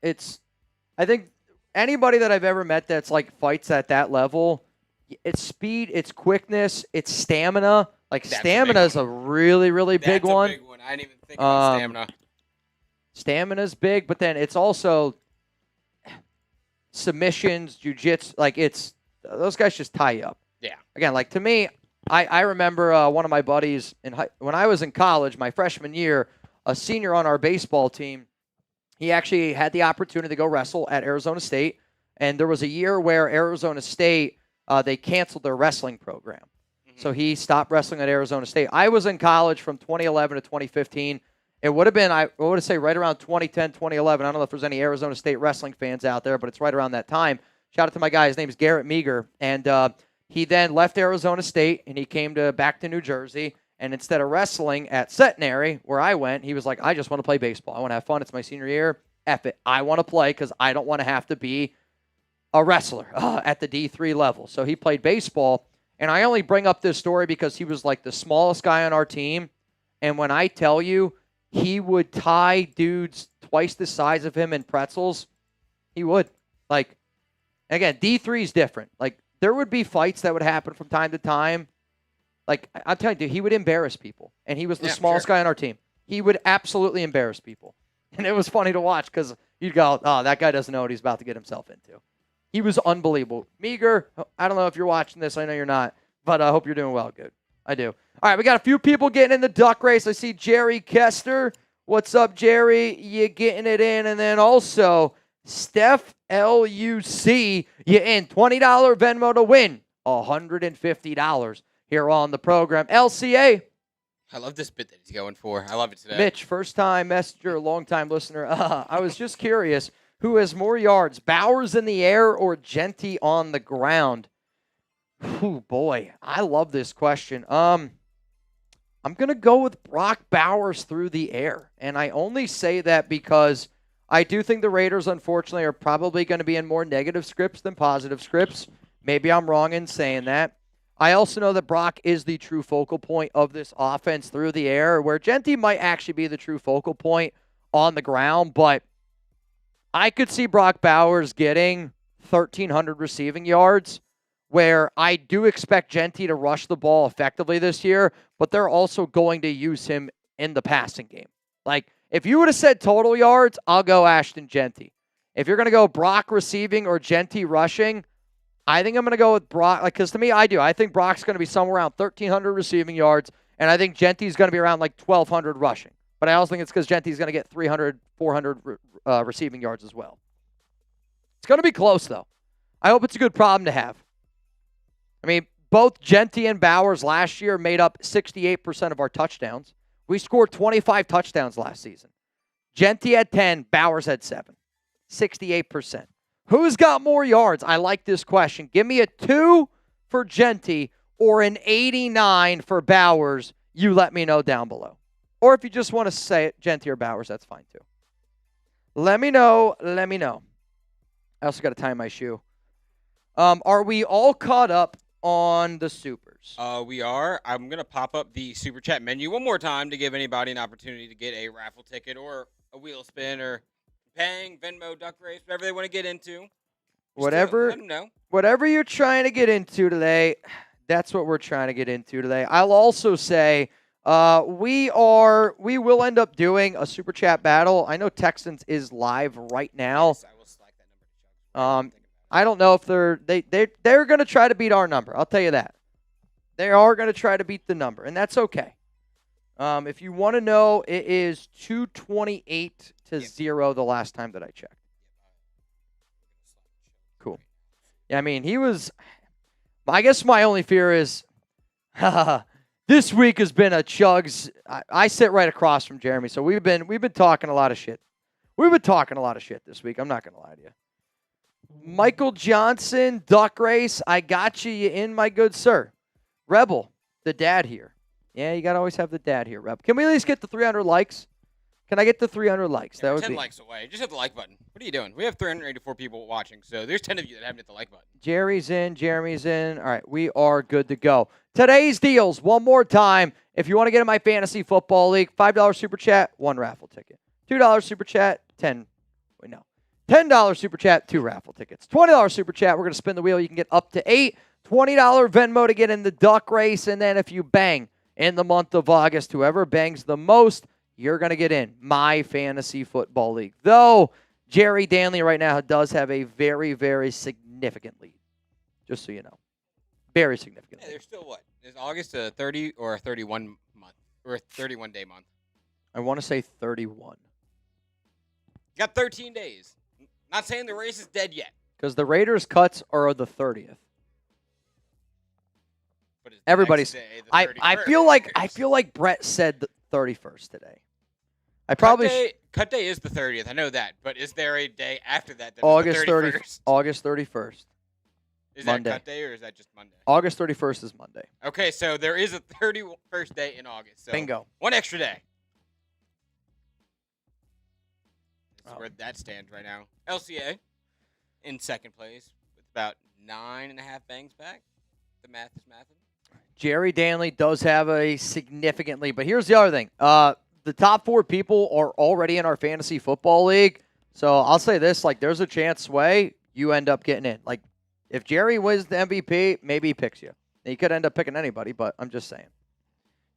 I think anybody that I've ever met that's like fights at that level, it's speed, it's quickness, it's stamina. Like stamina is a really, really big one.
That's a big one. I didn't even think about stamina.
Stamina's big, but then it's also submissions, jiu-jitsu. Like those guys just tie you up.
Yeah.
Again, like to me, I remember one of my buddies when I was in college, my freshman year, a senior on our baseball team, he actually had the opportunity to go wrestle at Arizona State. And there was a year where Arizona State, they canceled their wrestling program. Mm-hmm. So he stopped wrestling at Arizona State. I was in college from 2011 to 2015. It would have been, I would say, right around 2010, 2011. I don't know if there's any Arizona State wrestling fans out there, but it's right around that time. Shout out to my guy. His name is Garrett Meager. And he then left Arizona State, and he came back to New Jersey. And instead of wrestling at Centenary, where I went, he was like, I just want to play baseball. I want to have fun. It's my senior year. F it. I want to play because I don't want to have to be a wrestler at the D3 level. So he played baseball. And I only bring up this story because he was like the smallest guy on our team. And when I tell you he would tie dudes twice the size of him in pretzels, he would. Like, again, D3 is different. Like, there would be fights that would happen from time to time. Like, I'm telling you, he would embarrass people. And he was the smallest guy on our team. He would absolutely embarrass people. And it was funny to watch because you'd go, oh, that guy doesn't know what he's about to get himself into. He was unbelievable. Meager, I don't know if you're watching this. I know you're not. But I hope you're doing well. Good. I do. All right, we got a few people getting in the duck race. I see Jerry Kester. What's up, Jerry? You getting it in. And then also, Steph LUC, you in. $20 Venmo to win. $150 here on the program. LCA.
I love this bit that he's going for. I love it today.
Mitch, first-time messenger, long-time listener. I was just curious, who has more yards, Bowers in the air or Genty on the ground? Oh, boy. I love this question. I'm going to go with Brock Bowers through the air. And I only say that because I do think the Raiders, unfortunately, are probably going to be in more negative scripts than positive scripts. Maybe I'm wrong in saying that. I also know that Brock is the true focal point of this offense through the air, where Genty might actually be the true focal point on the ground. But I could see Brock Bowers getting 1,300 receiving yards, where I do expect Genty to rush the ball effectively this year, but they're also going to use him in the passing game. Like, if you would have said total yards, I'll go Ashton Genty. If you're going to go Brock receiving or Genty rushing, I think I'm going to go with Brock, because to me, I do. I think Brock's going to be somewhere around 1,300 receiving yards, and I think Genty's going to be around like 1,200 rushing. But I also think it's because Genty's going to get 300, 400 receiving yards as well. It's going to be close, though. I hope it's a good problem to have. I mean, both Genty and Bowers last year made up 68% of our touchdowns. We scored 25 touchdowns last season. Genty had 10, Bowers had 7. 68%. Who's got more yards? I like this question. Give me a 2 for Genty or an 89 for Bowers. You let me know down below. Or if you just want to say it, Genty or Bowers, that's fine too. Let me know. Let me know. I also got to tie my shoe. Are we all caught up on the supers?
We are. I'm going to pop up the Super Chat menu one more time to give anybody an opportunity to get a raffle ticket or a wheel spin or Pang, Venmo, Duck Race, whatever they want to get into.
Whatever,
let them know.
Whatever you're trying to get into today, that's what we're trying to get into today. I'll also say we will end up doing a Super Chat battle. I know Texans is live right now.
Yes, I will slack that number to Chuck.
I don't know if they're going to try to beat our number. I'll tell you that. They are going to try to beat the number, and that's okay. If you want to know, it is 228 to 0 the last time that I checked. Cool. Yeah, I mean, he was. I guess my only fear is this week has been a chugs. I sit right across from Jeremy, so we've been talking a lot of shit. We've been talking a lot of shit this week. I'm not going to lie to you. Michael Johnson, Duck Race, I got you. You in, my good sir. Rebel, the dad here. Yeah, you got to always have the dad here, Rebel. Can we at least get the 300 likes? Can I get the 300 likes?
Yeah, that would 10 likes away. Just hit the like button. What are you doing? We have 384 people watching, so there's 10 of you that haven't hit the like button.
Jerry's in. Jeremy's in. All right, we are good to go. Today's deals, one more time. If you want to get in my fantasy football league, $5 super chat, 1 raffle ticket. $2 super chat, 10. Wait, no. $10 super chat, 2 raffle tickets. $20 super chat, we're going to spin the wheel. You can get up to 8. $20 Venmo to get in the duck race. And then if you bang in the month of August, whoever bangs the most, you're going to get in my fantasy football league. Though Jerry Danley right now does have a very, very significant lead. Just so you know. Very significant.
Yeah, there's still what? Is August a 30 or a 31 month? Or a 31-day month?
I want to say 31.
You got 13 days. Not saying the race is dead yet.
Because the Raiders' cuts are the 30th.
But it's
Everybody's.
the next day, the
I
31st.
feel like Brett said the 31st today. I probably
cut day is the 30th. I know that, but is there a day after that?
August
is the 31st?
August 31st.
Is
Monday.
that cut day or is that just Monday?
August 31st is Monday.
Okay, so there is a 31st day in August. So
Bingo.
1 extra day. That's
Oh.
where that stands right now. LCA in second place with about 9.5 bangs back. The math is mathing.
Jerry Danley does have a significant lead. But here's the other thing. The top 4 people are already in our fantasy football league. So I'll say this, like, there's a chance, Sway, you end up getting in. Like, if Jerry wins the MVP, maybe he picks you. He could end up picking anybody, but I'm just saying.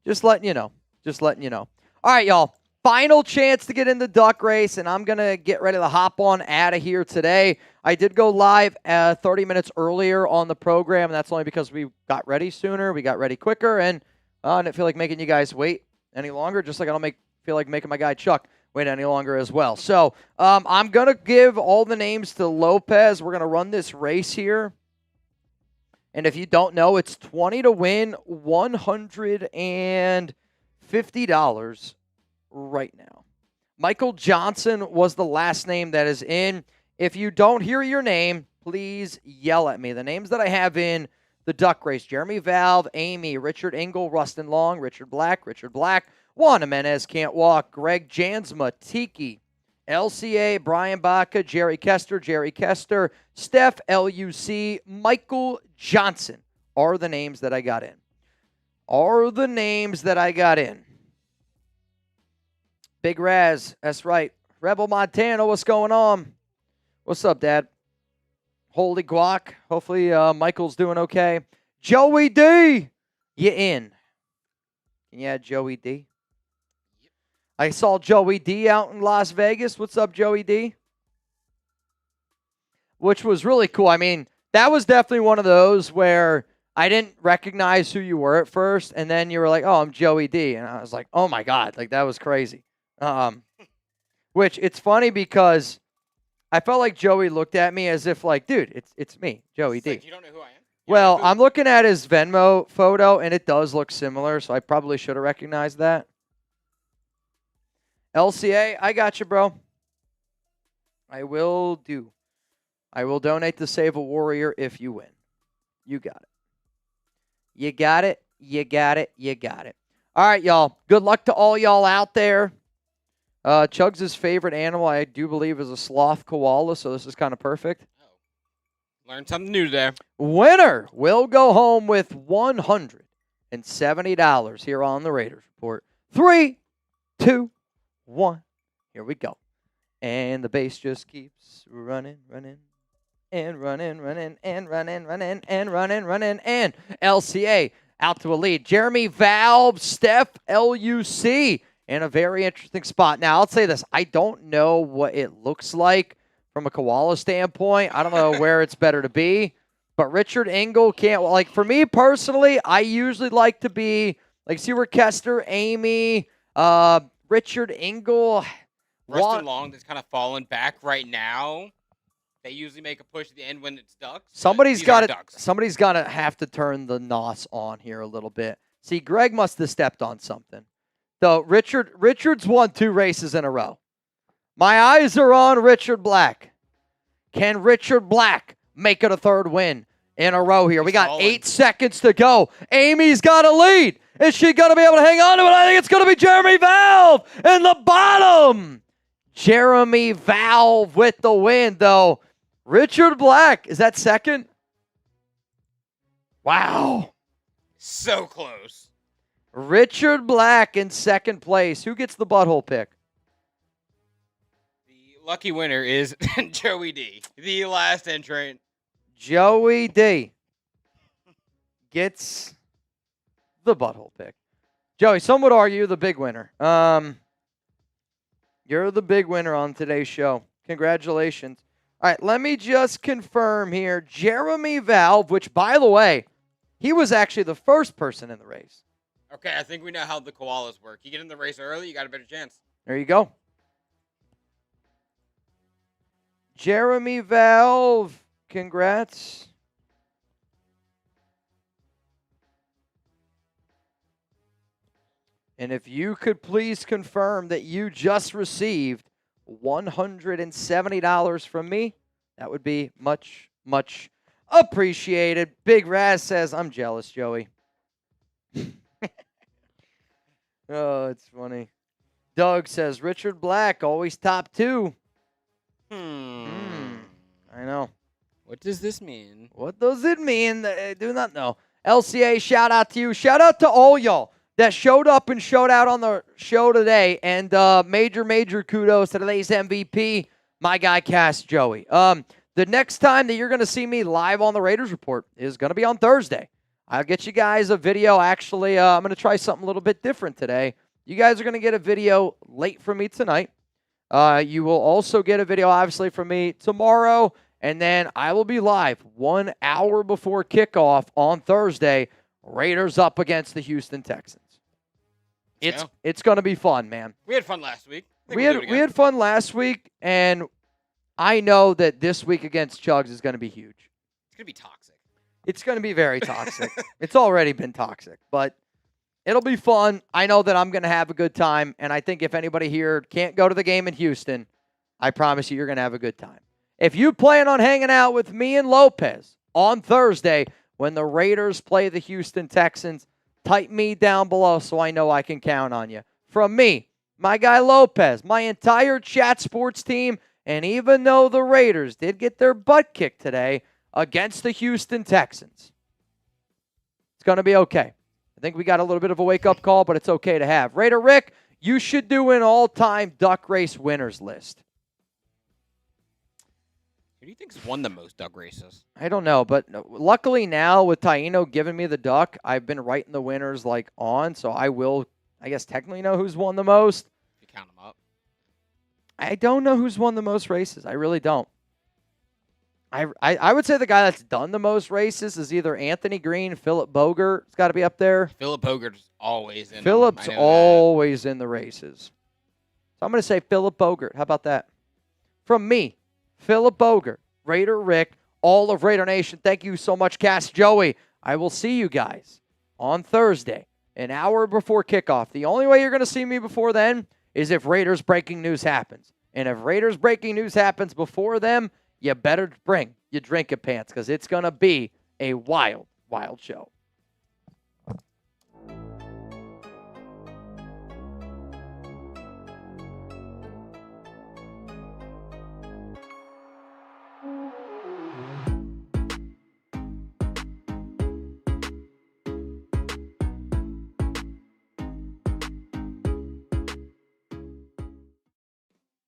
Just letting you know. Just letting you know. All right, y'all. Final chance to get in the duck race, and I'm going to get ready to hop on out of here today. I did go live 30 minutes earlier on the program, and that's only because we got ready sooner. We got ready quicker, and I didn't feel like making you guys wait any longer, just like I don't feel like making my guy Chuck wait any longer as well. So I'm going to give all the names to Lopez. We're going to run this race here. And if you don't know, it's 20 to win, $150 right now. Michael Johnson was the last name that is in. If you don't hear your name, please yell at me. The names that I have in the duck race: Jeremy Valve, Amy, Richard Engel, Rustin Long, Richard Black, Juan Jimenez can't walk, Greg Jansma, Tiki, LCA, Brian Baca, Jerry Kester, Steph, LUC, Michael Johnson are the names that I got in. Big Raz, that's right. Rebel Montana, what's going on? What's up, Dad? Holy guac. Hopefully Michael's doing okay. Joey D, you in? Can you add Joey D? I saw Joey D out in Las Vegas. What's up, Joey D? Which was really cool. I mean, that was definitely one of those where I didn't recognize who you were at first, and then you were like, oh, I'm Joey D. And I was like, oh, my God. Like, that was crazy. Which, it's funny because I felt like Joey looked at me as if, like, dude, it's me, Joey D.
Like, you don't know who I am?
Well, I'm looking at his Venmo photo, and it does look similar, so I probably should have recognized that. LCA, I got you, bro. I will do. I will donate to Save a Warrior if you win. You got it. You got it. You got it. You got it. All right, y'all. Good luck to all y'all out there. Chugs' favorite animal, I do believe, is a sloth koala, so this is kind of perfect.
Learned something new today.
Winner will go home with $170 here on the Raiders Report. 3, 2, 1. Here we go. And the bass just keeps running. And LCA out to a lead. Jeremy Valve, Steph, LUC in a very interesting spot. Now, I'll say this. I don't know what it looks like from a koala standpoint. I don't know where it's better to be. But Richard Engel can't. Like, for me personally, I usually like to be, like, see where Kester, Amy, Richard Engel.
Rustin Long that's kind of fallen back right now. They usually make a push at the end when it's ducks.
Somebody's got to have to turn the NOS on here a little bit. See, Greg must have stepped on something. Though Richard's won 2 races in a row. My eyes are on Richard Black. Can Richard Black make it a 3rd win in a row here? We got 8 seconds to go. Amy's got a lead. Is she going to be able to hang on to it? I think it's going to be Jeremy Valve in the bottom. Jeremy Valve with the win, though. Richard Black, is that 2nd? Wow.
So close.
Richard Black in 2nd place. Who gets the butthole pick?
The lucky winner is Joey D. The last entrant.
Joey D gets the butthole pick. Joey, some would argue the big winner. You're the big winner on today's show. Congratulations. All right, let me just confirm here. Jeremy Valve, which, by the way, he was actually the first person in the race.
Okay, I think we know how the koalas work. You get in the race early, you got a better chance.
There you go. Jeremy Valve, congrats. And if you could please confirm that you just received $170 from me, that would be much, much appreciated. Big Raz says, I'm jealous, Joey. Oh, it's funny. Doug says, Richard Black, always top 2. I know.
What does this mean?
What does it mean? I do not know. LCA, shout out to you. Shout out to all y'all that showed up and showed out on the show today. And major kudos to today's MVP, my guy, Cass Joey. The next time that you're going to see me live on the Raiders Report is going to be on Thursday. I'll get you guys a video. Actually, I'm going to try something a little bit different today. You guys are going to get a video late from me tonight. You will also get a video, obviously, from me tomorrow. And then I will be live 1 hour before kickoff on Thursday. Raiders up against the Houston Texans. It's going to be fun, man.
We had fun last week.
We had fun last week, and I know that this week against Chugs is going to be huge.
It's going to be toxic.
It's going to be very toxic. It's already been toxic, but it'll be fun. I know that I'm going to have a good time, and I think if anybody here can't go to the game in Houston, I promise you're going to have a good time. If you plan on hanging out with me and Lopez on Thursday when the Raiders play the Houston Texans, type me down below so I know I can count on you. From me, my guy Lopez, my entire Chat Sports team, and even though the Raiders did get their butt kicked today against the Houston Texans, it's going to be okay. I think we got a little bit of a wake-up call, but it's okay to have. Raider Rick, you should do an all-time duck race winners list.
Who do you think's won the most duck races?
I don't know, but luckily now with Taino giving me the duck, I've been writing the winners on, so I will, I guess, technically know who's won the most.
You count them up.
I don't know who's won the most races. I really don't. I would say the guy that's done the most races is either Anthony Green, Philip Bogert's got to be up there.
Philip Bogert's always in.
Philip's always in the races. So I'm going to say Philip Bogert. How about that? From me, Philip Bogert, Raider Rick, all of Raider Nation, thank you so much, Cass Joey. I will see you guys on Thursday, an hour before kickoff. The only way you're going to see me before then is if Raiders breaking news happens. And if Raiders breaking news happens before them, you better bring your drinking pants because it's going to be a wild, wild show.